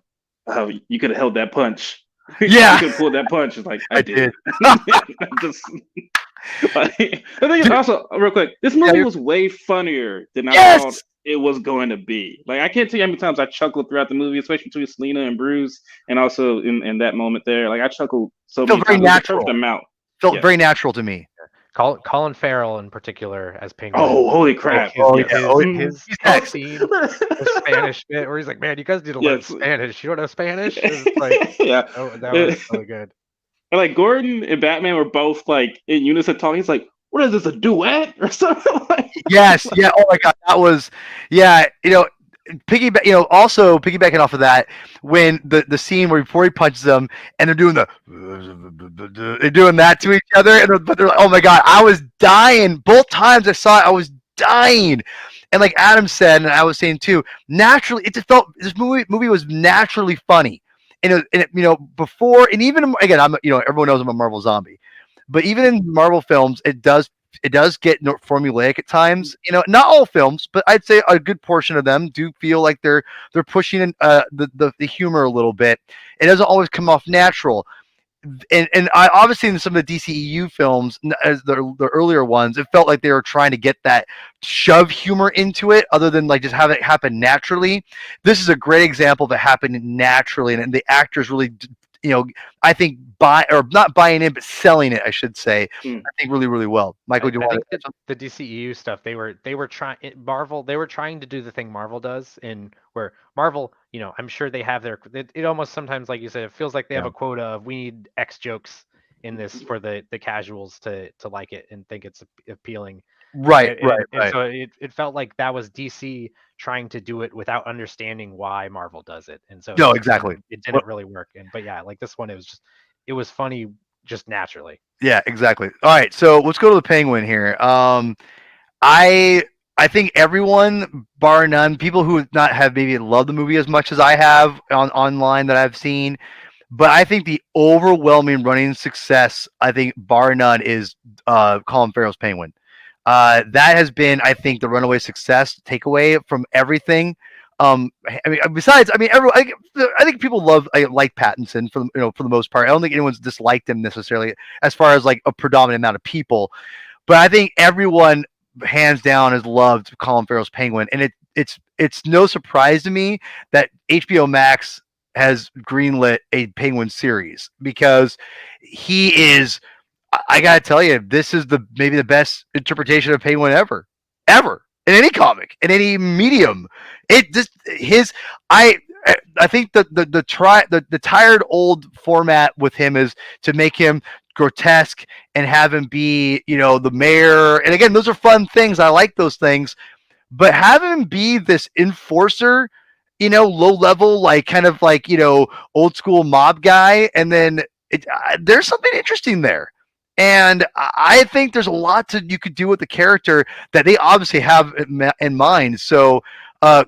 you could have held that punch. Yeah, you could have pulled that punch. It's like I did. Just. The thing is also real quick, this movie was way funnier than I thought it was going to be. Like I can't tell you how many times I chuckled throughout the movie, especially between Selena and Bruce, and also in that moment there. Like I chuckled so many times. Natural. Felt very natural to me. Colin Farrell in particular as Penguin. Oh, holy crap! His scene, the Spanish bit where he's like, "Man, you guys need to learn Spanish. You don't know Spanish?" It's like, that was really good. And like Gordon and Batman were both like in unison talking. He's like, "What is this, a duet or something?" Yes, yeah. Oh my god, that was also piggybacking off of that, when the scene where before he punches them and they're doing that to each other, but they're like, oh my god, I was dying both times I saw it. I was dying, and like Adam said, and I was saying too, naturally, it just felt this movie was naturally funny. And before, and even again, everyone knows I'm a Marvel zombie, but even in Marvel films, it does get formulaic at times. Not all films, but I'd say a good portion of them do feel like they're pushing the humor a little bit. It doesn't always come off natural. And I obviously in some of the DCEU films, as the earlier ones, it felt like they were trying to get that shove humor into it, other than like just have it happen naturally. This is a great example of it happening naturally, and the actors really, I think not buying in, but selling it, I should say. I think really, really well. Michael, do you want to? The DCEU stuff, they were trying Marvel. They were trying to do the thing Marvel does, where Marvel, I'm sure they have it almost sometimes, like you said, it feels like they have a quota of we need X jokes in this for the casuals to like it and think it's appealing. Right. So it felt like that was DC trying to do it without understanding why Marvel does it, and so exactly, it didn't really work. But yeah, like this one, it was funny just naturally. Yeah, exactly. All right, so let's go to the Penguin here. I think everyone, bar none, people who not have maybe loved the movie as much as I have online that I've seen, but I think the overwhelming running success, I think bar none, is Colin Farrell's Penguin. That has been, I think, the runaway success takeaway from everything. I think people like Pattinson for the most part. I don't think anyone's disliked him necessarily as far as like a predominant amount of people, but I think everyone hands down has loved Colin Farrell's Penguin, and it's no surprise to me that HBO Max has greenlit a Penguin series because he is. I gotta tell you, this is the maybe the best interpretation of Penguin ever in any comic, in any medium. It just his I I think the tired old format with him is to make him grotesque and have him be the mayor. And again, those are fun things. I like those things, but have him be this enforcer, low level, like kind of like old school mob guy, and then there's something interesting there. And I think there's a lot you could do with the character that they obviously have in mind. So,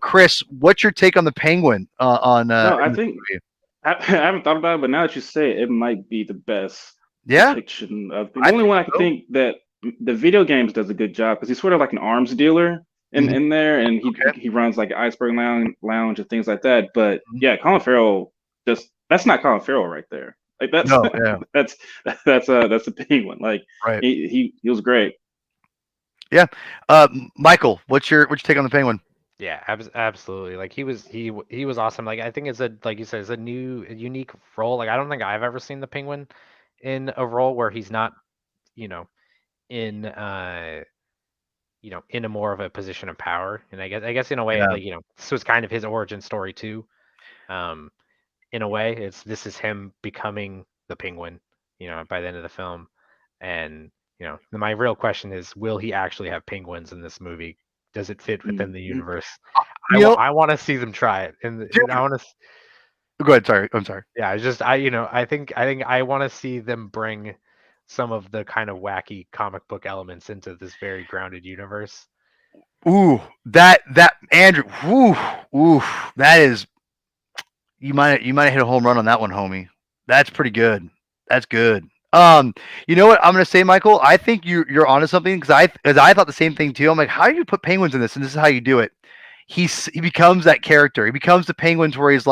Chris, what's your take on the Penguin? No, I In this think movie? I haven't thought about it, but now that you say it, it might be the best Yeah, depiction of. The I only think one I can so. think that the video games does a good job because he's sort of like an arms dealer in Mhm. in there, and he Okay. he runs like iceberg lounge and things like that. But yeah, Colin Farrell just that's not Colin Farrell right there. Like that's No, yeah, that's that's a Penguin. Like right. he was great. Yeah, Michael, what's your take on the Penguin? Yeah, absolutely. Like he was awesome. Like I think it's a like you said, it's a unique role. Like I don't think I've ever seen the Penguin in a role where he's not, you know, in in a more of a position of power. And I guess in a way, Yeah. like this was kind of his origin story too. Um, in a way, this is him becoming the Penguin, by the end of the film. And my real question is, will he actually have penguins in this movie? Does it fit within the Mhm. universe? I You want know, I want to see them try it, and I dude, want to. go ahead. Sorry, I'm sorry. Yeah, it's just I think I want to see them bring some of the kind of wacky comic book elements into this very grounded universe. Ooh, that Andrew. Ooh, ooh, that is you might have hit a home run on that one, homie. That's pretty good. That's good. You know what I'm gonna say, Michael? I think you're onto something because I thought the same thing too. I'm like, how do you put penguins in this? And this is how you do it. He becomes that character. He becomes the penguins where he's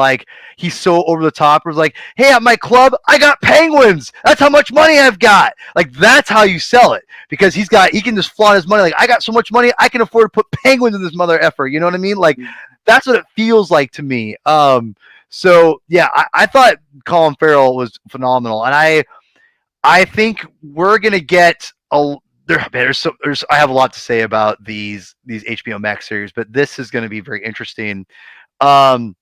so over the top. Where he's like, hey, at my club, I got penguins. That's how much money I've got. Like that's how you sell it because he can just flaunt his money. Like I got so much money, I can afford to put penguins in this mother effer. You know what I mean? Like that's what it feels like to me. So yeah, I thought Colin Farrell was phenomenal, and I think we're gonna get a there's I have a lot to say about these HBO Max series, but this is gonna be very interesting. Um,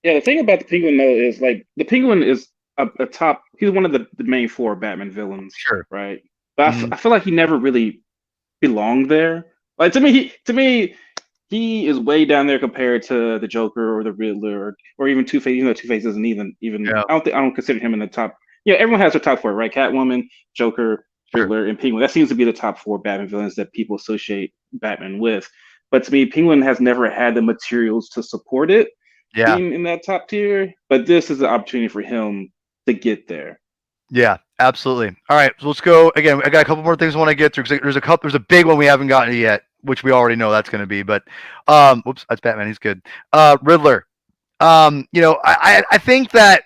Yeah, the thing about the Penguin though is like the Penguin is a top. He's one of the main four Batman villains, sure. right? But Mhm. I feel like he never really belonged there. Like to me, he is way down there compared to the Joker or the Riddler or even Two Face. Even though Two Face isn't even. Yeah, I don't consider him in the top. Yeah, everyone has their top four, right? Catwoman, Joker, sure. Riddler, and Penguin. That seems to be the top four Batman villains that people associate Batman with. But to me, Penguin has never had the materials to support it Yeah, being in that top tier. But this is an opportunity for him to get there. yeah, absolutely. All right, so let's go again. I got a couple more things I want to get through because there's a big one we haven't gotten to yet, which we already know that's going to be. But whoops, that's Batman. He's good. Riddler. I think that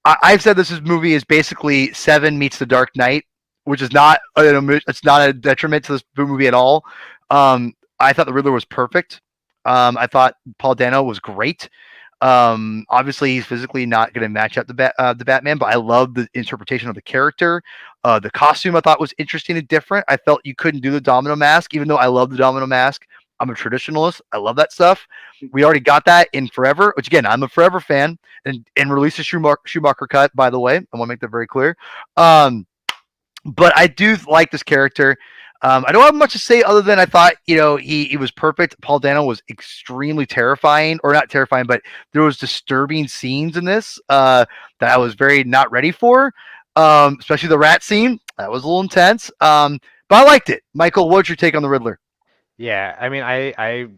I've said this movie is basically Seven meets The Dark Knight, which is not it's not a detriment to this movie at all. I thought the Riddler was perfect. I thought Paul Dano was great. Obviously, he's physically not going to match up the Batman, but I love the interpretation of the character. The costume I thought was interesting and different. I felt you couldn't do the Domino mask, even though I love the Domino mask. I'm a traditionalist. I love that stuff. We already got that in Forever, which again, I'm a Forever fan, and release a Schumacher cut. By the way, I want to make that very clear. But I do like this character. I don't have much to say other than I thought, he was perfect. Paul Dano was extremely terrifying, or not terrifying, but there was disturbing scenes in this that I was very not ready for. Especially the rat scene. That was a little intense. But I liked it. Michael, what's your take on the Riddler? Yeah, I mean, I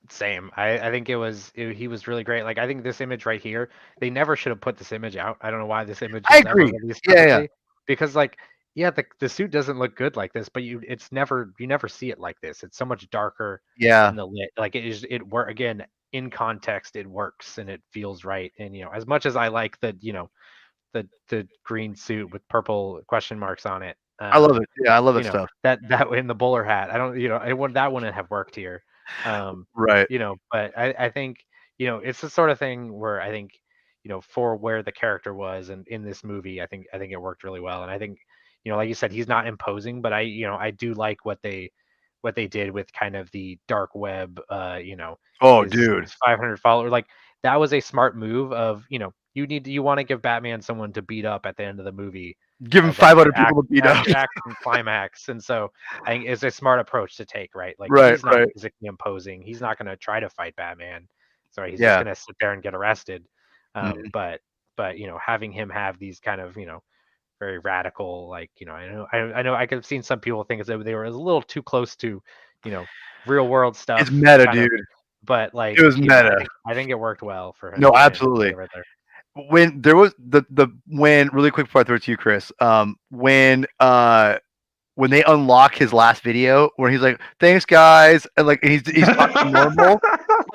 same. I think he was really great. Like I think this image right here, they never should have put this image out. I don't know why this image I was ever agree. released Yeah, yeah, publicly, because like yeah, the suit doesn't look good like this, but you never see it like this. It's so much darker yeah, in the lit. Like it work again in context. It works and it feels right. And as much as I like the green suit with purple question marks on it. I love it. Yeah, I love that stuff. That in the bowler hat. I don't, that wouldn't have worked here. Right. But I think, it's the sort of thing where I think, for where the character was and in this movie, I think it worked really well. And I think, like you said, he's not imposing, but I do like what they did with kind of the dark web, Oh, his dude. 500 followers. Like that was a smart move of, you want to give Batman someone to beat up at the end of the movie Give him as like 500 people to beat as up. your action climax. And so I think it's a smart approach to take, right? Like Right, he's not right. physically imposing. He's not going to try to fight Batman. Sorry, he's just Yeah. going to sit there and get arrested. Mhm. But having him have these kind of very radical, like I know I could have seen some people think that they were a little too close to real world stuff. It's meta, kind of, dude. but like It was I meta. think it worked well for him. No, to absolutely. play the Riddler. When there was when really quick before I throw it to you, Chris, when they unlock his last video where he's like, "Thanks, guys," and like he's talking normal.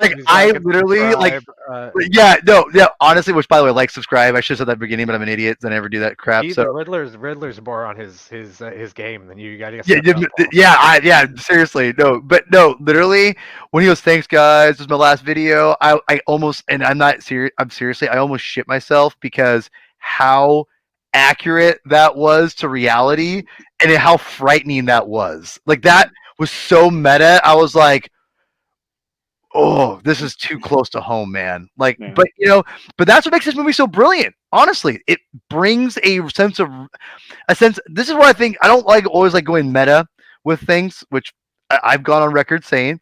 Like He's I like, literally like, subscribe, yeah, no, yeah. Honestly, which by the way, like, subscribe. I should have said that at the beginning, but I'm an idiot. So I never do that crap. the So Riddler's more on his game than you. Got to yeah, step up. yeah. Seriously, no, but no, literally, when he goes, "Thanks, guys, this is my last video," I almost, and I'm not serious. I'm seriously, I almost shit myself because how accurate that was to reality and how frightening that was. Like that was so meta. I was like, oh, this is too close to home, man. Like, Yeah. but that's what makes this movie so brilliant. Honestly, it brings a sense. This is what I think. I don't always like going meta with things, which I've gone on record saying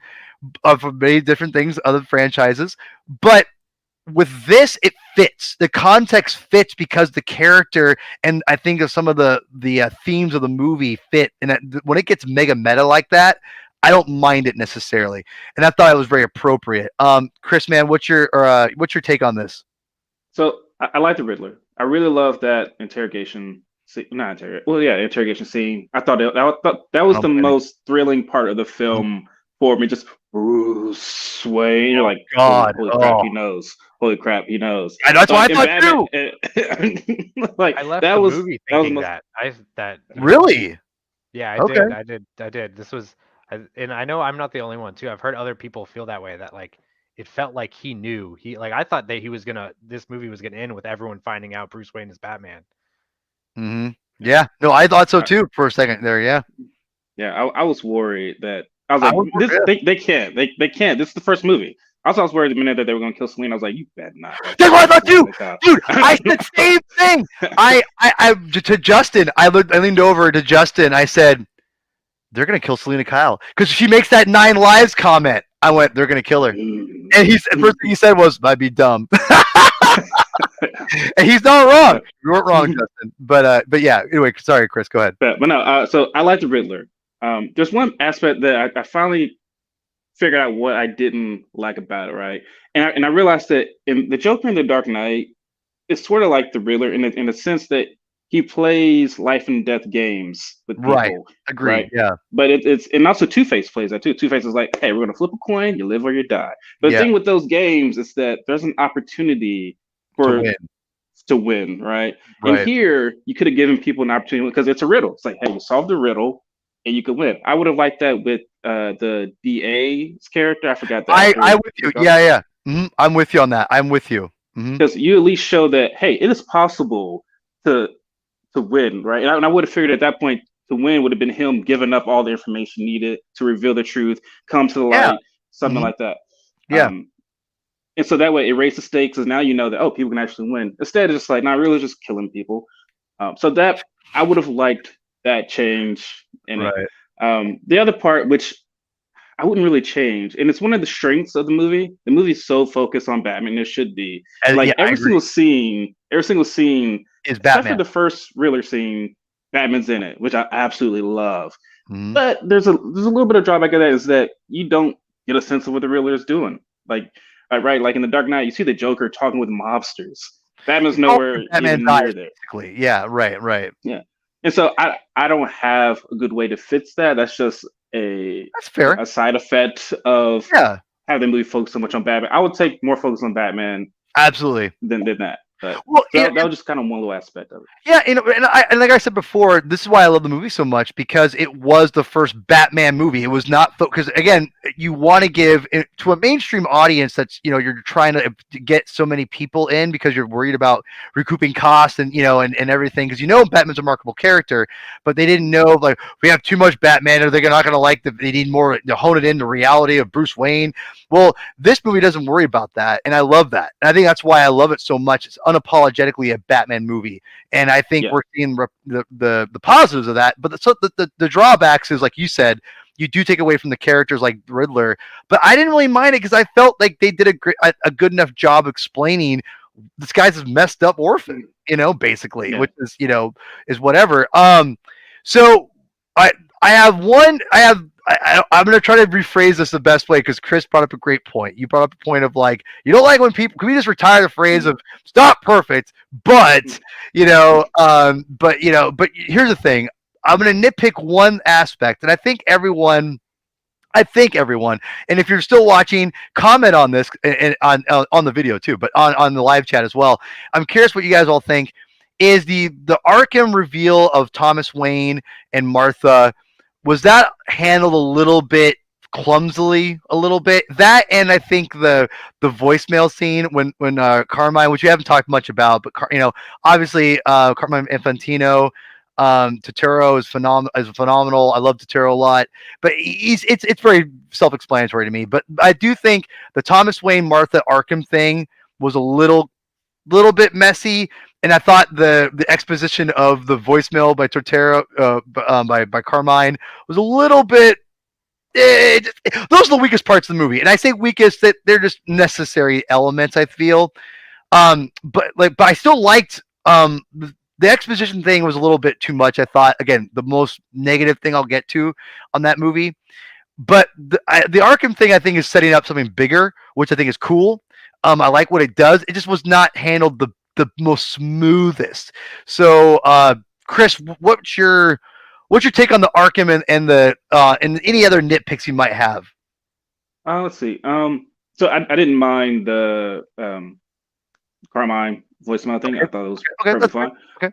for many different things, other franchises. But with this, it fits. The context fits because the character and I think of some of the themes of the movie fit. And that, when it gets mega meta like that, I don't mind it necessarily. And I thought it was very appropriate. Chris, man, what's your take on this? So I like the Riddler. I really love that interrogation. Not interrogation. Well, yeah, interrogation scene. I thought that was the most thrilling part of the film for me. Just Bruce Wayne. You're like, God, holy crap, he knows. Holy crap, he knows. And that's what I thought Batman, too. Like I left that the was movie that was thinking most, that Really? yeah, I Okay. did. I did. This was, and I know I'm not the only one too. I've heard other people feel that way. That like it felt like he knew. I thought that this movie was gonna end with everyone finding out Bruce Wayne is Batman. Mm-hmm. Yeah. No, I thought so too for a second there. Yeah. Yeah, I was worried that I was like, this they can't. They can't. This is the first movie. I was worried the minute that they were gonna kill Selena. I was like, you better not. That's what I thought too, dude. I said the same thing. I to Justin. I leaned over to Justin. I said, they're gonna kill Selena Kyle because she makes that 9 lives comment. I went, they're gonna kill her, and the first thing he said was, "Might be dumb." And he's not wrong. You weren't wrong, Justin. But yeah. Anyway, sorry, Chris. Go ahead. But no. So I like the Riddler. There's one aspect that I finally figured out what I didn't like about it, right? And I realized that in the Joker in the Dark Knight, it's sort of like the Riddler in the sense that he plays life and death games with people. Right. Agreed. Right? Yeah. But it's and also Two-Face plays that too. Two-Face is like, hey, we're gonna flip a coin, you live or you die. But the thing with those games is that there's an opportunity to win, right? And here you could have given people an opportunity because it's a riddle. It's like, hey, you solve the riddle and you can win. I would have liked that with the DA's character. I forgot that. I'm with you. Yeah. Mm-hmm. I'm with you on that. I'm with you. Because you at least show that, hey, it is possible to win, right? And I would have figured at that point to win would have been him giving up all the information needed to reveal the truth, come to the light, something like that. Yeah. And so that way erase the stakes because now you know that, oh, people can actually win. Instead of just like, not really just killing people. So that I would have liked that change in it. The other part, which I wouldn't really change, and it's one of the strengths of the movie. The movie's so focused on Batman, it should be. Like every single scene is Batman. Except for the first Riddler scene, Batman's in it, which I absolutely love. But there's a little bit of drawback of that is that you don't get a sense of what the Riddler is doing. Like in the Dark Knight, you see the Joker talking with mobsters. Batman's nowhere even near there. Basically. Yeah, right. Yeah. And so I don't have a good way to fix that. That's just that's fair. A side effect of having the movie focus so much on Batman. I would take more focus on Batman absolutely than that. But Well, that was just kind of one little aspect of it. yeah, and like I said before, this is why I love the movie so much, because it was the first Batman movie. It was not because again, you want to give it to a mainstream audience that's you're trying to get so many people in because you're worried about recouping costs and and everything because Batman's a remarkable character, but they didn't know like we have too much Batman or they're not going to like they need more to hone it in the reality of Bruce Wayne. Well, this movie doesn't worry about that, and I love that. And I think that's why I love it so much. It's unapologetically a Batman movie. And I think we're seeing the positives of that, but the drawbacks is like you said, you do take away from the characters like Riddler. But I didn't really mind it because I felt like they did a good enough job explaining this guy's a messed up orphan, basically, which is is whatever. So I have one. I'm going to try to rephrase this the best way because Chris brought up a great point. You brought up a point of like, you don't like when people, can we just retire the phrase of it's not perfect, but, but here's the thing. I'm going to nitpick one aspect, and I think everyone, and if you're still watching, comment on this and on the video too, but on the live chat as well. I'm curious what you guys all think. Is the Arkham reveal of Thomas Wayne and Martha, was that handled a little bit clumsily? A little bit that, and I think the voicemail scene when Carmine, which we haven't talked much about, but obviously Carmine Infantino, Turturro is phenomenal. I love Turturro a lot, but it's very self-explanatory to me. But I do think the Thomas Wayne Martha Arkham thing was a little bit messy. And I thought the exposition of the voicemail by Turturro, by Carmine, was a little bit. Those are the weakest parts of the movie, and I say weakest that they're just necessary elements. I feel, but I still liked the exposition thing was a little bit too much. I thought again the most negative thing I'll get to on that movie, but the Arkham thing I think is setting up something bigger, which I think is cool. I like what it does. It just was not handled the most smoothest. So, Chris, what's your take on the Arkham and the and any other nitpicks you might have? Let's see. So I didn't mind the Carmine voicemail thing. I thought it was perfectly fine. Okay.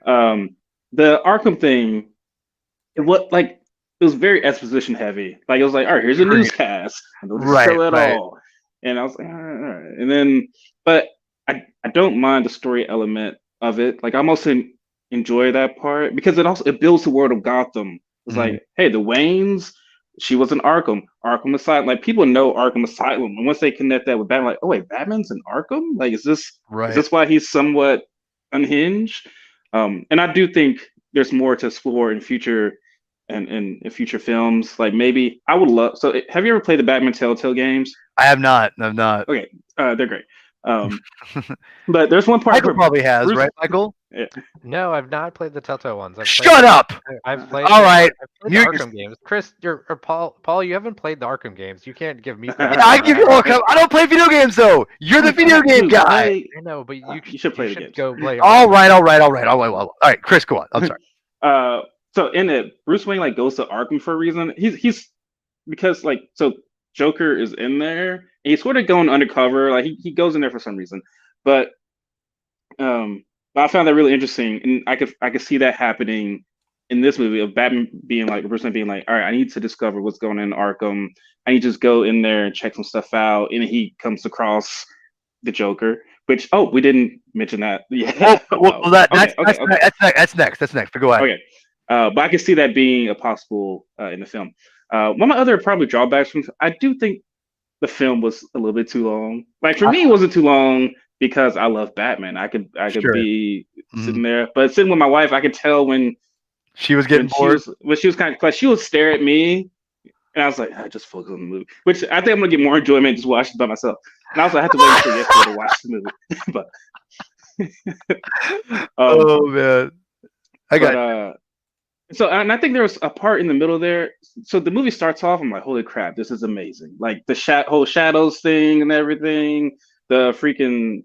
The Arkham thing, it was very exposition heavy. Like it was like, all right, here's a newscast. I don't show at all. And I was like, all right. And then, but I don't mind the story element of it. Like I mostly enjoy that part because it builds the world of Gotham. It's like, hey, the Waynes, she was in Arkham Asylum. Like people know Arkham Asylum, and once they connect that with Batman, like, oh wait, Batman's in Arkham. Like, is this why he's somewhat unhinged? And I do think there's more to explore in future and in future films. Like maybe I would love. So have you ever played the Batman Telltale games? I have not. I've not. Okay, they're great. But there's one part Michael probably has, right, Michael? Yeah. No, I've not played the Telltale ones. Shut up! I've played. All right, I've played the Arkham games. Chris, or Paul, you haven't played the Arkham games. You can't give me. I give you Arkham. I don't play video games though. You're the video game guy. I know, but you should play the games. Go play. All right, Chris, go on. I'm sorry. So in it, Bruce Wayne like goes to Arkham for a reason. He's because Joker is in there, and he's sort of going undercover. Like he goes in there for some reason, but I found that really interesting, and I could see that happening in this movie of Batman being like Bruce Wayne being like, all right, I need to discover what's going on in Arkham. I need to just go in there and check some stuff out, and he comes across the Joker. Which we didn't mention that. Yeah. That's next. But go ahead. Okay, but I can see that being a possible in the film. One of my other probably drawbacks from I do think the film was a little bit too long. Like for me, it wasn't too long because I love Batman. I could be sitting there, but sitting with my wife, I could tell when she was getting bored. When she was kind of like she would stare at me, and I was like, I just focus on the movie. Which I think I'm gonna get more enjoyment just watching it by myself. And I was like, I have to wait until yesterday to watch the movie. But oh man, I got. So, and I think there was a part in the middle there. So the movie starts off, I'm like, holy crap, this is amazing. Like the whole shadows thing and everything. The freaking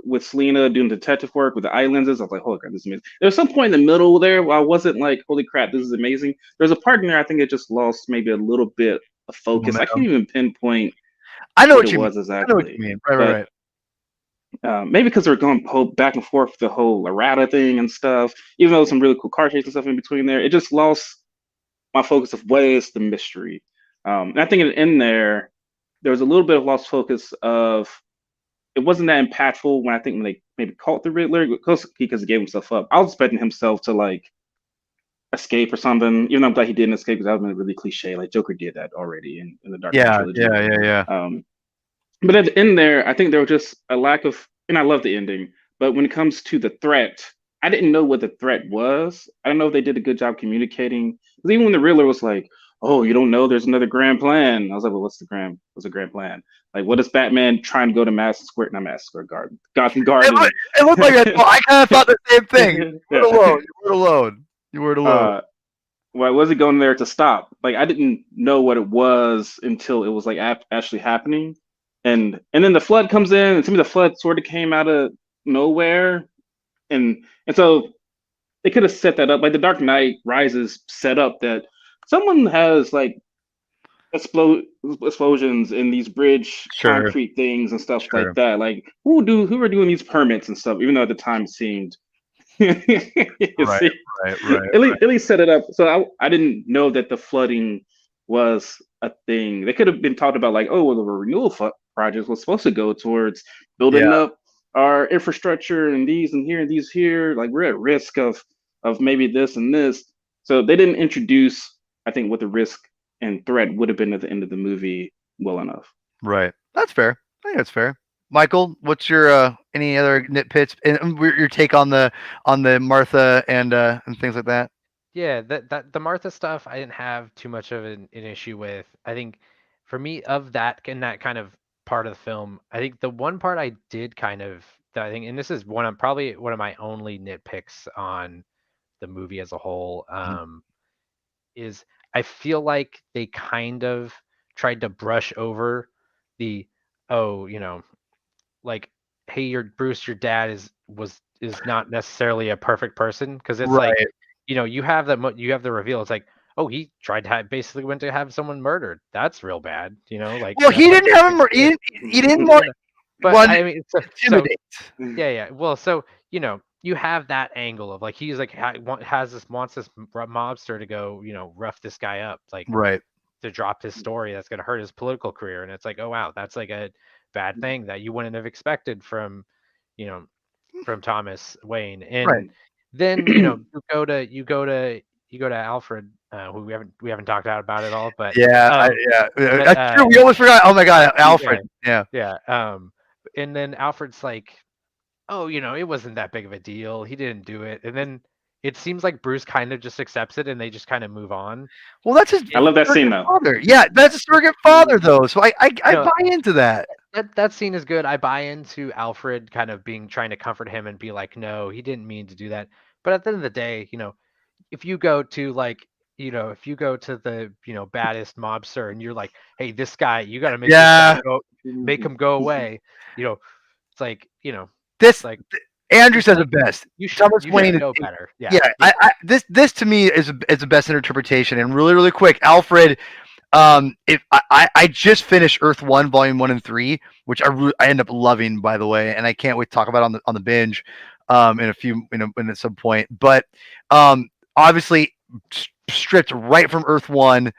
with Selena doing detective work with the eye lenses. I was like, holy crap, this is amazing. There's some point in the middle there where I wasn't like, holy crap, this is amazing. There's a part in there I think it just lost maybe a little bit of focus. I can't even pinpoint. I know what you mean. Exactly. I know what you mean. Right. maybe because they're going back and forth with the whole errata thing and stuff. Even though some really cool car chases and stuff in between there, it just lost my focus of what is the mystery. And I think in there was a little bit of lost focus of it wasn't that impactful when I think when they maybe caught the Riddler because he gave himself up. I was expecting himself to like escape or something. Even though I'm glad he didn't escape because that would have been really cliche. Like Joker did that already in the Dark Knight Yeah, trilogy. yeah. But at the end there, I think there was just a lack of, and I love the ending. But when it comes to the threat, I didn't know what the threat was. I don't know if they did a good job communicating. Because even when the Riddler was like, "Oh, you don't know? There's another grand plan." I was like, "Well, what's the grand plan? Like, what is Batman trying to go to Madison Square, not Madison Square Garden, Gotham Garden?" It looked like that. Well, I kind of thought the same thing. You weren't alone. You weren't alone. You weren't alone. Why was he going there to stop? Like, I didn't know what it was until it was like actually happening, and then the flood comes in, and to me the flood sort of came out of nowhere, and so they could have set that up. Like the Dark Knight Rises set up that someone has like explosions in these bridge Sure. concrete things and stuff like that. Like who are doing these permits and stuff? Even though at the time it seemed Right. At least set it up. So I didn't know that the flooding was a thing. They could have been talked about like, oh, well, the renewal project was supposed to go towards building up our infrastructure and these and here and these here. Like we're at risk of maybe this and this. So they didn't introduce, I think, what the risk and threat would have been at the end of the movie well enough. Right. That's fair. I think that's fair. Michael, what's your any other nitpicks and your take on the Martha and things like that? Yeah, that the Martha stuff I didn't have too much of an issue with. I think for me of that in that kind of part of the film, I think the one part I did kind of that I think, and this is probably one of my only nitpicks on the movie as a whole, is I feel like they kind of tried to brush over the like, hey, your Bruce, your dad is not necessarily a perfect person because it's like, you have you have the reveal. It's like, oh, he tried to basically went to have someone murdered. That's real bad, like. Well, he didn't have him. He didn't want. But I mean, so yeah. Well, so you have that angle of like he's like wants this mobster to go rough this guy up like to drop his story that's going to hurt his political career, and it's like, oh wow, that's like a bad thing that you wouldn't have expected from from Thomas Wayne. And then you go to Alfred, who we haven't talked out about it all, but that's true. We almost forgot. Oh my god, Alfred. Yeah. And then Alfred's like, oh, it wasn't that big of a deal. He didn't do it. And then it seems like Bruce kind of just accepts it and they just kind of move on. Well, that's his. I love that scene though. Father. Yeah, that's a surrogate father though. So I buy into that. That scene is good. I buy into Alfred kind of trying to comfort him and be like, no, he didn't mean to do that. But at the end of the day, if you go to if you go to the baddest mobster and you're like, hey, this guy, you got to make this guy make him go away. It's like this. Like Andrew says it best. Thomas Wayne know better. Yeah. This to me is the best interpretation. And really quick, Alfred. If I just finished Earth 1, Volume 1 and 3, which I end up loving, by the way, and I can't wait to talk about it on the binge in at some point. But obviously stripped right from Earth 1.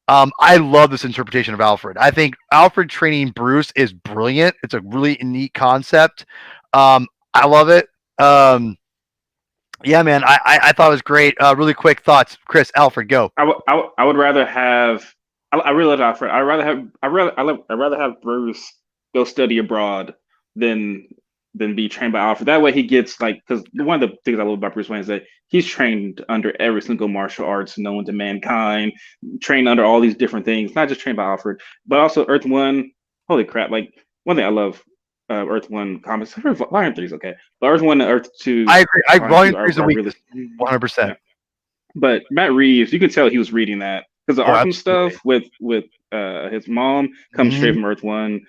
I love this interpretation of Alfred. I think Alfred training Bruce is brilliant. It's a really neat concept. I love it. Yeah, man, I thought it was great. Really quick thoughts, Chris. Alfred, go. I would rather have. I really love Alfred. I'd rather have Bruce go study abroad than be trained by Alfred. That way he gets because one of the things I love about Bruce Wayne is that he's trained under every single martial arts known to mankind, trained under all these different things, not just trained by Alfred, but also Earth 1. Holy crap! Like one thing I love. Earth 1 comics. Volume 3 is okay, but Earth 1 and Earth 2. I agree. Volume 3 is a week. 100%. Yeah. But Matt Reeves, you could tell he was reading that because the Arkham stuff with his mom comes straight from Earth 1.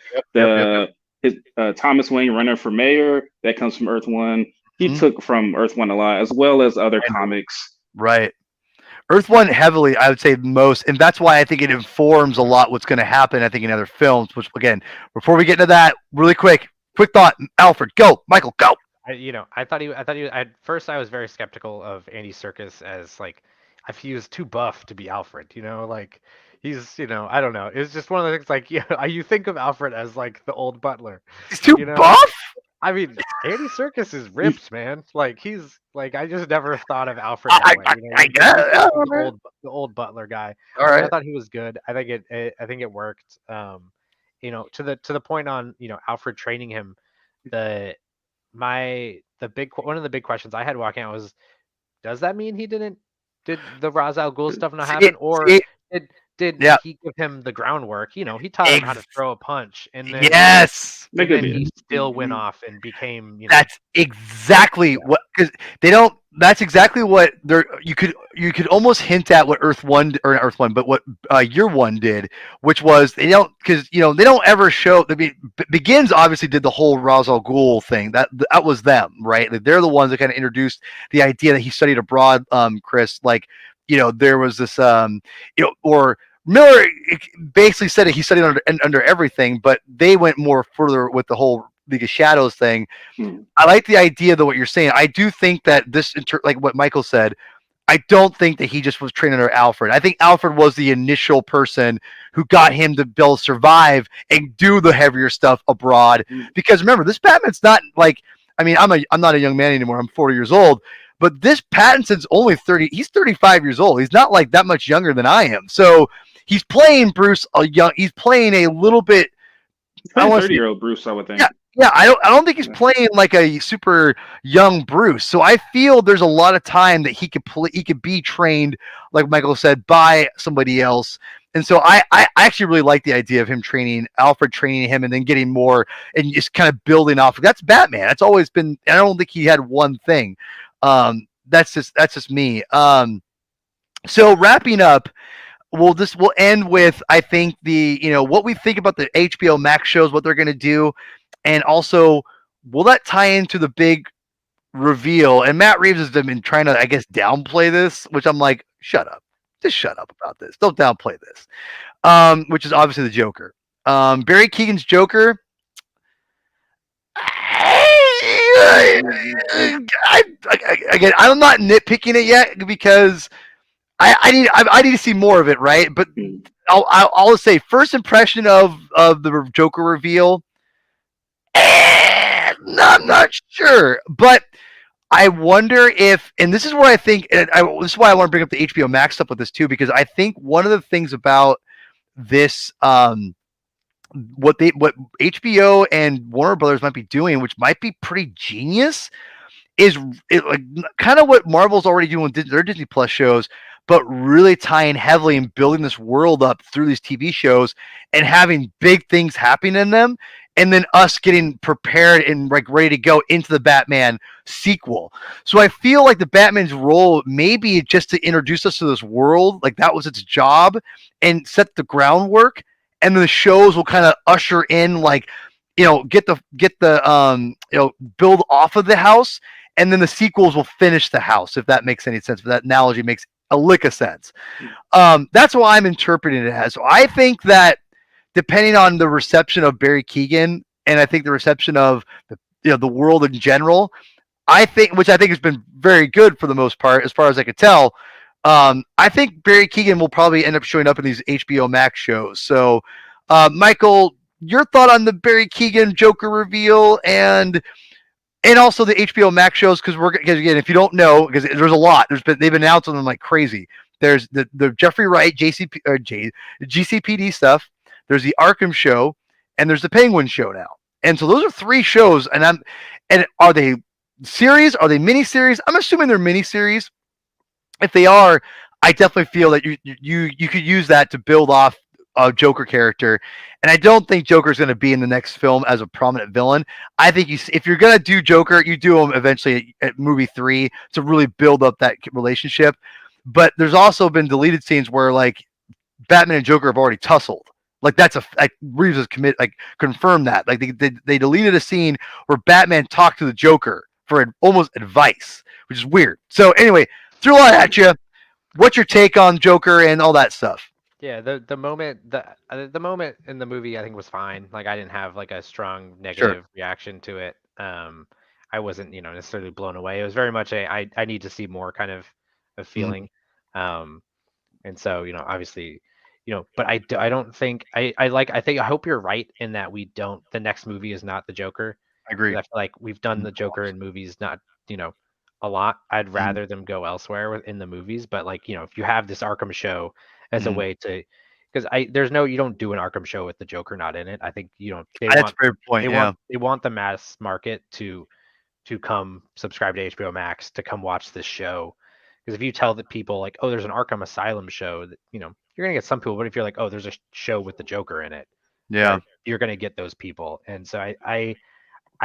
His Thomas Wayne running for mayor, that comes from Earth 1. He took from Earth 1 a lot, as well as other comics. Right. Earth 1 heavily, I would say most, and that's why I think it informs a lot what's going to happen, I think, in other films, which, again, before we get into that, really quick, Quick thought, Alfred, go. Michael, go. I thought at first I was very skeptical of Andy Serkis as like, I feel he was too buff to be Alfred, like he's, I don't know. It's just one of the things like, you think of Alfred as like the old butler, He's too you know? buff? I mean, Andy Serkis is ripped, man. Like he's like, I just never thought of Alfred that way. I guess. The old butler guy. All I right. thought he was good. I think it worked. To the point on Alfred training him. One of the big questions I had walking out was, does that mean did the Ra's al Ghul stuff not happen, or did Yeah. he give him the groundwork? He taught him how to throw a punch, and then Yes. and then he still went off and became. That's exactly what, because they don't. That's exactly what they're. You could almost hint at what Earth One, or not Earth One, but what Year One did, which was they don't, because they don't ever show. I mean, Begins obviously did the whole Ra's al Ghul thing. That was them, right? Like, they're the ones that kind of introduced the idea that he studied abroad. Chris, like, there was this, or Miller basically said it. He studied under everything, but they went more further with the whole League of Shadows thing. I like the idea, though, what you're saying. I do think that this, like what Michael said, I don't think that he just was trained under Alfred. I think Alfred was the initial person who got him to be able to survive and do the heavier stuff abroad. Because remember, this Batman's not like, I mean, I'm not a young man anymore. I'm 40 years old. But this Pattinson's only 30. He's 35 years old. He's not like that much younger than I am. So he's playing Bruce he's playing a little bit. He's playing 30-year-old Bruce, I would think. Yeah, I don't think he's playing like a super young Bruce. So I feel there's a lot of time that he could be trained, like Michael said, by somebody else. And so I actually really like the idea of him Alfred training him, and then getting more and just kind of building off. That's Batman. That's always been. I don't think he had one thing. That's just me. So wrapping up. We'll end with, I think, what we think about the HBO Max shows, what they're going to do, and also will that tie into the big reveal? And Matt Reeves has been trying to, I guess, downplay this, which I'm like, shut up, just shut up about this. Don't downplay this. Which is obviously the Joker. Barry Keoghan's Joker. Again, I'm not nitpicking it yet because I need to see more of it, right? But I'll say first impression of the Joker reveal. I'm not sure, but I wonder if, and this is where I think, this is why I want to bring up the HBO Max stuff with this too, because I think one of the things about this, what HBO and Warner Brothers might be doing, which might be pretty genius, is like kind of what Marvel's already doing with their Disney Plus shows, but really tying heavily and building this world up through these TV shows and having big things happening in them, and then us getting prepared and like ready to go into the Batman sequel. So I feel like the Batman's role may be just to introduce us to this world, like that was its job, and set the groundwork, and then the shows will kind of usher in, like, get the build off of the house, and then the sequels will finish the house, if that makes any sense. If that analogy makes a lick of sense. That's what I'm interpreting it as. So I think that depending on the reception of Barry Keoghan, and I think the reception of the world in general, which I think has been very good for the most part, as far as I could tell. I think Barry Keoghan will probably end up showing up in these HBO Max shows. So, Michael, your thought on the Barry Keoghan Joker reveal, and also the HBO Max shows, because again, if you don't know, because there's a lot, they've announced them like crazy. There's the Jeffrey Wright GCPD stuff. There's the Arkham show, and there's the Penguin show now. And so those are 3 shows. And are they series? Are they miniseries? I'm assuming they're miniseries. If they are, I definitely feel that you could use that to build off a Joker character. And I don't think Joker's going to be in the next film as a prominent villain. I think if you're going to do Joker, you do him eventually at movie 3 to really build up that relationship. But there's also been deleted scenes where like Batman and Joker have already tussled. Like that's Reeves has confirmed that. Like they deleted a scene where Batman talked to the Joker for almost advice, which is weird. So anyway, threw a lot at you. What's your take on Joker and all that stuff? Yeah, the moment in the movie I think was fine. Like I didn't have like a strong Sure. negative reaction to it. I wasn't, necessarily blown away. It was very much a I need to see more kind of Mhm. feeling. Um, and so, obviously, but I don't think I hope you're right in that we don't the next movie is not the Joker. I agree. 'Cause I feel like we've done Mhm. the Joker in movies not, you know, a lot. I'd Mhm. rather them go elsewhere in the movies, but like, if you have this Arkham show as a Mhm. way to, because you don't do an Arkham show with the Joker not in it. I think, That's a fair point. Yeah. they want the mass market to come subscribe to HBO Max to come watch this show. Because if you tell the people like, oh, there's an Arkham Asylum show, that you're gonna get some people. But if you're like, oh, there's a show with the Joker in it, Yeah. right, you're gonna get those people. And so I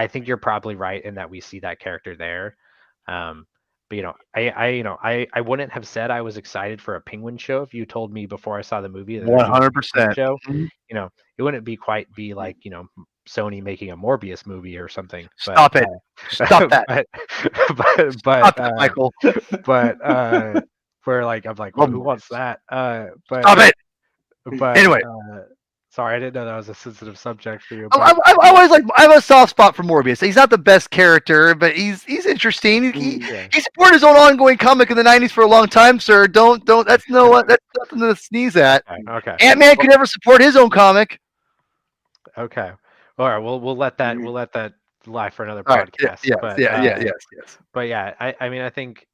think you're probably right in that we see that character there. Um, but I wouldn't have said I was excited for a Penguin show if you told me before I saw the movie that they're doing a Penguin 100%. show. Mhm. It wouldn't be like Sony making a Morbius movie or something. Stop it. Stop that. But Stop that, Michael. but where like I'm like, well, Love who wants Morbius. that? Stop it. But Anyway, sorry, I didn't know that was a sensitive subject for you. I, But I always like. I have a soft spot for Morbius. He's not the best character, but he's interesting. yeah, He supported his own ongoing comic in the '90s for a long time, sir. Don't. That's that's nothing to sneeze at. okay. Ant-Man could never support his own comic. Okay. All right. We'll let that lie for another All right. podcast. Yes. Yes. But yeah, I mean, I think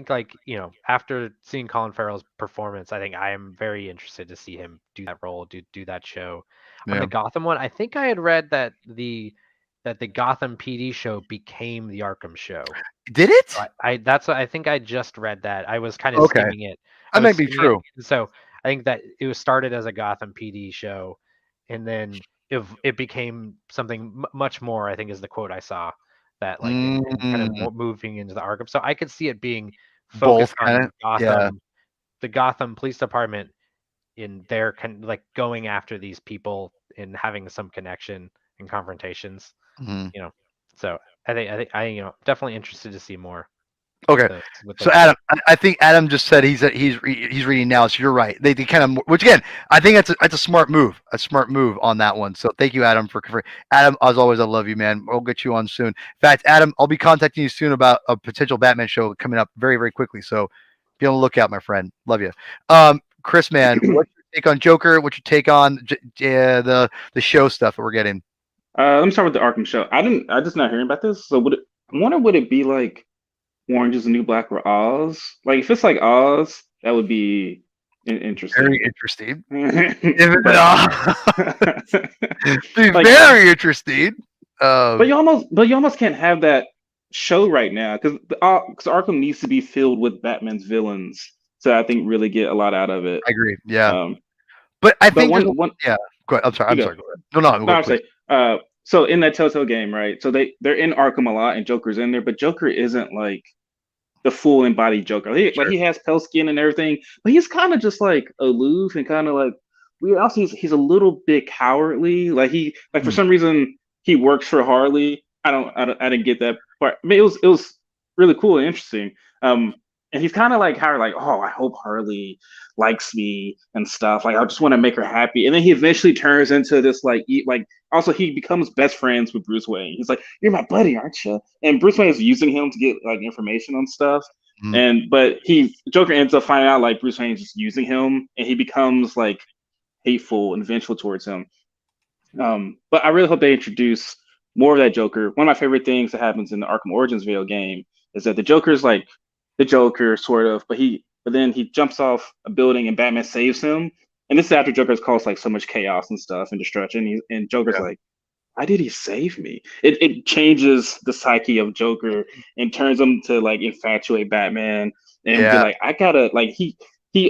like after seeing Colin Farrell's performance, I think I am very interested to see him do that role, do that show. On Yeah. the Gotham one, I think I had read that the Gotham PD show became the Arkham show. Did it? So I think I just read that. I was kind of Okay. skimming it. I That was might be skimming it. true. So I think that it was started as a Gotham PD show, and then it became something much more. I think is the quote I saw that like and kind of Mm, more moving into the Arkham. So I could see it being both focused kind on of. Yeah. the Gotham Police Department in their like going after these people and having some connection and confrontations. Mhm. You know, so I definitely interested to see more Okay. with So those Adam, I think Adam just said he's reading now. So you're right. They kind of, which again, I think that's a smart move on that one. So thank you, Adam, for Adam. As always, I love you, man. We'll get you on soon. In fact, Adam, I'll be contacting you soon about a potential Batman show coming up very very quickly. So be on the lookout, my friend. Love you. Chris, man, what's your take on Joker? What's your take on the show stuff that we're getting? Let me start with the Arkham show. I just not hearing about this. So I wonder would it be like Orange is the New Black or Oz? Like if it's like Oz, that would be interesting. Very interesting. If But be like, very interesting. but you almost can't have that show right now because Arkham needs to be filled with Batman's villains to I think really get a lot out of it. I agree. Yeah, Um, but I but think there's one yeah. Go ahead. I'm sorry. you I'm go. sorry. Go ahead. No, No, go, I'm please. saying. So in that Telltale game, right? So they're in Arkham a lot, and Joker's in there, but Joker isn't like the full embodied Joker. Like Sure. he has pale skin and everything, but he's kind of just like aloof and kind of like weird. Also, he's a little bit cowardly. Like for Mm. some reason he works for Harley. I didn't get that part. I mean, it was really cool and interesting. And he's kind of like Howard, like, oh, I hope Harley likes me and stuff. Like, I just want to make her happy. And then he eventually turns into this like also he becomes best friends with Bruce Wayne. He's like, you're my buddy, aren't you? And Bruce Wayne is using him to get like information on stuff. Mm. But Joker ends up finding out like Bruce Wayne is just using him, and he becomes like hateful and vengeful towards him. But I really hope they introduce more of that Joker. One of my favorite things that happens in the Arkham Origins video game is that the Joker's like the Joker, sort of, but then he jumps off a building and Batman saves him. And this is after Joker's caused like so much chaos and stuff and destruction. And Joker's like, why did he save me? It changes the psyche of Joker and turns him to like infatuate Batman and be like, I gotta like he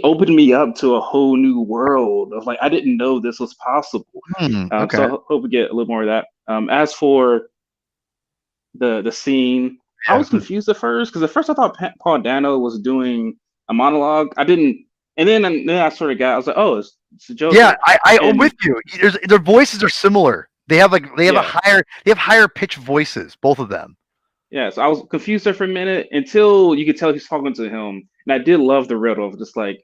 opened me up to a whole new world of like I didn't know this was possible. Okay. So I hope we get a little more of that. As for the scene, I was confused at first because at first I thought Paul Dano was doing a monologue. I didn't, and then I sort of got. I was like, oh, it's a Joker. Yeah, I'm with you. Their voices are similar. They have higher pitched voices, both of them. Yeah, so I was confused there for a minute until you could tell he's talking to him, and I did love the riddle of just like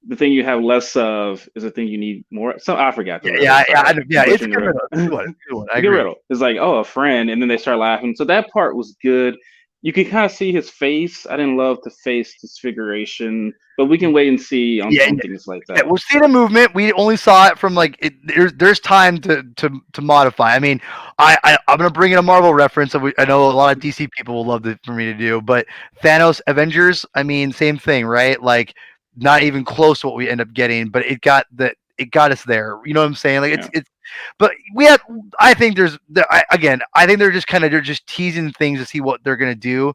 the thing you have less of is the thing you need more. So I forgot the riddle. Yeah. Sorry. It's a Butchering the good riddle. riddle. Good one. Good one. I A good agree. riddle. It's like, oh, a friend, and then they start laughing. So that part was good. You can kind of see his face. I didn't love the face disfiguration, but we can wait and see on Yeah, things like Yeah, that. we'll see the movement. We only saw it from like there's time to modify. I mean, I'm gonna bring in a Marvel reference. I know a lot of DC people will love for me to do, but Thanos Avengers. I mean, same thing, right? Like, not even close to what we end up getting, but it got us there. You know what I'm saying? Like Yeah. it's. But we have. I think again. I think they're just teasing things to see what they're gonna do.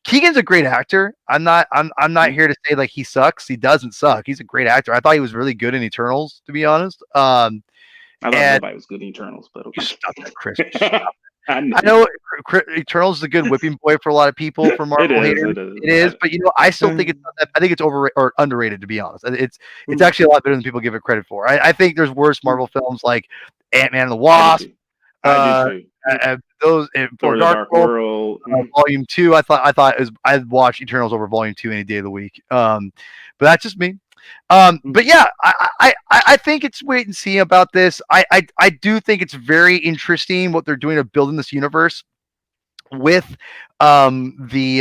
Keegan's a great actor. I'm not here to say like he sucks. He doesn't suck. He's a great actor. I thought he was really good in Eternals, to be honest. I thought And nobody was good in Eternals, but you okay. stop that, Chris. Stop. I know. I know Eternals is a good whipping boy for a lot of people for Marvel It is. haters. It is. It is, but I still think it's not that. I think it's overrated or underrated, to be honest. It's actually a lot better than people give it credit for. I think there's worse Marvel films like Ant-Man and the Wasp. I do too. Those Thor: for The Dark Dark World. World. Volume 2, I'd watch Eternals over Volume 2 any day of the week. But that's just me. But yeah, I think it's wait and see about this. I do think it's very interesting what they're doing of building this universe with the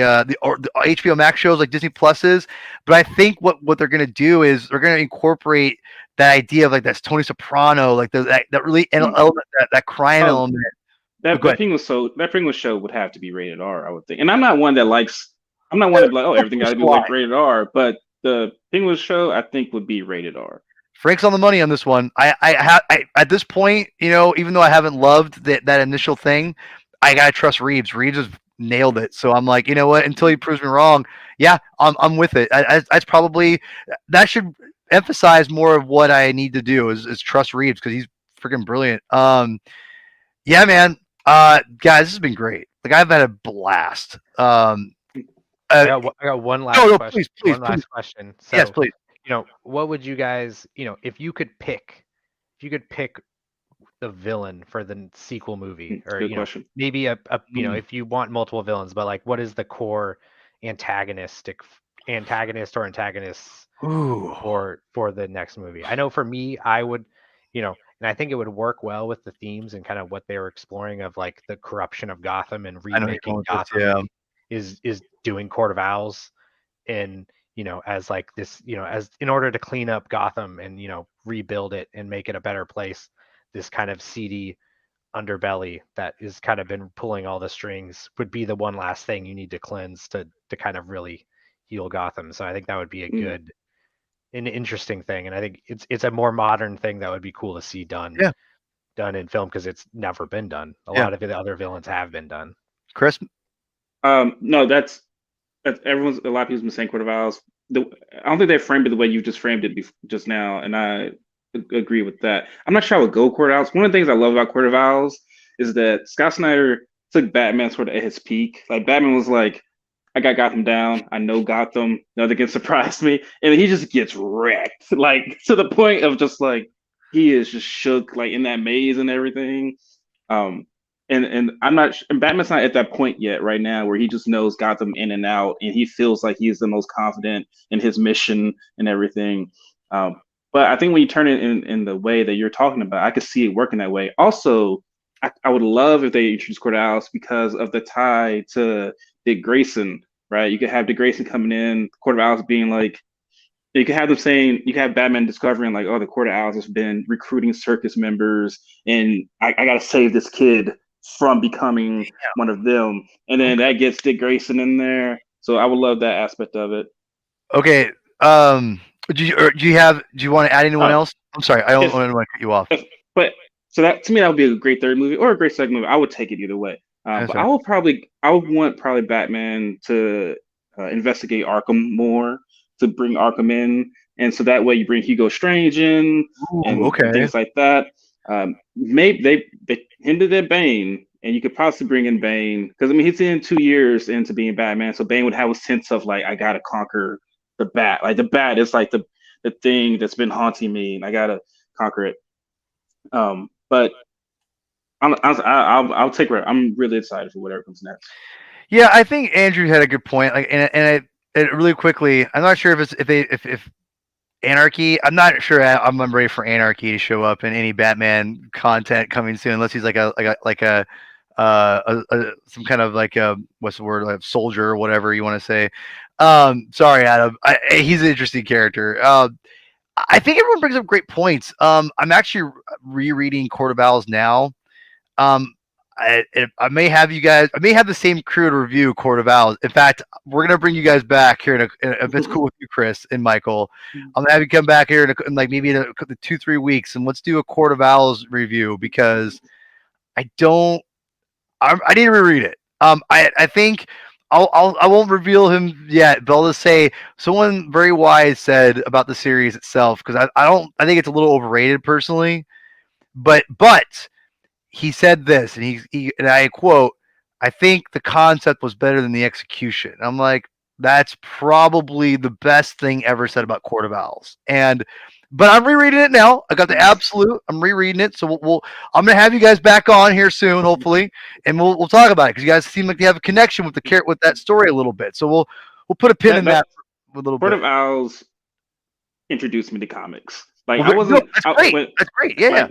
HBO Max shows like Disney Plus is. But I think what they're gonna do is they're gonna incorporate that idea of like that's Tony Soprano, like that really element, that crime element. That Penguin show would have to be rated R, I would think. And I'm not one that likes. I'm not one to be like, oh, everything got to be like rated R. But the Penguin show, I think, would be rated R. Frank's on the money on this one. I at this point, even though I haven't loved that initial thing, I gotta trust Reeves. Reeves has nailed it. So I'm like, you know what? Until he proves me wrong, yeah, I'm with it. That's probably that should emphasize more of what I need to do is trust Reeves because he's freaking brilliant. Yeah, man. Guys, this has been great. Like I've had a blast. I got one last question. Please, last question. So, yes, please. What would you guys, if you could pick the villain for the sequel movie, or Good question. maybe if you want multiple villains, but like, what is the core antagonist or antagonists for the next movie? I know for me, I would, and I think it would work well with the themes and kind of what they were exploring of like the corruption of Gotham and remaking Gotham is doing Court of Owls and as like this, as in order to clean up Gotham and rebuild it and make it a better place, this kind of seedy underbelly that is kind of been pulling all the strings would be the one last thing you need to cleanse to kind of really heal Gotham. So I think that would be a good, an interesting thing, and I think it's a more modern thing that would be cool to see done in film because it's never been done. A lot of the other villains have been done. Chris? No, that's a lot of people have been saying Court of Owls. I don't think they framed it the way you just framed it just now, and I agree with that. I'm not sure I would go Court of Owls. One of the things I love about Court of Owls is that Scott Snyder took Batman sort of at his peak. Like Batman was like, I got Gotham down. I know Gotham. Nothing can surprise me. And he just gets wrecked, like to the point of just like he is just shook, like in that maze and everything. And I'm not. And Batman's not at that point yet, right now, where he just knows Gotham in and out, and he feels like he's the most confident in his mission and everything. But I think when you turn it in the way that you're talking about, I could see it working that way. Also, I would love if they introduced Court of Owls because of the tie to Dick Grayson, right? You could have Dick Grayson coming in, Court of Owls being like, you could have them saying, you could have Batman discovering like, oh, the Court of Owls has been recruiting circus members, and I got to save this kid from becoming one of them. And then that gets Dick Grayson in there. So I would love that aspect of it. Okay. Do you want to add anyone else? I'm sorry, I don't want to cut you off. But so that to me, that would be a great third movie or a great second movie. I would take it either way. But I would want Batman to investigate Arkham more, to bring Arkham in, and so that way you bring Hugo Strange in and things like that. Maybe they hinted at Bane, and you could possibly bring in Bane because I mean he's in 2 years into being Batman, so Bane would have a sense of like I gotta conquer the Bat. Like the Bat is like the thing that's been haunting me, and I gotta conquer it. But I'll take it. I'm really excited for whatever comes next. Yeah, I think Andrew had a good point. Like, and really quickly, I'm not sure if Anarchy. I'm not sure I'm ready for Anarchy to show up in any Batman content coming soon, unless he's like some kind of like a what's the word, like soldier or whatever you want to say. Sorry, Adam. He's an interesting character. I think everyone brings up great points. I'm actually rereading Court of Owls now. I may have you guys. I may have the same crew to review Court of Owls. In fact, we're gonna bring you guys back here if it's cool with you, Chris and Michael. I'm gonna have you come back here in like maybe in 2-3 weeks, and let's do a Court of Owls review because I need to reread it. I think I won't reveal him yet, but I'll just say someone very wise said about the series itself because I think it's a little overrated personally, but he said this, and and I quote, "I think the concept was better than the execution." I'm like, that's probably the best thing ever said about Court of Owls. But I'm rereading it now. I got the absolute. I'm rereading it, so I'm gonna have you guys back on here soon, hopefully, and we'll talk about it because you guys seem like you have a connection with with that story a little bit. So we'll put a pin in that a little bit. Court of Owls introduced me to comics. Like well, I wasn't. That's great. That's great. Yeah.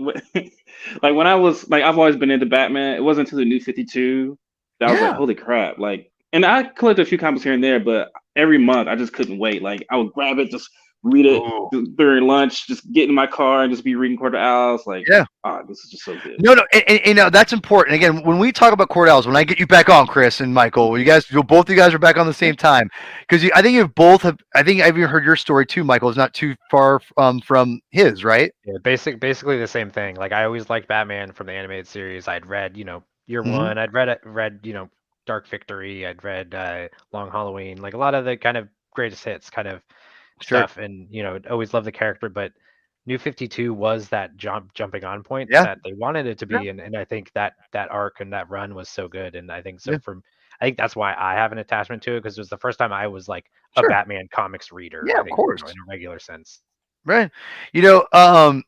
Like when I was like, I've always been into Batman. It wasn't until the New 52 that I was like, holy crap! Like, and I collected a few comics here and there, but every month I just couldn't wait. Like I would grab it, just read it during lunch, just get in my car and just be reading Court of Owls. Like, this is just so good. No, and that's important. Again, when we talk about Court of Owls, when I get you back on, Chris and Michael, both of you guys are back on the same time because I think you both have. I think I've even heard your story too, Michael. It's not too far from his, right? Yeah, basically the same thing. Like I always liked Batman from the animated series. I'd read, Year One. I'd read, Dark Victory. I'd read Long Halloween. Like a lot of the kind of greatest hits kind of stuff, and always loved the character. But New 52 was that jumping on point that they wanted it to be, and I think that arc and that run was so good, and I think so I think that's why I have an attachment to it because it was the first time I was like a Batman comics reader. Yeah, of course, in a regular sense. Right. And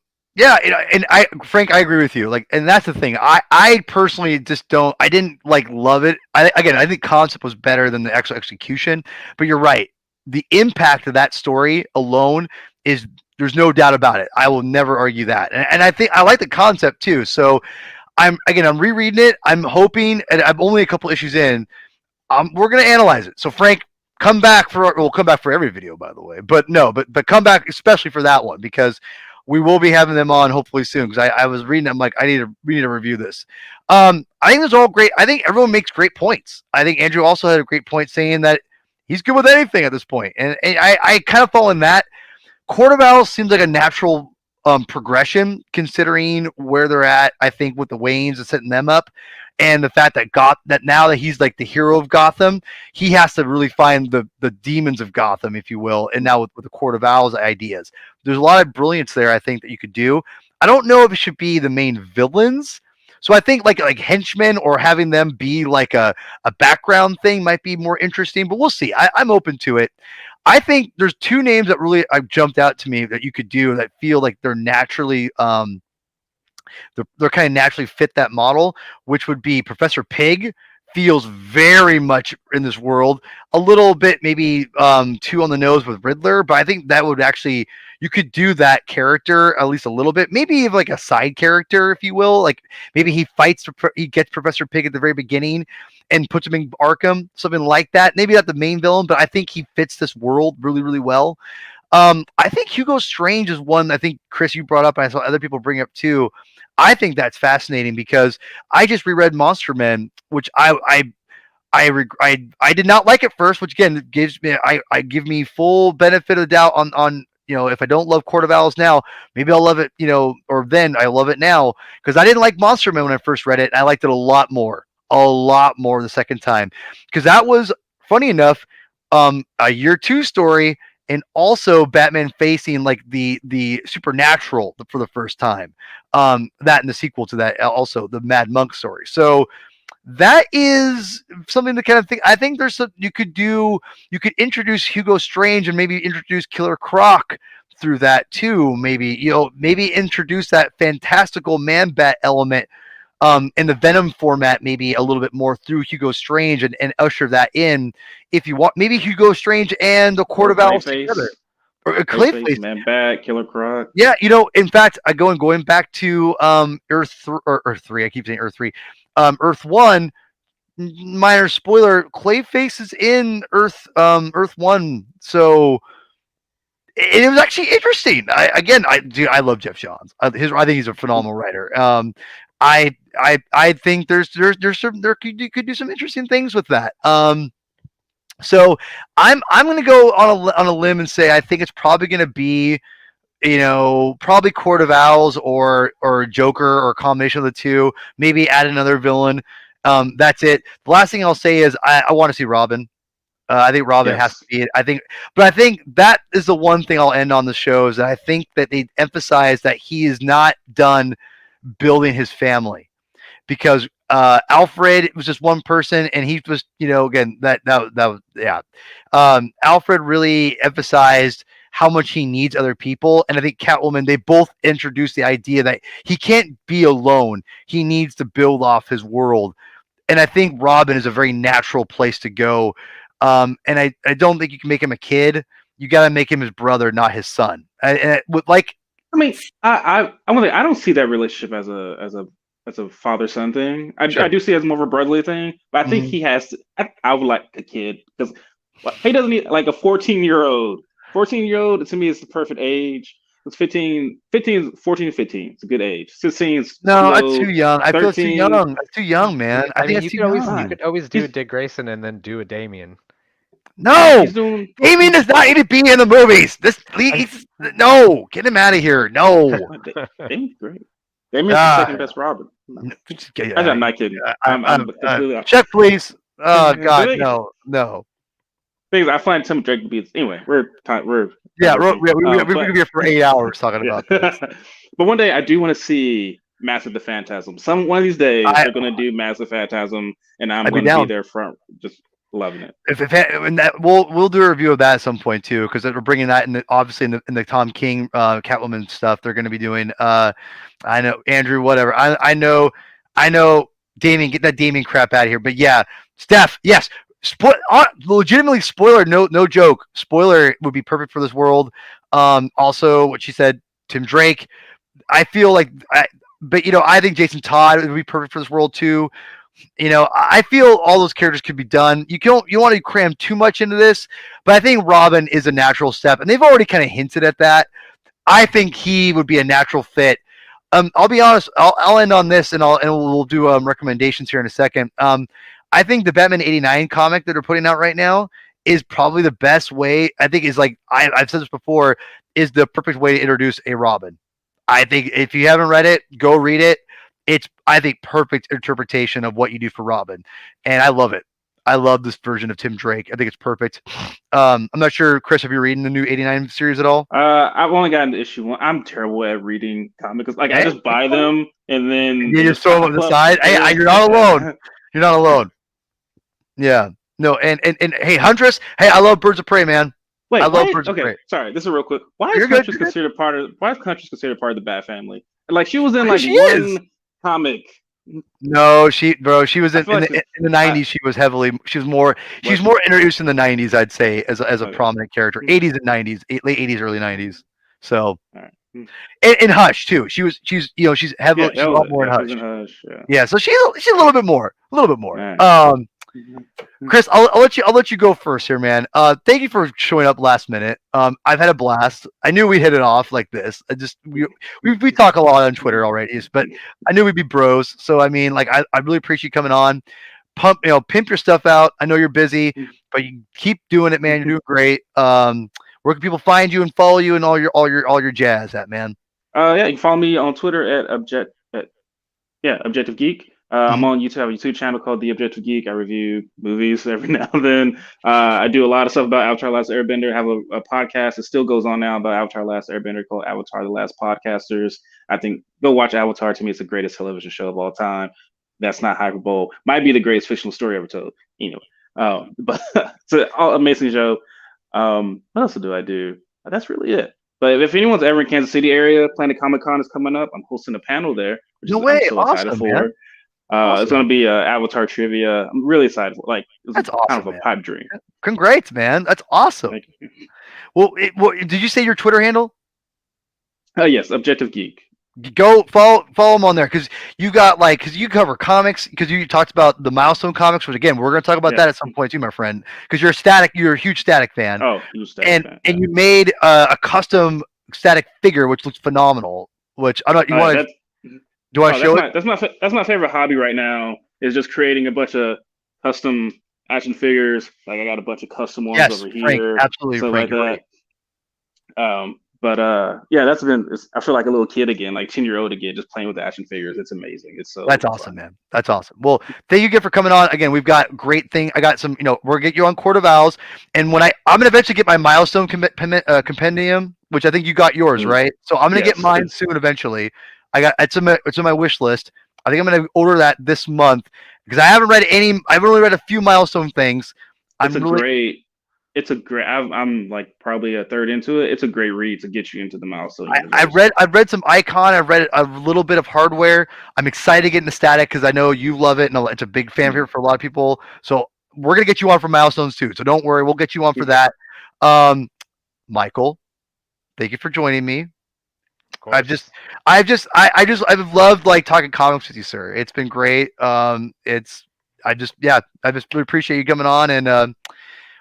Frank, I agree with you. Like, and that's the thing. I personally just don't. I didn't like love it. I think concept was better than the actual execution. But you're right. The impact of that story alone is there's no doubt about it. I will never argue that. And I think I like the concept too. So I'm rereading it. I'm hoping, and I'm only a couple issues in. We're gonna analyze it. So Frank, we'll come back for every video, by the way. But come back especially for that one because we will be having them on hopefully soon. Because I was reading, I'm like, we need to review this. I think it's all great. I think everyone makes great points. I think Andrew also had a great point saying that he's good with anything at this point, and I kind of fall in that. Court of Owls seems like a natural progression considering where they're at. I think with the Waynes and setting them up. And the fact that now that he's like the hero of Gotham, he has to really find the demons of Gotham, if you will. And now with the Court of Owls ideas, there's a lot of brilliance there. I think that you could do. I don't know if it should be the main villains. So I think like henchmen or having them be like a background thing might be more interesting. But we'll see. I'm open to it. I think there's two names that really jumped out to me that you could do that feel like they're naturally they're kind of naturally fit that model, which would be Professor Pig. Feels very much in this world, a little bit maybe too on the nose with Riddler, but I think that would actually, you could do that character at least a little bit, maybe like a side character, if you will. Like maybe he gets Professor Pig at the very beginning and puts him in Arkham, something like that. Maybe not the main villain, but I think he fits this world really, really well. I think Hugo Strange is one I think, Chris, you brought up, and I saw other people bring up too. I think that's fascinating because I just reread Monster Men, which I did not like at first, which again gives me I give me full benefit of the doubt on if I don't love Court of Owls now, maybe I'll love it, or then I love it now because I didn't like Monster Men when I first read it, and I liked it a lot more the second time because that was funny enough a year 2 story. And also Batman facing like the supernatural for the first time. That and the sequel to that, also the Mad Monk story. So that is something to kind of think. I think there's you could introduce Hugo Strange and maybe introduce Killer Croc through that too. Maybe maybe introduce that fantastical Man Bat element in the Venom format, maybe a little bit more through Hugo Strange and usher that in if you want. Maybe Hugo Strange and the Court of Owls together. Or Clayface, Man Bat, Killer Croc. Yeah, in fact, going back to Earth 3. I keep saying Earth 3. Earth 1. Minor spoiler: Clayface is in Earth 1. So it was actually interesting. I love Jeff Johns. I think he's a phenomenal writer. I think there's you could do some interesting things with that. So I'm going to go on a limb and say I think it's probably going to be probably Court of Owls or Joker or a combination of the two. Maybe add another villain. That's it. The last thing I'll say is I want to see Robin. I think Robin has to be it. I think that is the one thing I'll end on the show is that I think that they emphasize that he is not done building his family because Alfred was just one person and he was again that was yeah. Alfred really emphasized how much he needs other people, and I think Catwoman, they both introduced the idea that he can't be alone. He needs to build off his world. And I think Robin is a very natural place to go. And I don't think you can make him a kid. You got to make him his brother, not his son. I don't see that relationship as a father-son thing. I do see it as more of a brotherly thing. But I think he has to. I would like a kid because he doesn't need like a 14-year-old. 14-year-old to me is the perfect age. It's 14 to 15. It's a good age. 16 is that's too young. I feel it's too young. That's too young, man. I think you could always do a Dick Grayson and then do a Damien. No, Damien does not need to be in the movies. No, get him out of here. No, Damien's great. Damien's the second best Robin. I'm not kidding. I'm completely check, please. Oh God, no. Things I find Tim Drake to be anyway. We could be here for 8 hours talking about this. But one day I do want to see Massive the Phantasm. One of these days they're going to do Massive Phantasm, and I'm going to be there front, just loving it. We'll do a review of that at some point too, because we're bringing that in. Obviously, in the Tom King Catwoman stuff, they're going to be doing. I know Andrew, whatever. I know. Damien, get that Damien crap out of here. But yeah, Steph, yes. Legitimately, spoiler, no joke. Spoiler would be perfect for this world. Also, what she said, Tim Drake. I feel like, I think Jason Todd would be perfect for this world too. I feel all those characters could be done. You want to cram too much into this, but I think Robin is a natural step, and they've already kind of hinted at that. I think he would be a natural fit. I'll be honest. I'll end on this, and we'll do recommendations here in a second. I think the Batman '89 comic that they're putting out right now is probably the best way. I think is like I've said this before, is the perfect way to introduce a Robin. I think if you haven't read it, go read it. It's, I think, perfect interpretation of what you do for Robin, and I love it. I love this version of Tim Drake. I think it's perfect. I'm not sure, Chris, have you reading the new '89 series at all? I've only gotten to issue 1. I'm terrible at reading comics. Like I just buy them and then you just throw them on the side. Hey, you're not alone. You're not alone. Yeah. No, and hey, Huntress. Hey, I love Birds of Prey, man. Wait, I love Birds of Prey. Sorry, this is real quick. Why is Huntress considered part of the Bat family? Like she was in one comic. No, she was in the 90s. She's more introduced in the 90s, I'd say, as a prominent character. 80s and 90s, late 80s, early 90s. So, and Hush too. She's heavily. She's a lot more in Hush. Yeah, so she's a little bit more. Chris, I'll let you go first here, man. Thank you for showing up last minute. I've had a blast. I knew we'd hit it off like this. We talk a lot on Twitter already, but I knew we'd be bros. So I mean, like, I really appreciate you coming on. Pimp your stuff out. I know you're busy, but you keep doing it, man. You're doing great. Where can people find you and follow you and all your jazz at, man? You can follow me on Twitter at Objective Geek. I'm on YouTube. I have a YouTube channel called The Objective Geek. I review movies every now and then. I do a lot of stuff about Avatar: The Last Airbender. I have a podcast that still goes on now about Avatar: The Last Airbender called Avatar: The Last Podcasters. I think go watch Avatar. To me, it's the greatest television show of all time. That's not hyperbole. Might be the greatest fictional story ever told. Anyway, but it's an amazing show. What else do I do? That's really it. But if anyone's ever in Kansas City area, Planet Comic Con is coming up. I'm hosting a panel there. No way! Awesome, man. It's going to be Avatar trivia. I'm really excited. It's That's kind awesome, of a man. pipe dream. Congrats, man. That's awesome. Thank you. Well, did you say your Twitter handle? Yes, Objective Geek. Go follow them on there because you got because you cover comics because you talked about the Milestone comics, which again we're going to talk about that at some point too, my friend, because you're a huge Static fan. Oh, huge Static fan. And you made a custom Static figure which looks phenomenal. Which I don't. You want to? Do I show it? That's my favorite hobby right now. Is just creating a bunch of custom action figures. Like I got a bunch of custom ones over Frank, here. Absolutely, stuff Frank, like that. But yeah, I feel like a little kid again, like 10-year-old again, just playing with the action figures. It's amazing. It's so that's awesome, man. That's awesome. Well, thank you again for coming on. Again, we've got great thing. I got some, we'll get you on Court of Owls, and when I'm gonna eventually get my Milestone compendium, which I think you got yours, right? So I'm gonna get mine soon eventually. It's in my wish list. I think I'm gonna order that this month because I haven't read I've only read a few Milestone things. It's a great. I'm like probably a third into it. It's a great read to get you into the Milestone. I've read some Icon. I've read a little bit of Hardware. I'm excited to get into Static because I know you love it, and it's a big fan favorite for a lot of people. So we're gonna get you on for Milestones too. So don't worry, we'll get you on for that. Michael, thank you for joining me. I've loved talking comics with you, sir. It's been great. I just really appreciate you coming on and.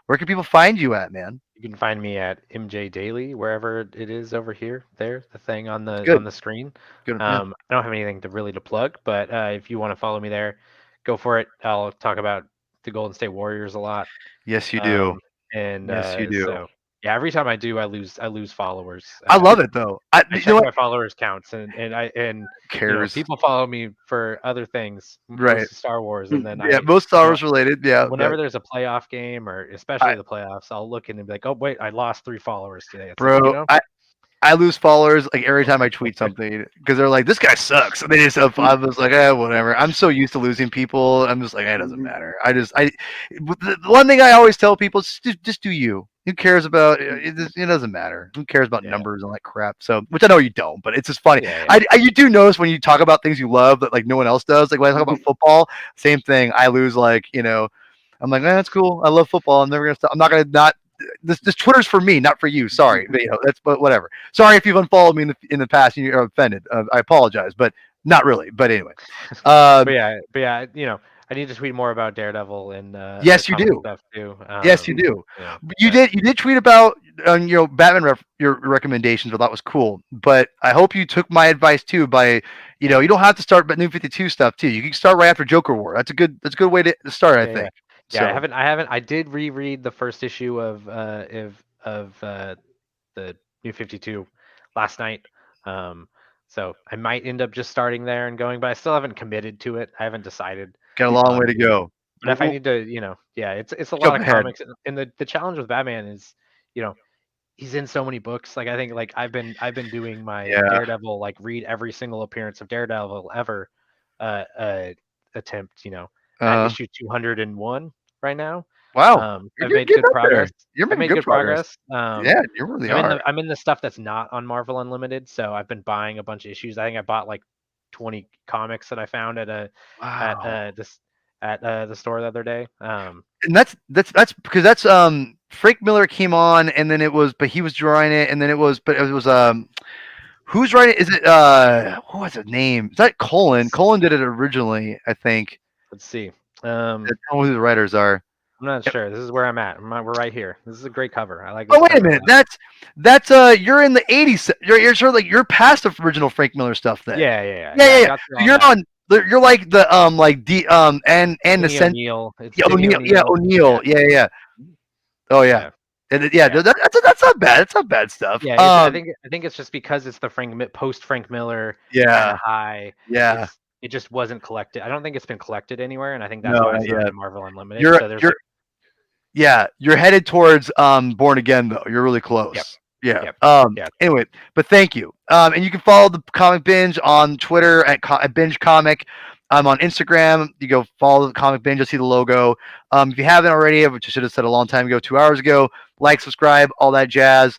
Where can people find you at, man? You can find me at MJ Daily, wherever it is over here. The thing on the screen. Good. I don't have anything to plug, but if you want to follow me there, go for it. I'll talk about the Golden State Warriors a lot. Yes, you do. Yes, you do. So, yeah, every time I do, I lose followers. I love it though. I check my followers counts, and cares. People follow me for other things, right? Star Wars, and then most Star Wars related. Yeah. Whenever there's a playoff game, or especially the playoffs, I'll look in and be like, oh wait, I lost 3 followers today. It's bro. I lose followers every time I tweet something because they're like, "This guy sucks." And they just, I was like, whatever. I'm so used to losing people. I'm just like, it doesn't matter. The one thing I always tell people is just do you. Who cares about it? It doesn't matter. Who cares about numbers and crap? So, which I know you don't, but it's just funny. You do notice when you talk about things you love that no one else does. Like when I talk about football, same thing. I lose I'm like, that's cool. I love football. I'm never gonna stop. I'm not gonna not. This Twitter's for me, not for you. Sorry, but whatever. Sorry if you've unfollowed me in the past and you're offended. I apologize, but not really. But anyway. But yeah, I need to tweet more about Daredevil and yes, you do. Stuff too. Yes, you do. Yeah, you did tweet about Batman your recommendations. Well, that was cool. But I hope you took my advice too. By you don't have to start New 52 stuff too. You can start right after Joker War. That's a good way to start. I think. Yeah, so. I haven't. I did reread the first issue of the New 52 last night. So I might end up just starting there and going, but I still haven't committed to it. I haven't decided. Got a long way to go. But if I need to, it's a lot of comics, and the challenge with Batman is, he's in so many books. I think I've been doing my Daredevil, read every single appearance of Daredevil ever attempt, at issue 201 right now. Wow. I've made good progress. You're making good progress. Yeah, you really are. I'm in the stuff that's not on Marvel Unlimited, so I've been buying a bunch of issues. I think I bought 20 comics that I found at the store the other day. And that's because Frank Miller came on, and then but he was drawing it, and then it was who's writing it? Is it what was his name? Is that Colin? Colin did it originally, I think. Let's see. Tell me who the writers are. I'm not sure. This is where I'm at. We're right here. This is a great cover. I like. Oh, wait a minute. That's you're in the 80s. You're sort of you're past the original Frank Miller stuff then. Yeah. You're on. You're like the and the O'Neill. O'Neill. Yeah. Oh yeah. That's not bad. That's not bad stuff. Yeah, I think it's just because it's the post Frank Miller. Yeah. High. Yeah. It just wasn't collected. I don't think it's been collected anywhere, and I think that's why it's not Marvel Unlimited. You're headed towards Born Again though. You're really close. Yep. Anyway, but thank you. And you can follow the Comic Binge on Twitter at Binge Comic. I'm on Instagram. You go follow the Comic Binge. You'll see the logo. If you haven't already, which I should have said a long time ago, 2 hours ago, like, subscribe, all that jazz.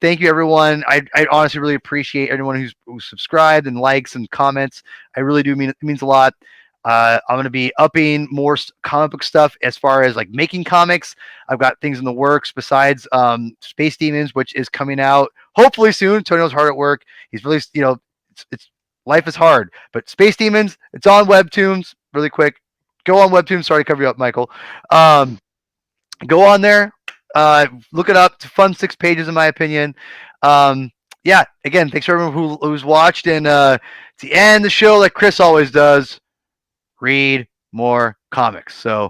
thank you, everyone. I honestly really appreciate everyone who's subscribed and likes and comments. I really do mean it means a lot. I'm going to be upping more comic book stuff as far as like making comics. I've got things in the works besides Space Demons, which is coming out hopefully soon. Tonio's hard at work. He's really, it's life is hard, but Space Demons, it's on Webtoons. Really quick, go on Webtoons. Sorry to cover you up, Michael. Go on there. Look it up. It's a fun 6 pages, in my opinion. Yeah, again, thanks for everyone who's watched. And to end the show, like Chris always does, read more comics. So